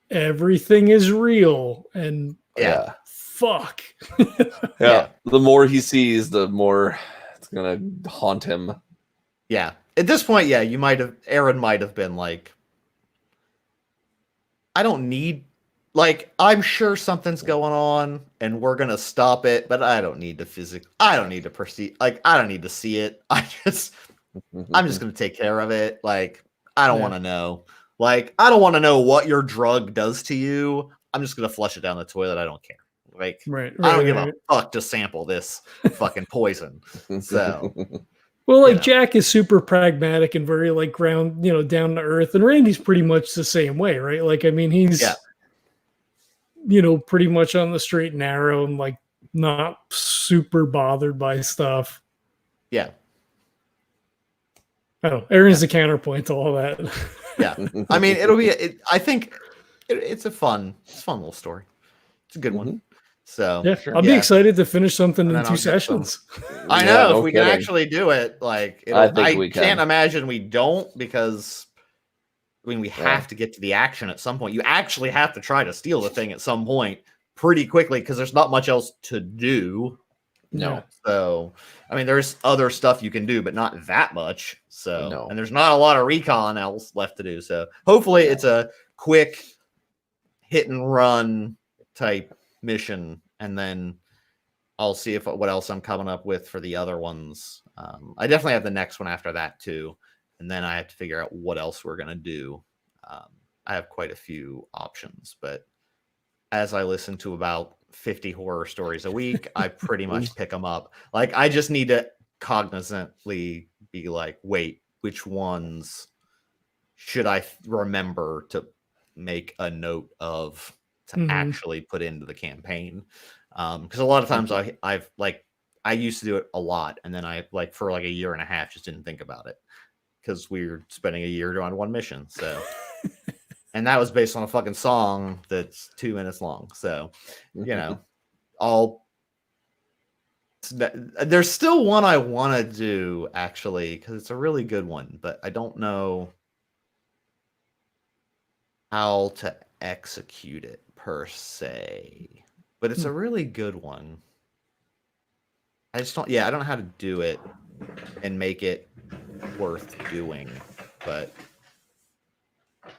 everything is real and yeah. fuck. Yeah. The more he sees, the more it's gonna haunt him. Yeah. At this point, yeah, Erin might have been like, I don't need, like, I'm sure something's going on and we're gonna stop it, but I don't need to I don't need to perceive, like, I don't need to see it. I'm just gonna take care of it. Like, I don't want to know. Like, I don't want to know what your drug does to you. I'm just gonna flush it down the toilet. I don't care. Like, Right. I don't give a fuck to sample this fucking poison. So, well, like you know. Jack is super pragmatic and very like ground, down to earth, and Randy's pretty much the same way, right? Like, I mean, he's pretty much on the straight and narrow and like not super bothered by stuff. Yeah. I don't know. Erin's the counterpoint to all that. Yeah. I mean, it'll be, I think it's a fun little story. It's a good one. So yeah, I'll be excited to finish something And in then 2 I'll get sessions. I Yeah, know no if we kidding. can actually do it, like, I think we can't can. imagine we don't, because I mean, we have to get to the action at some point. You actually have to try to steal the thing at some point pretty quickly, because there's not much else to do. No. So, I mean, there's other stuff you can do, but not that much. So, No. and there's not a lot of recon else left to do. So, hopefully, it's a quick hit and run type mission, and then I'll see what else I'm coming up with for the other ones. I definitely have the next one after that too, and then I have to figure out what else we're gonna do. I have quite a few options, but as I listen to about 50 horror stories a week, I pretty much pick them up. Like, I just need to cognizantly be like, wait, which ones should I remember to make a note of to actually put into the campaign? Because a lot of times I used to do it a lot, and then I for like a year and a half just didn't think about it, because we were spending a year on one mission. So and that was based on a fucking song that's 2 minutes long. So, there's still one I want to do, actually, because it's a really good one, but I don't know how to execute it per se. But it's a really good one. I just don't I don't know how to do it and make it worth doing, but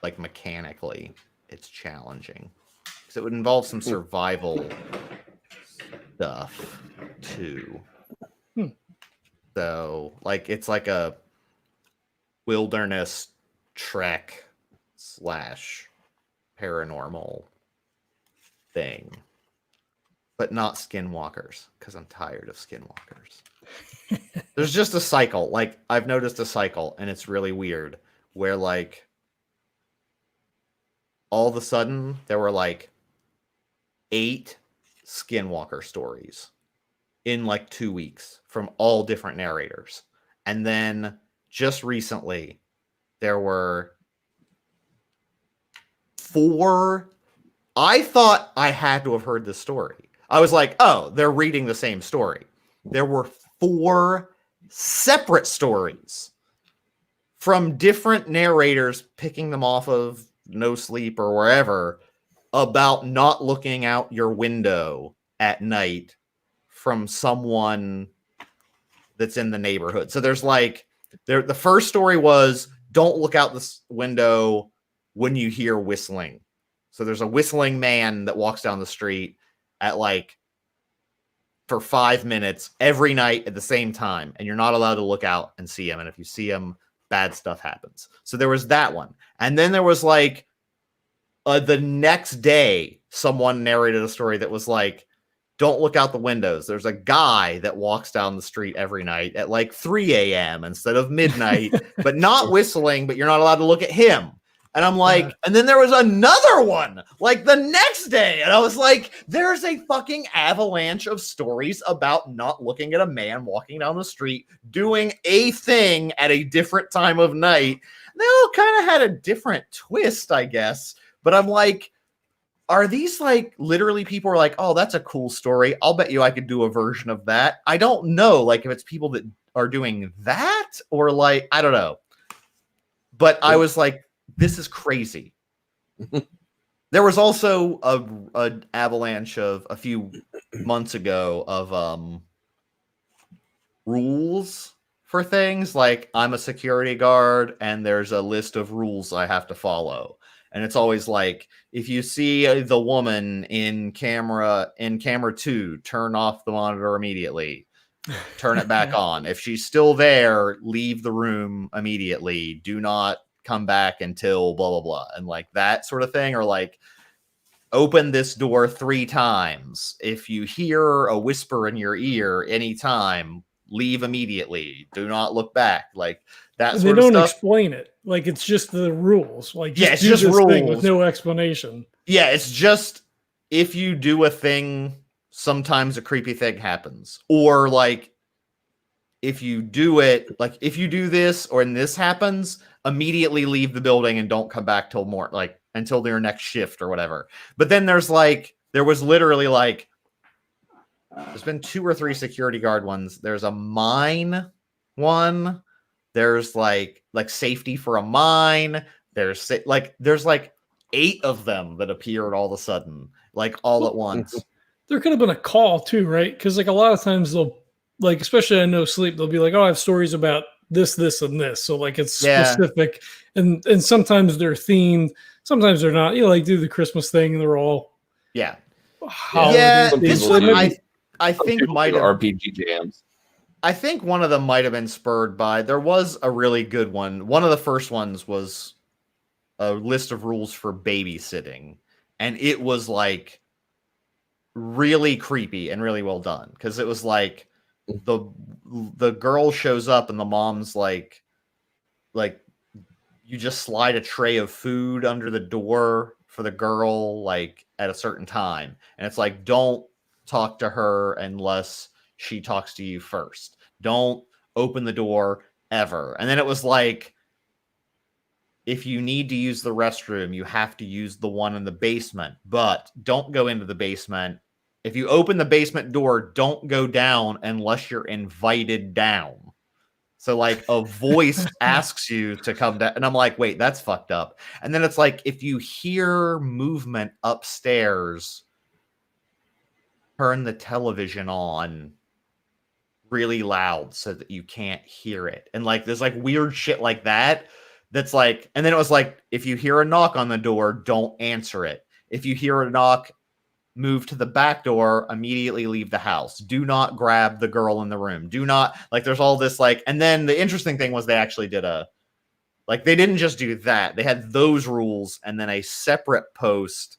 like mechanically it's challenging, because it would involve some survival stuff too. So, like, it's like a wilderness trek / paranormal thing, but not skinwalkers, because I'm tired of skinwalkers. There's just a cycle. Like, I've noticed a cycle, and it's really weird, where like all of a sudden there were like 8 skinwalker stories in like 2 weeks from all different narrators. And then just recently there were 4. I thought I had to have heard this story. I was like, oh, they're reading the same story. There were 4 separate stories from different narrators, picking them off of No Sleep or wherever, about not looking out your window at night from someone that's in the neighborhood. So there's like, the first story was, don't look out this window when you hear whistling. So there's a whistling man that walks down the street at like for 5 minutes every night at the same time, and you're not allowed to look out and see him. And if you see him, bad stuff happens. So there was that one. And then there was like the next day, someone narrated a story that was like, don't look out the windows. There's a guy that walks down the street every night at like 3 a.m. instead of midnight, but not whistling, but you're not allowed to look at him. And I'm like, and then there was another one like the next day. And I was like, there's a fucking avalanche of stories about not looking at a man walking down the street doing a thing at a different time of night. They all kind of had a different twist, I guess. But I'm like, are these like literally people are like, oh, that's a cool story. I'll bet you I could do a version of that. I don't know, like if it's people that are doing that or like, I don't know. But I was like, this is crazy. There was also an avalanche of a few months ago of rules for things like I'm a security guard and there's a list of rules I have to follow. And it's always like, if you see the woman in camera 2, turn off the monitor immediately. Turn it back on. If she's still there, leave the room immediately. Do not come back until blah, blah, blah. And like that sort of thing. Or like, open this door 3 times. If you hear a whisper in your ear anytime, leave immediately. Do not look back. Like that sort they of don't stuff. explain it. Like it's just the rules. Like Yeah, it's do just this thing rules with no explanation. Yeah, it's just if you do a thing, sometimes a creepy thing happens. Or like if you do it, like if you do this or and this happens, immediately leave the building and don't come back till more like until their next shift or whatever. But then there was literally like there's been 2 or 3 security guard ones. There's a mine one. There's like safety for a mine. There's like 8 of them that appeared all of a sudden, like all at once. There could have been a call too, right? Because like a lot of times they'll like, especially on No Sleep, they'll be like, "Oh, I have stories about this, this, and this." So like it's specific, and sometimes they're themed, sometimes they're not. You know, like do the Christmas thing, and they're all This one I think might have RPG jams. I think one of them might have been spurred by. There was a really good one. One of the first ones was a list of rules for babysitting, and it was like really creepy and really well done because it was like the girl shows up and the mom's like you just slide a tray of food under the door for the girl like at a certain time, and it's like don't talk to her unless she talks to you first. Don't open the door ever. And then it was like, if you need to use the restroom, you have to use the one in the basement, but don't go into the basement. If you open the basement door, don't go down unless you're invited down. So like a voice asks you to come down. And I'm like, wait, that's fucked up. And then it's like, if you hear movement upstairs, turn the television on really loud so that you can't hear it. And like there's like weird shit like that that's like, and then it was like, if you hear a knock on the door, don't answer it. If you hear a knock, move to the back door, immediately leave the house. Do not grab the girl in the room. Do not, like there's all this like, and then the interesting thing was they actually did they didn't just do that. They had those rules and then a separate post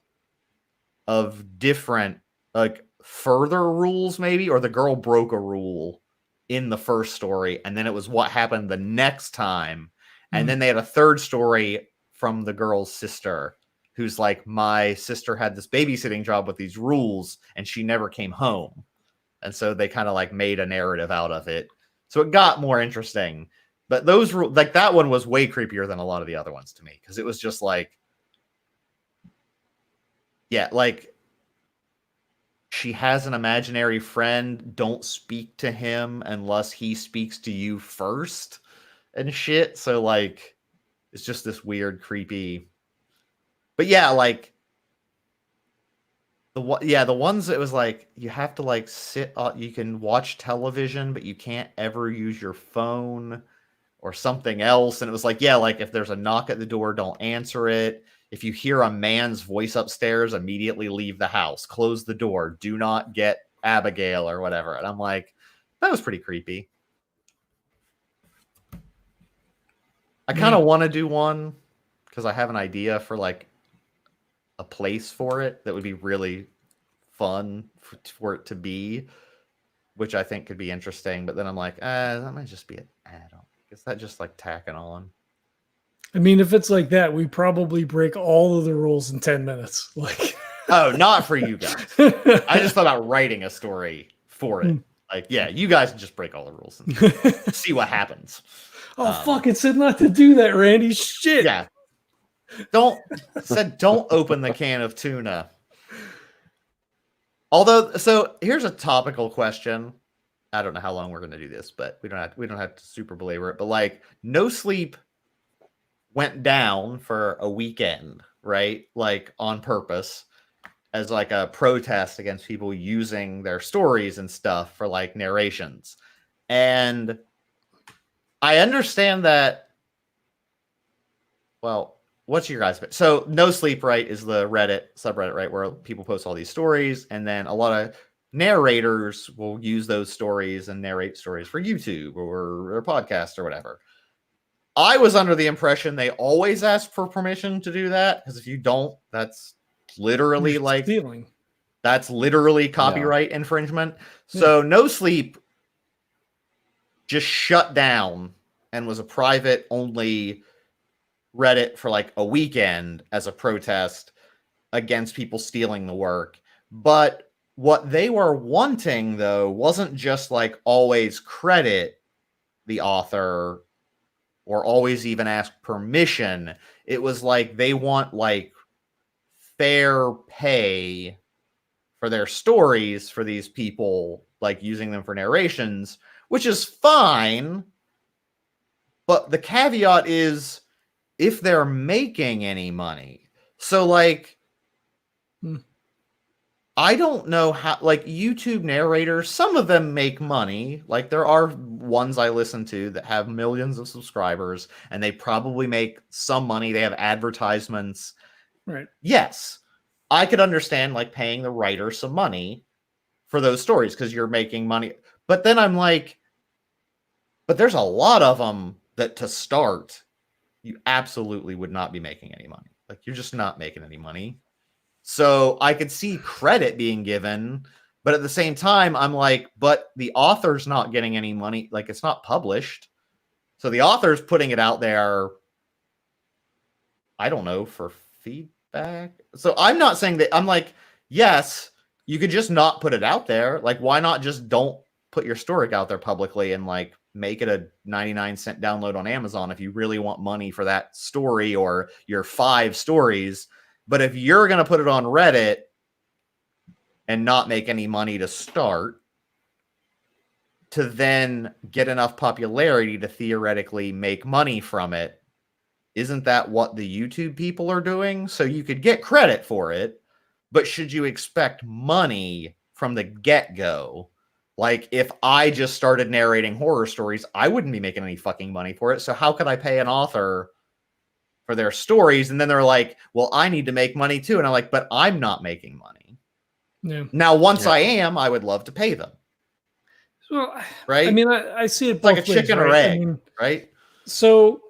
of different like further rules maybe, or the girl broke a rule in the first story and then it was what happened the next time. And then they had a third story from the girl's sister who's like, my sister had this babysitting job with these rules and she never came home. And so they kind of like made a narrative out of it. So it got more interesting. But those like that one was way creepier than a lot of the other ones to me because it was just like, yeah, like she has an imaginary friend. Don't speak to him unless he speaks to you first and shit. So like, it's just this weird, creepy. But yeah, like the ones that was like you have to like sit. You can watch television, but you can't ever use your phone or something else. And it was like, yeah, like if there's a knock at the door, don't answer it. If you hear a man's voice upstairs, immediately leave the house. Close the door. Do not get Abigail or whatever. And I'm like, that was pretty creepy. I kind of want to do one because I have an idea for like a place for it that would be really fun for it to be, which I think could be interesting. But then I'm like, that might just be an add-on. Is that just like tacking on? I mean, if it's like that, we probably break all of the rules in 10 minutes. Like, Oh, not for you guys. I just thought about writing a story for it. Like, yeah, you guys just break all the rules and see what happens. Oh, fuck, it said not to do that, Randy. Shit. Yeah. Don't open the can of tuna. Although, so here's a topical question. I don't know how long we're going to do this, but we don't have to super belabor it. But like, No Sleep went down for a weekend, right? Like on purpose, as like a protest against people using their stories and stuff for like narrations. And I understand that. Well, what's your guys? So No Sleep, right, is the Reddit subreddit, right, where people post all these stories, and then a lot of narrators will use those stories and narrate stories for YouTube or podcast or whatever. I was under the impression they always ask for permission to do that, because if you don't, that's literally like stealing. That's literally copyright infringement. So No Sleep just shut down and was a private only Reddit for like a weekend as a protest against people stealing the work. But what they were wanting, though, wasn't just like always credit the author or always even ask permission. It was like they want like fair pay for their stories for these people, like using them for narrations, which is fine. But the caveat is if they're making any money. So like, I don't know how, like YouTube narrators, some of them make money. Like there are ones I listen to that have millions of subscribers and they probably make some money. They have advertisements. Right. Yes. I could understand like paying the writer some money for those stories because you're making money. But then I'm like, but there's a lot of them that to start, you absolutely would not be making any money. Like you're just not making any money. So I could see credit being given, but at the same time, I'm like, but the author's not getting any money. Like it's not published. So the author's putting it out there, I don't know, for feedback. So I'm not saying that. I'm like, yes, you could just not put it out there. Like, why not just don't put your story out there publicly and like make it a 99-cent download on Amazon if you really want money for that story or your 5 stories. But if you're going to put it on Reddit and not make any money to start, to then get enough popularity to theoretically make money from it, isn't that what the YouTube people are doing? So you could get credit for it, but should you expect money from the get-go? Like, if I just started narrating horror stories, I wouldn't be making any fucking money for it. So how could I pay an author for their stories? And then they're like, well, I need to make money too. And I'm like, but I'm not making money. Yeah. Now, once I am, I would love to pay them. Well, right? I mean, I see it It's like a both ways, chicken or right? egg, I mean, right? So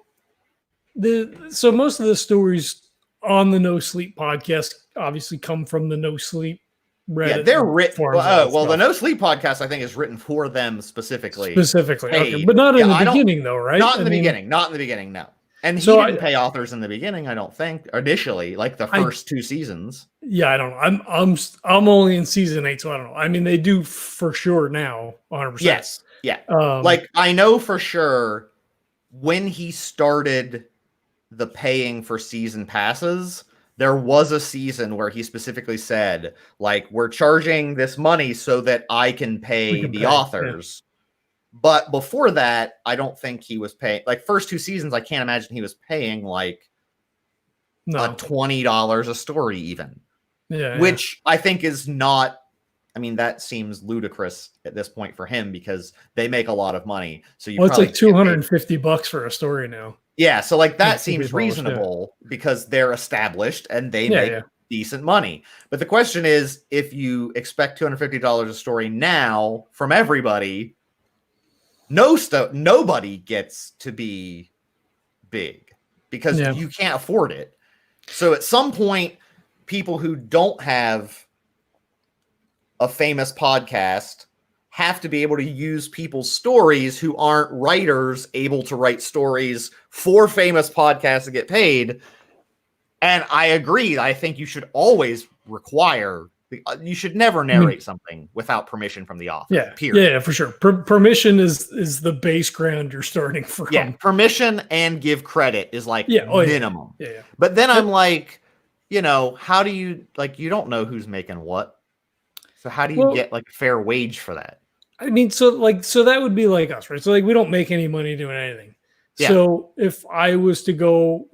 most of the stories on the No Sleep podcast obviously come from the No Sleep Reddit. Yeah, they're written. Well, The No Sleep podcast, I think, is written for them specifically. Okay. But not in the beginning, though, right? Not in the beginning. Not in the beginning, no. And he didn't pay authors in the beginning, I don't think, initially, like the first 2 seasons. Yeah, I don't know. I'm only in season 8, so I don't know. I mean, they do for sure now, 100%. Yes, yeah. Like I know for sure when he started the paying for season passes, there was a season where he specifically said, like, we're charging this money so that I can pay the authors. Yeah. But before that, I don't think he was paying. Like, first 2 seasons, I can't imagine he was paying like $20 a story even. Yeah. Which I think is not, I mean, that seems ludicrous at this point for him because they make a lot of money. So it's like $250 for a story now. Yeah, so like that seems reasonable because they're established and they make decent money. But the question is, if you expect $250 a story now from everybody, nobody gets to be big because Yeah. you can't afford it. So at some point, people who don't have a famous podcast have to be able to use people's stories who aren't writers able to write stories for famous podcasts to get paid. And I agree. I think you should always require, you should never narrate something without permission from the author. Yeah. Period. Yeah, for sure. Permission is the base ground you're starting from. Yeah. Permission and give credit is like minimum. Yeah. But then I'm like, how do you, like, you don't know who's making what. So how do you get like a fair wage for that? I mean, so that would be like us, right? So like we don't make any money doing anything. Yeah. So if I was to go,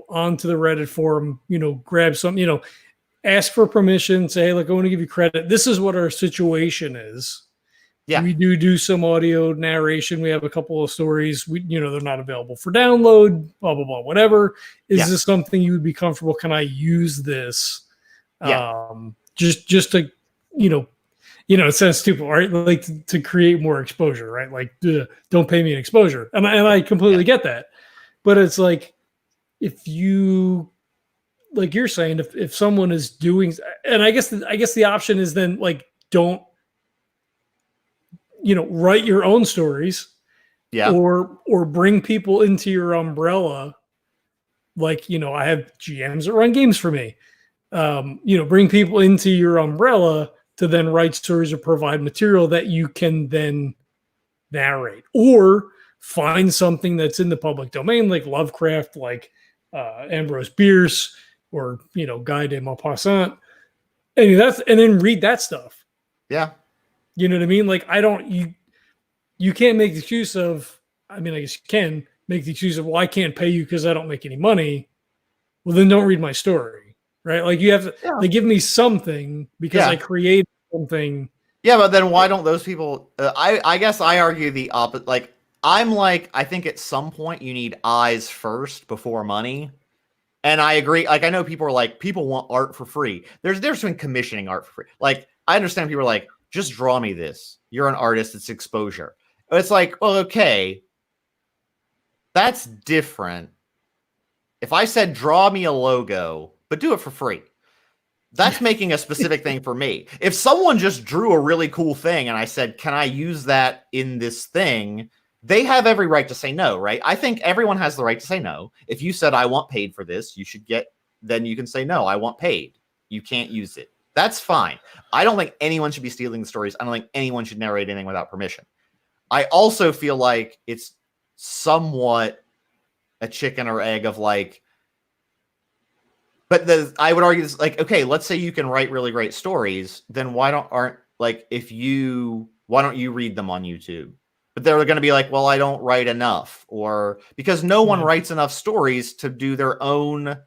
onto the Reddit forum, grab some, ask for permission, say, hey, look, I want to give you credit. This is what our situation is. Yeah. We do some audio narration. We have a couple of stories. They're not available for download, blah, blah, blah, whatever. Is this something you would be comfortable? Can I use this? Yeah. Just to, it sounds stupid, right? Like to create more exposure, right? Like, don't pay me an exposure. And I completely get that. But it's like, if you, like you're saying, if someone is doing, and I guess the option is then like, don't, write your own stories, or bring people into your umbrella. Like, I have GMs that run games for me. Bring people into your umbrella to then write stories or provide material that you can then narrate, or find something that's in the public domain, like Lovecraft, like Ambrose Bierce, or Guy de Maupassant, and then read that stuff. Yeah. You know what I mean? Like, you can't make the excuse of, I mean, I guess you can make the excuse of, well, I can't pay you because I don't make any money. Well, then don't read my story, right? Like, you have to, they give me something because I created something. Yeah, but then why don't those people, I guess I argue the opposite. Like, I think at some point you need eyes first before money. And I agree. Like, I know people are like, people want art for free. There's a difference between commissioning art for free. Like, I understand people are like, just draw me this. You're an artist. It's exposure. It's like, well, okay. That's different. If I said, draw me a logo, but do it for free, that's making a specific thing for me. If someone just drew a really cool thing and I said, can I use that in this thing? They have every right to say no, right? I think everyone has the right to say no. If you said, I want paid for this, then you can say, no, I want paid. You can't use it. That's fine. I don't think anyone should be stealing the stories. I don't think anyone should narrate anything without permission. I also feel like it's somewhat a chicken or egg of like, but I would argue this, like, okay, let's say you can write really great stories, then why don't you read them on YouTube? But they're going to be like, well, I don't write enough, or because no one writes enough stories to do their own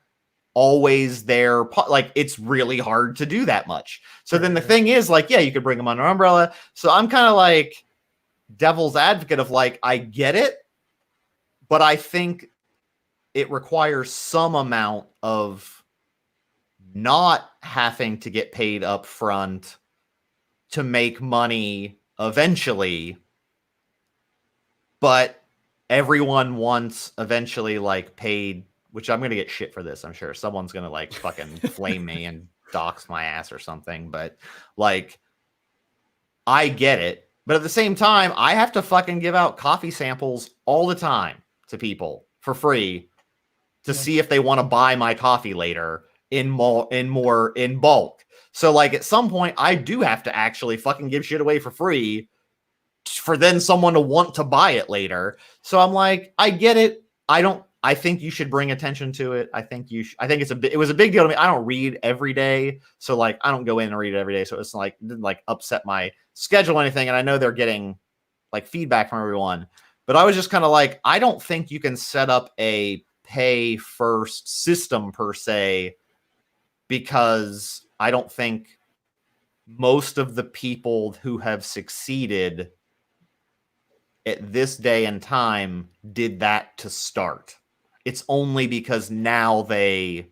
always there. Like, it's really hard to do that much. So then the thing is like, yeah, you could bring them under umbrella. So I'm kind of like devil's advocate of like, I get it, but I think it requires some amount of not having to get paid up front to make money eventually, but everyone wants eventually like paid, which I'm going to get shit for this. I'm sure someone's going to like fucking flame me and dox my ass or something, but like, I get it. But at the same time, I have to fucking give out coffee samples all the time to people for free to see if they want to buy my coffee later in bulk. So like at some point I do have to actually fucking give shit away for free for then someone to want to buy it later. So I'm like, I get it. I think you should bring attention to it. I think it was a big deal to me. I don't read every day. So like, I don't go in and read it every day. So it's like, it didn't like upset my schedule or anything. And I know they're getting like feedback from everyone, but I was just kind of like, I don't think you can set up a pay first system per se, because I don't think most of the people who have succeeded at this day and time did that to start. It's only because now they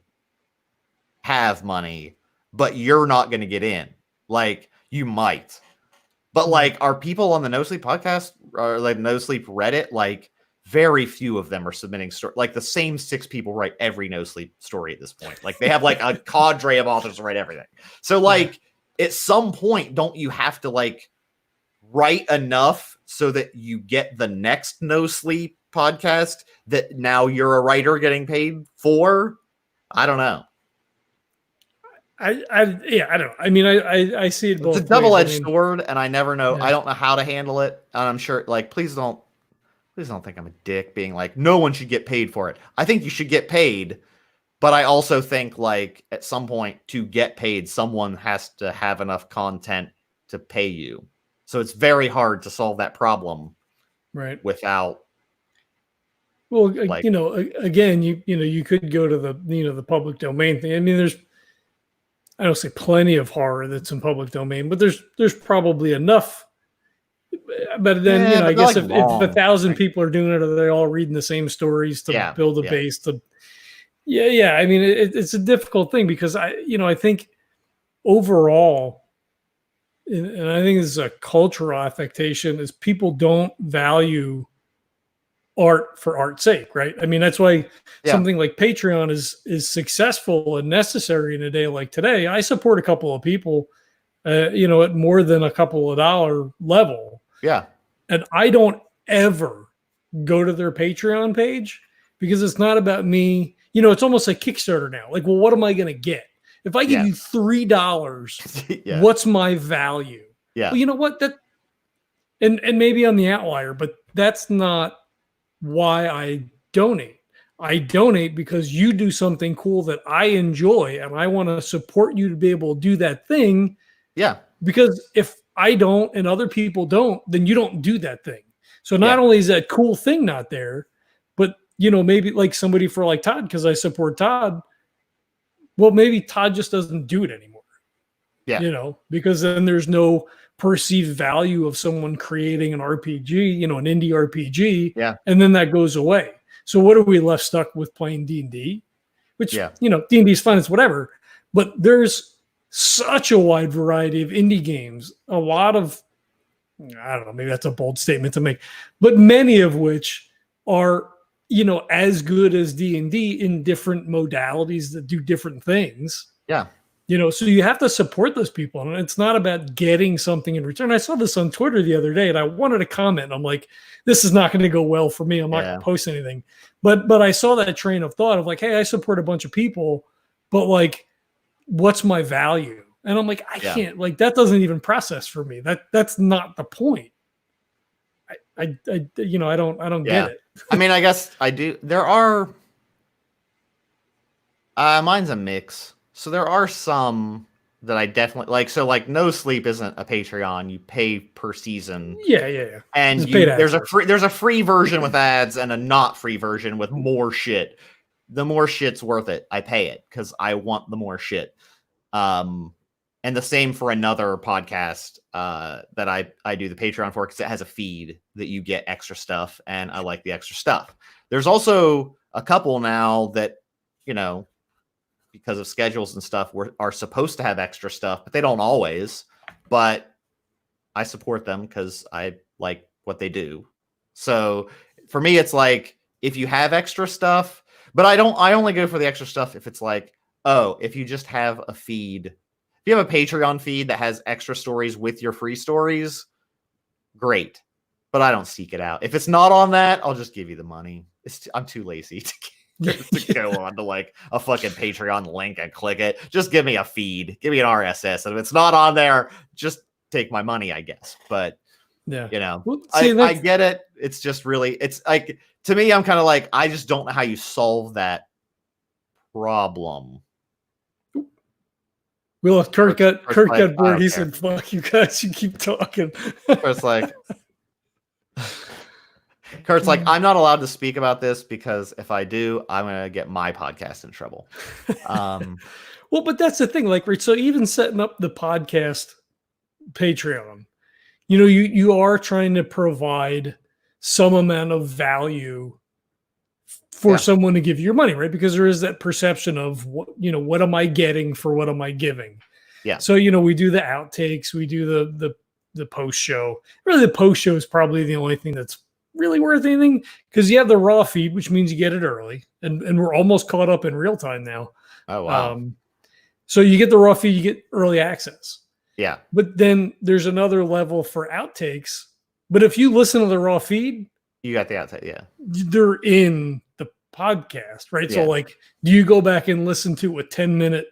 have money, but you're not going to get in. Like, you might. But like, are people on the No Sleep podcast or like No Sleep Reddit, like, very few of them are submitting story. Like the same 6 people write every No Sleep story at this point. Like they have like a cadre of authors to write everything. So like at some point, don't you have to like write enough so that you get the next No Sleep podcast that now you're a writer getting paid for? I don't know. I don't know. I mean, I see it both. It's a double-edged ways. I mean, sword, and I never know. Yeah. I don't know how to handle it. And I'm sure, like, please don't think I'm a dick being like, no one should get paid for it. I think you should get paid, but I also think like at some point to get paid, someone has to have enough content to pay you. So it's very hard to solve that problem, right? Without. Well, like, again, you could go to the public domain thing. I mean, I don't say plenty of horror that's in public domain, but there's probably enough. But then, I guess if 1,000 people are doing it, are they all reading the same stories to build a base? I mean, it's a difficult thing because I think overall, and I think this is a cultural affectation, is people don't value art for art's sake, right? I mean, that's why something like Patreon is successful and necessary in a day like today. I support a couple of people, at more than a couple of dollar level. Yeah. And I don't ever go to their Patreon page because it's not about me. It's almost like Kickstarter now. Like, well, what am I going to get? If I give you $3, what's my value? Yeah. Well, you know what? And maybe I'm the outlier, but that's not why I donate. I donate because you do something cool that I enjoy and I want to support you to be able to do that thing. Yeah. Because if I don't and other people don't, then you don't do that thing. So not only is that cool thing not there, but maybe like somebody for like Todd, because I support Todd. Well, maybe Todd just doesn't do it anymore. Yeah. Because then there's no perceived value of someone creating an RPG, an indie RPG. Yeah. And then that goes away. So what are we left stuck with playing D&D? Which, D&D is fun, it's whatever. But there's such a wide variety of indie games. A lot of, I don't know, maybe that's a bold statement to make, but many of which are, as good as D&D in different modalities that do different things. Yeah. So you have to support those people. And it's not about getting something in return. I saw this on Twitter the other day and I wanted to comment. I'm like, this is not going to go well for me. I'm not going to post anything. But I saw that train of thought of like, hey, I support a bunch of people, but like, what's my value? And I'm like, I can't, like, that doesn't even process for me. That's not the point. I don't get it. I mean, I guess I do. There are, mine's a mix. So there are some that I definitely like. So like No Sleep isn't a Patreon. You pay per season. Yeah. And there's a free version with ads and a not free version with more shit. The more shit's worth it. I pay it because I want the more shit. And the same for another podcast that I do the Patreon for because it has a feed that you get extra stuff, and I like the extra stuff. There's also a couple now that, because of schedules and stuff, are supposed to have extra stuff, but they don't always. But I support them because I like what they do. So for me, it's like if you have extra stuff, but I only go for the extra stuff if it's like, if you just have a feed. If you have a Patreon feed that has extra stories with your free stories, great. But I don't seek it out. If it's not on that, I'll just give you the money. I'm too lazy to go on to like a fucking Patreon link and click it. Just give me a feed. Give me an RSS. And if it's not on there, just take my money, I guess. But, Well, see, I get it. It's just really, it's like, to me, I'm kind of like, I just don't know how you solve that problem. Well, if Kurt got bored, he care. said, fuck you guys, you keep talking. Kurt's like, I'm not allowed to speak about this because if I do, I'm going to get my podcast in trouble. Well, but that's the thing. Like, so even setting up the podcast Patreon, you are trying to provide some amount of value for someone to give you your money, right? Because there is that perception of what am I getting for what am I giving? Yeah. So, we do the outtakes, we do the post show. Really, the post show is probably the only thing that's really worth anything because you have the raw feed, which means you get it early, and we're almost caught up in real time now. Oh wow. So you get the raw feed, you get early access. Yeah. But then there's another level for outtakes. But if you listen to the raw feed, You got the outside. Yeah. they're in the podcast, right? So Yeah. like, do you go back and listen to a 10-minute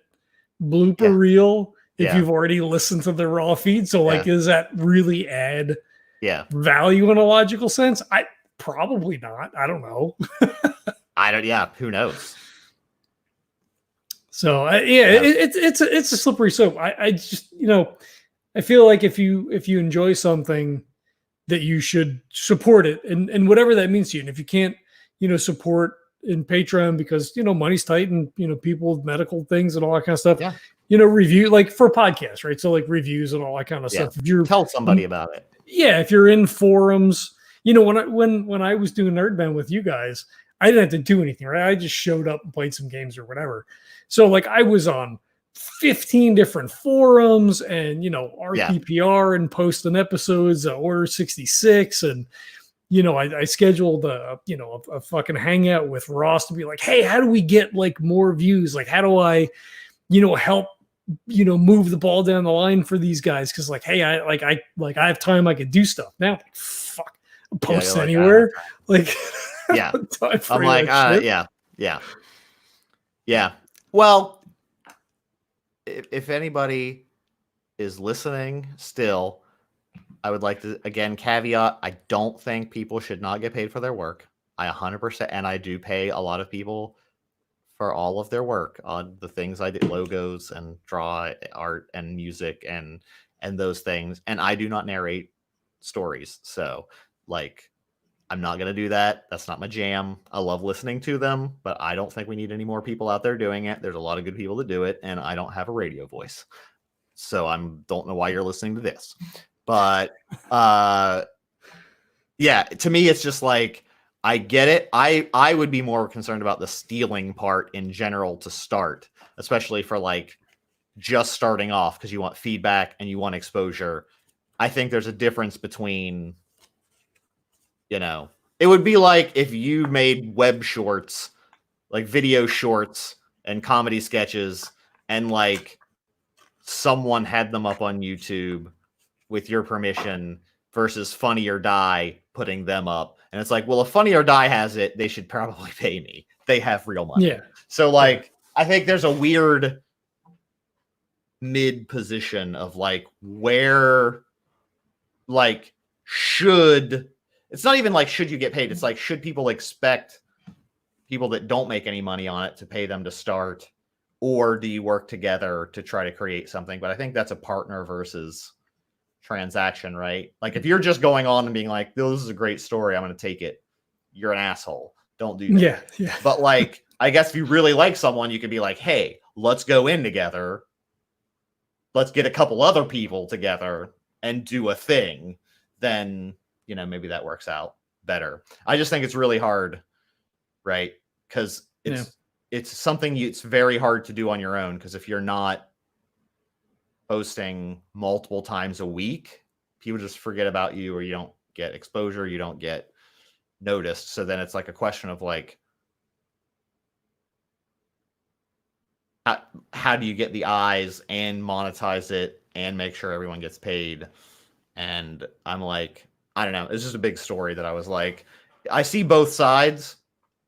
blooper Yeah. reel if Yeah. you've already listened to the raw feed? So like, does that really add Yeah. value in a logical sense? I probably not. I don't know. Yeah. Who knows? So Yeah. it's a slippery slope. I just, I feel like if you enjoy something, that you should support it, and whatever that means to you. And if you can't, support in Patreon because money's tight and people with medical things and all that kind of stuff. Yeah. Review like for podcasts, right? So like reviews and all that kind of Yeah. stuff. If you're Tell somebody about it. yeah, if you're in forums, when I was doing Nerdband with you guys, I didn't have to do anything, right? I just showed up and played some games or whatever. So like I was on 15 different forums and RPPR and posting episodes, Order 66, and I scheduled a fucking hangout with Ross to be like, hey, how do we get like more views? Like, how do I help move the ball down the line for these guys? Because like, hey, I have time, I could do stuff now. Like, fuck, I'll post anywhere. Yeah. I'm like, yeah. Well, if anybody is listening still, I would like to, again, caveat, I don't think people should not get paid for their work. I 100%, and I do pay a lot of people for all of their work on the things I do, logos and draw art and music and those things. And I do not narrate stories. So like, I'm not going to do that. That's not my jam. I love listening to them, but I don't think we need any more people out there doing it. There's a lot of good people that do it, and I don't have a radio voice. So I don't know why you're listening to this. But yeah, to me, it's just like, I get it. I would be more concerned about the stealing part in general to start, especially for like just starting off because you want feedback and you want exposure. I think there's a difference between, it would be like if you made web shorts, like video shorts and comedy sketches, and like someone had them up on YouTube with your permission versus Funny or Die putting them up. And it's like, well, if Funny or Die has it, they should probably pay me. They have real money. Yeah. So like, I think there's a weird mid position of like where like it's not even like should you get paid, it's like should people expect people that don't make any money on it to pay them to start, or do you work together to try to create something? But I think that's a partner versus transaction, right? Like if you're just going on and being like, oh, this is a great story, I'm going to take it, you're an asshole. Don't do that. Yeah. But like, I guess if you really like someone, you could be like, hey, let's go in together, let's get a couple other people together and do a thing. Then maybe that works out better. I just think it's really hard, right? Because it's something it's very hard to do on your own, because if you're not posting multiple times a week, people just forget about you, or you don't get exposure, you don't get noticed. So then it's like a question of like, how do you get the eyes and monetize it and make sure everyone gets paid? And I'm like, I don't know. It's just a big story that I was like, I see both sides.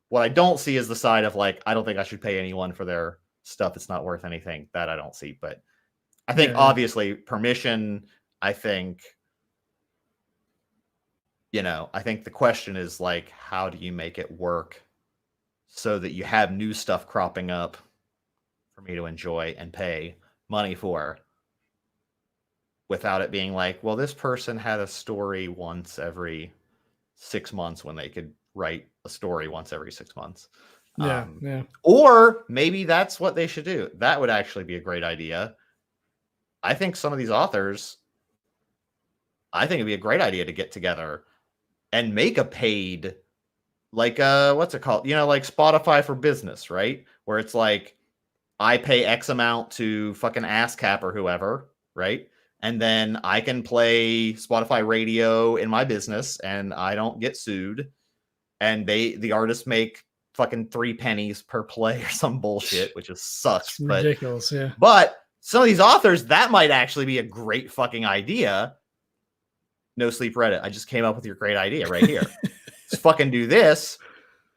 What I don't see is the side of like, I don't think I should pay anyone for their stuff. It's not worth anything. That I don't see. But I think obviously permission, I think the question is like, how do you make it work so that you have new stuff cropping up for me to enjoy and pay money for, without it being like, well, this person had a story once every 6 months when they could write a story once every 6 months. Yeah. Or maybe that's what they should do. That would actually be a great idea. I think some of these authors, I think it'd be a great idea to get together and make a paid, like, what's it called? Like Spotify for Business, right? Where it's like, I pay X amount to fucking ASCAP or whoever, right? and then I can play Spotify radio in my business and I don't get sued. And the artists make fucking 3 pennies per play or some bullshit, which just sucks. It's ridiculous, yeah. But some of these authors, that might actually be a great fucking idea. No Sleep Reddit. I just came up with your great idea right here. Let's fucking do this.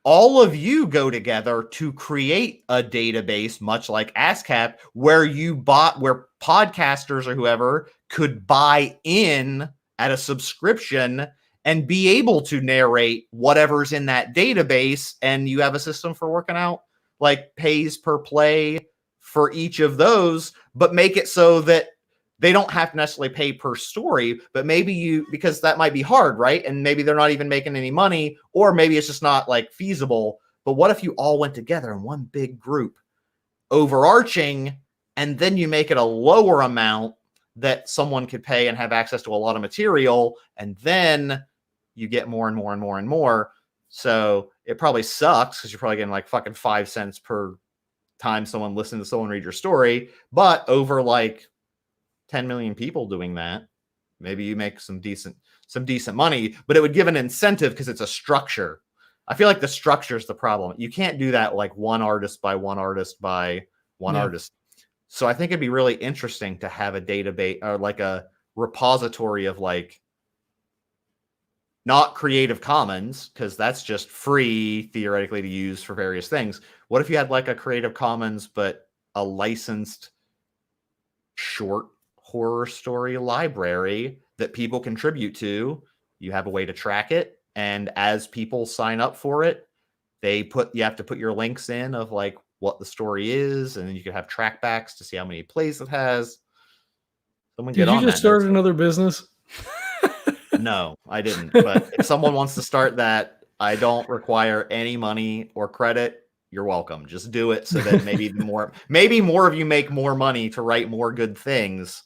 All of you go together to create a database, much like ASCAP, where where podcasters or whoever could buy in at a subscription and be able to narrate whatever's in that database. And you have a system for working out like pays per play for each of those, but make it so that they don't have to necessarily pay per story, but maybe because that might be hard, right? And maybe they're not even making any money, or maybe it's just not like feasible. But what if you all went together in one big group, overarching, and then you make it a lower amount that someone could pay and have access to a lot of material, and then you get more and more and more and more. So it probably sucks because you're probably getting like fucking 5 cents per time someone listens to someone read your story, but over like 10 million people doing that, maybe you make some decent money, but it would give an incentive because it's a structure. I feel like the structure is the problem. You can't do that like one artist by one artist by one artist. So I think it'd be really interesting to have a database or like a repository of like not Creative Commons, because that's just free theoretically to use for various things. What if you had like a Creative Commons, but a licensed short horror story library that people contribute to? You have a way to track it, and as people sign up for it, you have to put your links in of like what the story is, and then you can have trackbacks to see how many plays it has. Someone Did you just start another business? No, I didn't. But if someone wants to start that, I don't require any money or credit. You're welcome. Just do it so that maybe more of you make more money to write more good things,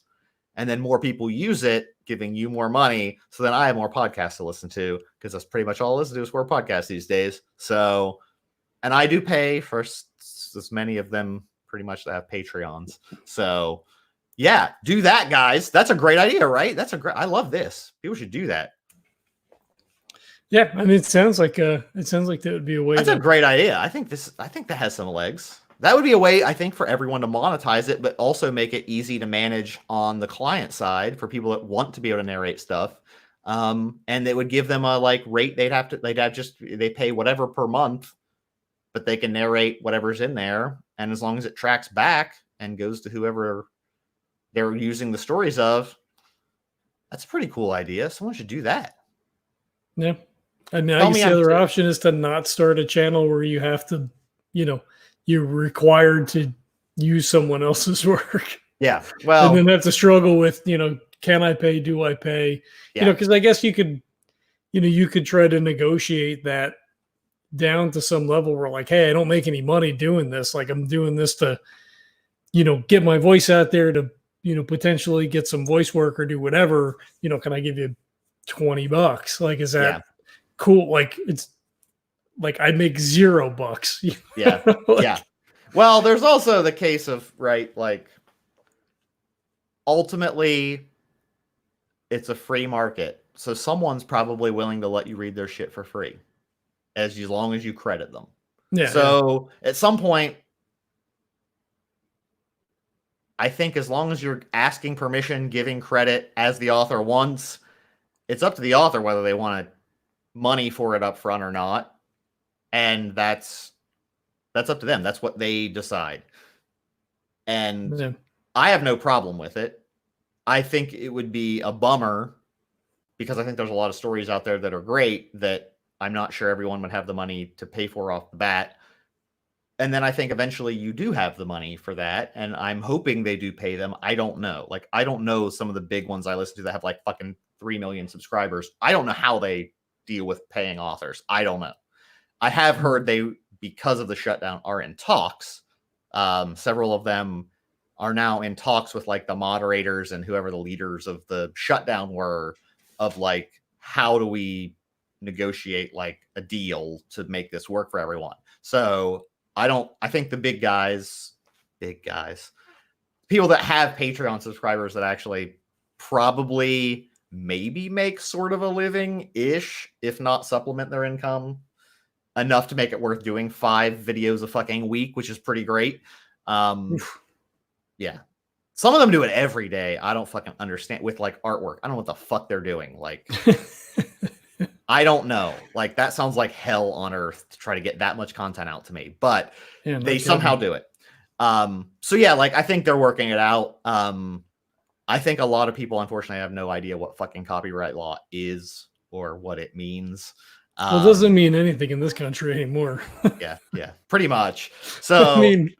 and then more people use it, giving you more money. So then I have more podcasts to listen to, because that's pretty much all I listen to is more podcasts these days. So, and I do pay for as many of them pretty much that have Patreons. So yeah, do that, guys. That's a great idea, right? I love this. People should do that. Yeah, I mean, it sounds like that would be a way. That's a great idea. I think that has some legs. That would be a way, I think, for everyone to monetize it, but also make it easy to manage on the client side for people that want to be able to narrate stuff. And it would give them a like rate. They pay whatever per month, but they can narrate whatever's in there. And as long as it tracks back and goes to whoever they're using the stories of, that's a pretty cool idea. Someone should do that. Yeah. I mean, I guess the other option is to not start a channel where you have to, you're required to use someone else's work. Yeah. Well, and then have to struggle with, can I pay? Do I pay? Yeah. Because I guess you could try to negotiate that down to some level where like, hey, I don't make any money doing this. Like I'm doing this to, get my voice out there to, potentially get some voice work or do whatever. Can I give you $20? Like, is that cool? Like, it's like I make $0. Yeah. Yeah. Well, there's also the case of, right, like ultimately it's a free market. So someone's probably willing to let you read their shit for free as long as you credit them. Yeah. So at some point, I think as long as you're asking permission, giving credit as the author wants, it's up to the author whether they want money for it up front or not. And that's up to them. That's what they decide. And I have no problem with it. I think it would be a bummer because I think there's a lot of stories out there that are great that I'm not sure everyone would have the money to pay for off the bat. And then I think eventually you do have the money for that. And I'm hoping they do pay them. I don't know. Like, I don't know some of the big ones I listen to that have like fucking 3 million subscribers. I don't know how they deal with paying authors. I don't know. I have heard they, because of the shutdown, are in talks. Several of them are now in talks with like the moderators and whoever the leaders of the shutdown were of like, how do we negotiate like a deal to make this work for everyone? So I think the big guys, people that have Patreon subscribers that actually probably maybe make sort of a living-ish, if not supplement their income enough to make it worth doing 5 videos a fucking week, which is pretty great. Yeah. Some of them do it every day. I don't fucking understand with like artwork. I don't know what the fuck they're doing. Like, I don't know. Like, that sounds like hell on earth to try to get that much content out to me, but Yeah, no they kidding. somehow do it. So yeah, like, I think they're working it out. I think a lot of people, unfortunately, have no idea what fucking copyright law is or what it means. Well, it doesn't mean anything in this country anymore. Yeah, pretty much. So I mean,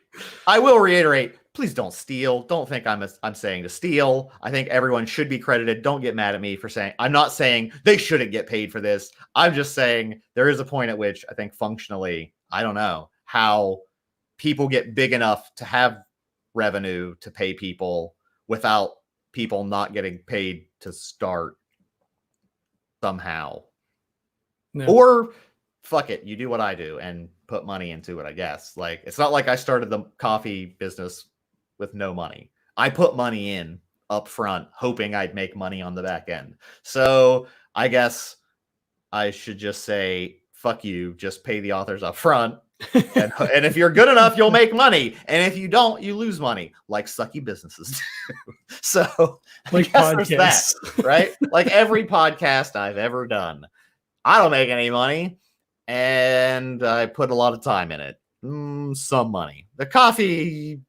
I will reiterate, please don't steal. Don't think I'm saying to steal. I think everyone should be credited. Don't get mad at me for saying, I'm not saying they shouldn't get paid for this. I'm just saying there is a point at which I think functionally, I don't know how people get big enough to have revenue to pay people without people not getting paid to start somehow. no. Or fuck it, you do what I do and put money into it, I guess. Like, it's not like I started the coffee business with no money. I put money in up front, hoping I'd make money on the back end. So I guess I should just say, fuck you, just pay the authors up front. And if you're good enough, you'll make money. And if you don't, you lose money, like sucky businesses do. So Like I guess there's podcasts. that, right? Like every podcast I've ever done, I don't make any money, and I put a lot of time in it. Some money. The coffee,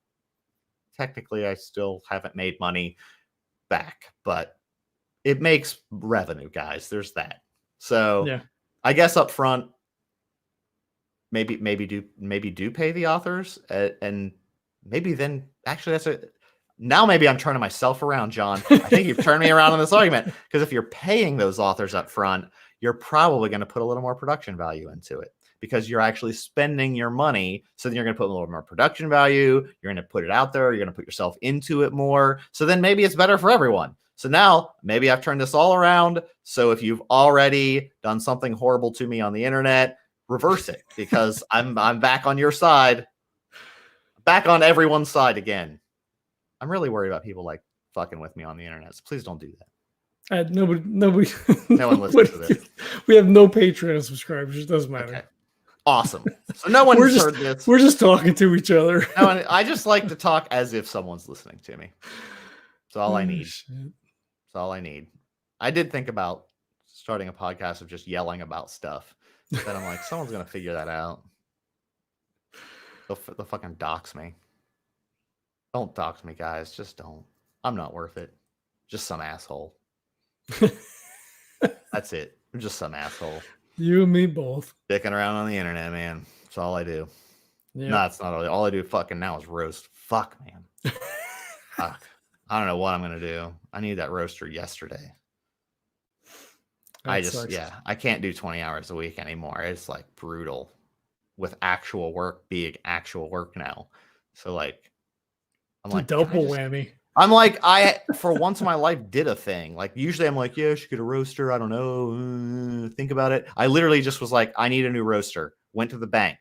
technically, I still haven't made money back, but it makes revenue, guys. There's that. So Yeah. I guess up front, maybe do pay the authors, and maybe then actually now maybe I'm turning myself around, John. I think you've turned me around on this argument, because if you're paying those authors up front, you're probably going to put a little more production value into it, because you're actually spending your money. So then you're going to put a little more production value. You're going to put it out there. You're going to put yourself into it more. So then maybe it's better for everyone. So now maybe I've turned this all around. So if you've already done something horrible to me on the internet, reverse it, because I'm back on your side, back on everyone's side again. I'm really worried about people like fucking with me on the internet. So please don't do that. Nobody, No one listens to this. We have no Patreon subscribers. It doesn't matter. Okay. Awesome. So no one's heard this. We're just talking to each other. No, I just like to talk as if someone's listening to me. That's all I need. Shit. That's all I need. I did think about starting a podcast of just yelling about stuff. Then I'm like, someone's going to figure that out. They'll fucking dox me. Don't dox me, guys. Just don't. I'm not worth it. Just some asshole. That's it. I'm just some asshole. You and me both. Dicking around on the internet, man. That's all I do. Yeah. No, it's not all I do fucking now is roast. Fuck, man. Fuck. I don't know what I'm going to do. I need that roaster yesterday. That sucks. I can't do 20 hours a week anymore. It's like brutal with actual work being actual work now. So like, I'm It's a like, double whammy. I'm like, I, for once in my life, did a thing. Like, usually I'm like, yeah, I should get a roaster. I don't know. Think about it. I literally just was like, I need a new roaster. Went to the bank,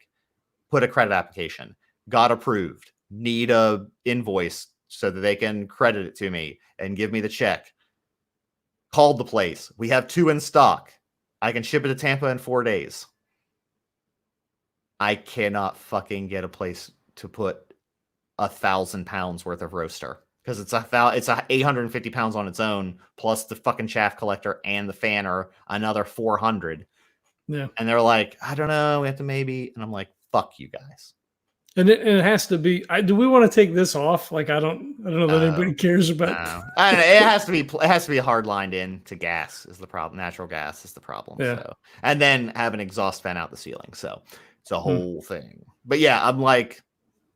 put a credit application, got approved, need a invoice so that they can credit it to me and give me the check. Called the place. We have 2 in stock. I can ship it to Tampa in 4 days. I cannot fucking get a place to put 1,000 pounds worth of roaster, because it's 850 pounds on its own, plus the fucking shaft collector and the fan are another 400. Yeah. And they're like, I don't know, we have to maybe. And I'm like, fuck you guys. And it has to be. Do we want to take this off? Like, I don't know that anybody cares about. I don't know. It has to be hard lined in to gas is the problem. Natural gas is the problem. Yeah. So, and then have an exhaust fan out the ceiling. So it's a whole thing. But yeah, I'm like,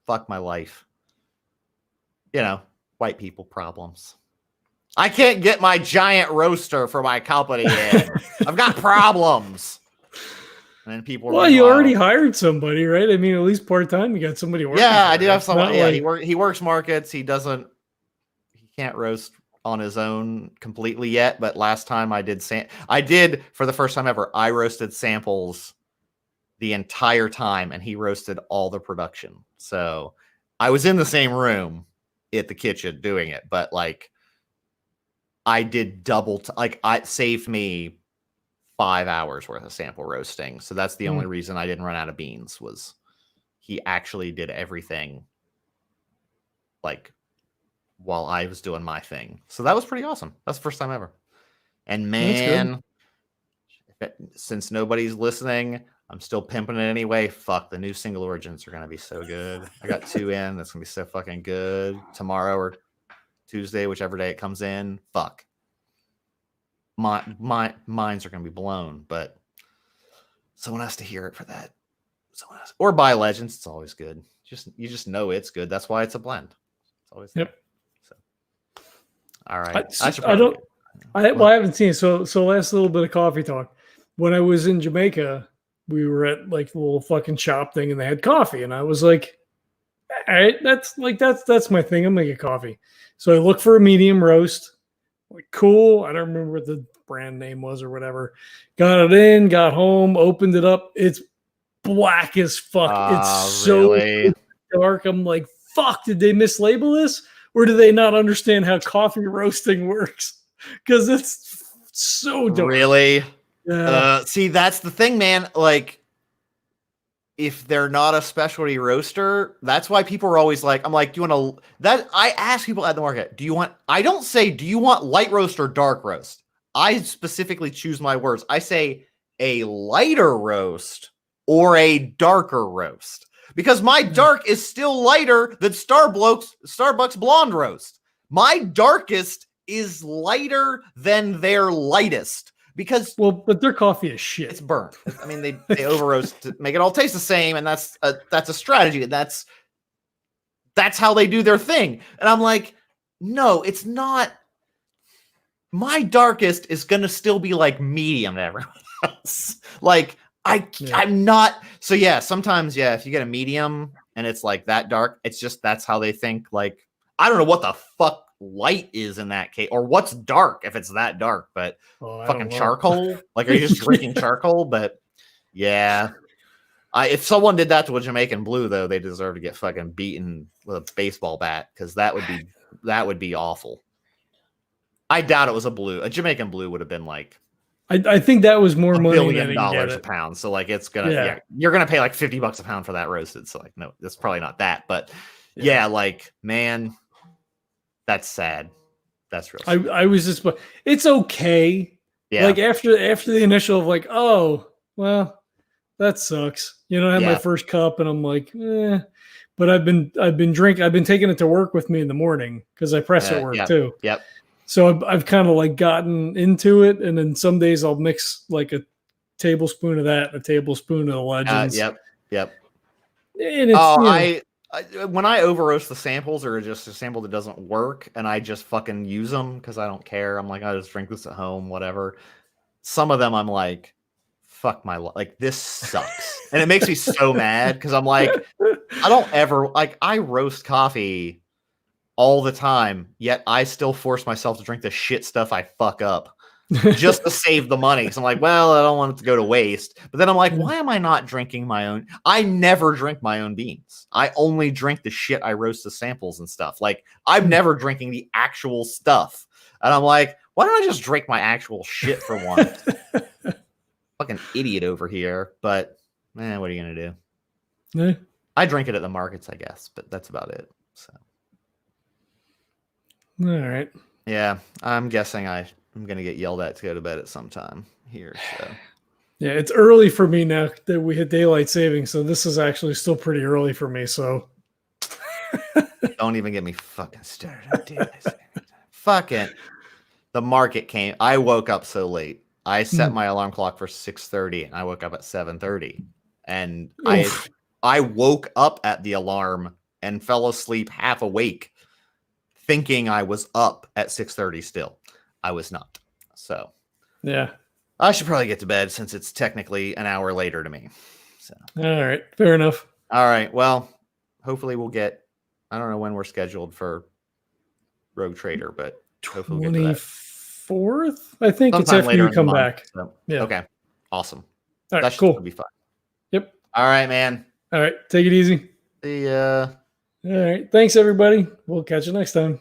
fuck my life. You know, white people problems. I can't get my giant roaster for my company in. I've got problems. And then people. Well, you already hired somebody, right? I mean, at least part time, you got somebody working. Yeah, I do have someone. Yeah, like... he works markets. He can't roast on his own completely yet. But last time I did for the first time ever, I roasted samples the entire time, and he roasted all the production. So I was in the same room at the kitchen doing it, but like I did double, it saved me 5 hours worth of sample roasting. So that's the only reason I didn't run out of beans was he actually did everything like while I was doing my thing. So that was pretty awesome. That's the first time ever. And man, since nobody's listening, I'm still pimping it anyway. Fuck, the new single origins are going to be so good. I got 2 in. That's going to be so fucking good. Tomorrow or Tuesday, whichever day it comes in. Fuck. My minds are going to be blown, but someone has to hear it for that. Someone else. Or buy Legends. It's always good. You just know it's good. That's why it's a blend. It's always Yep. So, all right. I haven't seen it. So last little bit of coffee talk. When I was in Jamaica, we were at like the little fucking shop thing and they had coffee. And I was like, all right, that's my thing. I'm gonna get coffee. So I look for a medium roast. Like, cool. I don't remember what the brand name was or whatever. Got it in, got home, opened it up. It's black as fuck. It's so really dark. I'm like, fuck, did they mislabel this? Or do they not understand how coffee roasting works? Because it's so dark. Really? Yeah. See, that's the thing, man. Like, if they're not a specialty roaster, that's why people are always like, I'm like, do you want to, that I ask people at the market, I don't say, do you want light roast or dark roast? I specifically choose my words. I say a lighter roast or a darker roast because my dark is still lighter than Starbucks blonde roast. My darkest is lighter than their lightest. Because but their coffee is shit. It's burnt. I mean, they over roast to make it all taste the same, and that's a strategy. And that's how they do their thing. And I'm like, no, it's not. My darkest is gonna still be like medium to everyone else. Like I'm not. So yeah, sometimes if you get a medium and it's like that dark, it's just that's how they think. Like I don't know what the fuck light is in that case, or what's dark if it's that dark, but fucking charcoal. Like, are you just drinking charcoal? But yeah, if someone did that to a Jamaican blue, though, they deserve to get fucking beaten with a baseball bat because that would be awful. I doubt it was a blue. A Jamaican blue would have been like I think that was more money $1 billion a pound. So like it's gonna you're gonna pay like $50 a pound for that roasted. So like no, it's probably not that, but yeah like man. That's sad. That's real sad. I was just, it's okay. Yeah. Like after the initial of like, oh, well, that sucks. You know, I had my first cup and I'm like, but I've been taking it to work with me in the morning because I press at work too. Yep. So I've kind of like gotten into it. And then some days I'll mix like a tablespoon of that, and a tablespoon of the Legends. Yep. And it's, when I over roast the samples or just a sample that doesn't work and I just fucking use them because I don't care. I'm like, I just drink this at home, whatever. Some of them I'm like, fuck my life. Like this sucks. And it makes me so mad because I'm like, I don't ever like I roast coffee all the time, yet I still force myself to drink the shit stuff I fuck up. Just to save the money. So I'm like, well, I don't want it to go to waste. But then I'm like, why am I not drinking my own? I never drink my own beans. I only drink the shit I roast the samples and stuff. Like, I'm never drinking the actual stuff. And I'm like, why don't I just drink my actual shit for once? Fucking idiot over here. But, man, what are you going to do? Yeah. I drink it at the markets, I guess. But that's about it. So. All right. Yeah, I'm guessing I'm going to get yelled at to go to bed at some time here. So. Yeah, it's early for me now that we hit daylight savings, so this is actually still pretty early for me. So don't even get me fucking started. Dude. Fucking the market came. I woke up so late. I set my alarm clock for 6:30, and I woke up at 7:30. And I woke up at the alarm and fell asleep half awake, thinking I was up at 6:30 still. I was not. So, yeah. I should probably get to bed since it's technically an hour later to me. So, all right. Fair enough. All right. Well, hopefully we'll get, I don't know when we're scheduled for Rogue Trader, but hopefully we'll get to that. 24th? I think Sometime it's after later you in the come month, back. So, yeah. Okay. Awesome. All right. That Cool. should be fun. Yep. All right, man. All right. Take it easy. See ya. All right. Thanks, everybody. We'll catch you next time.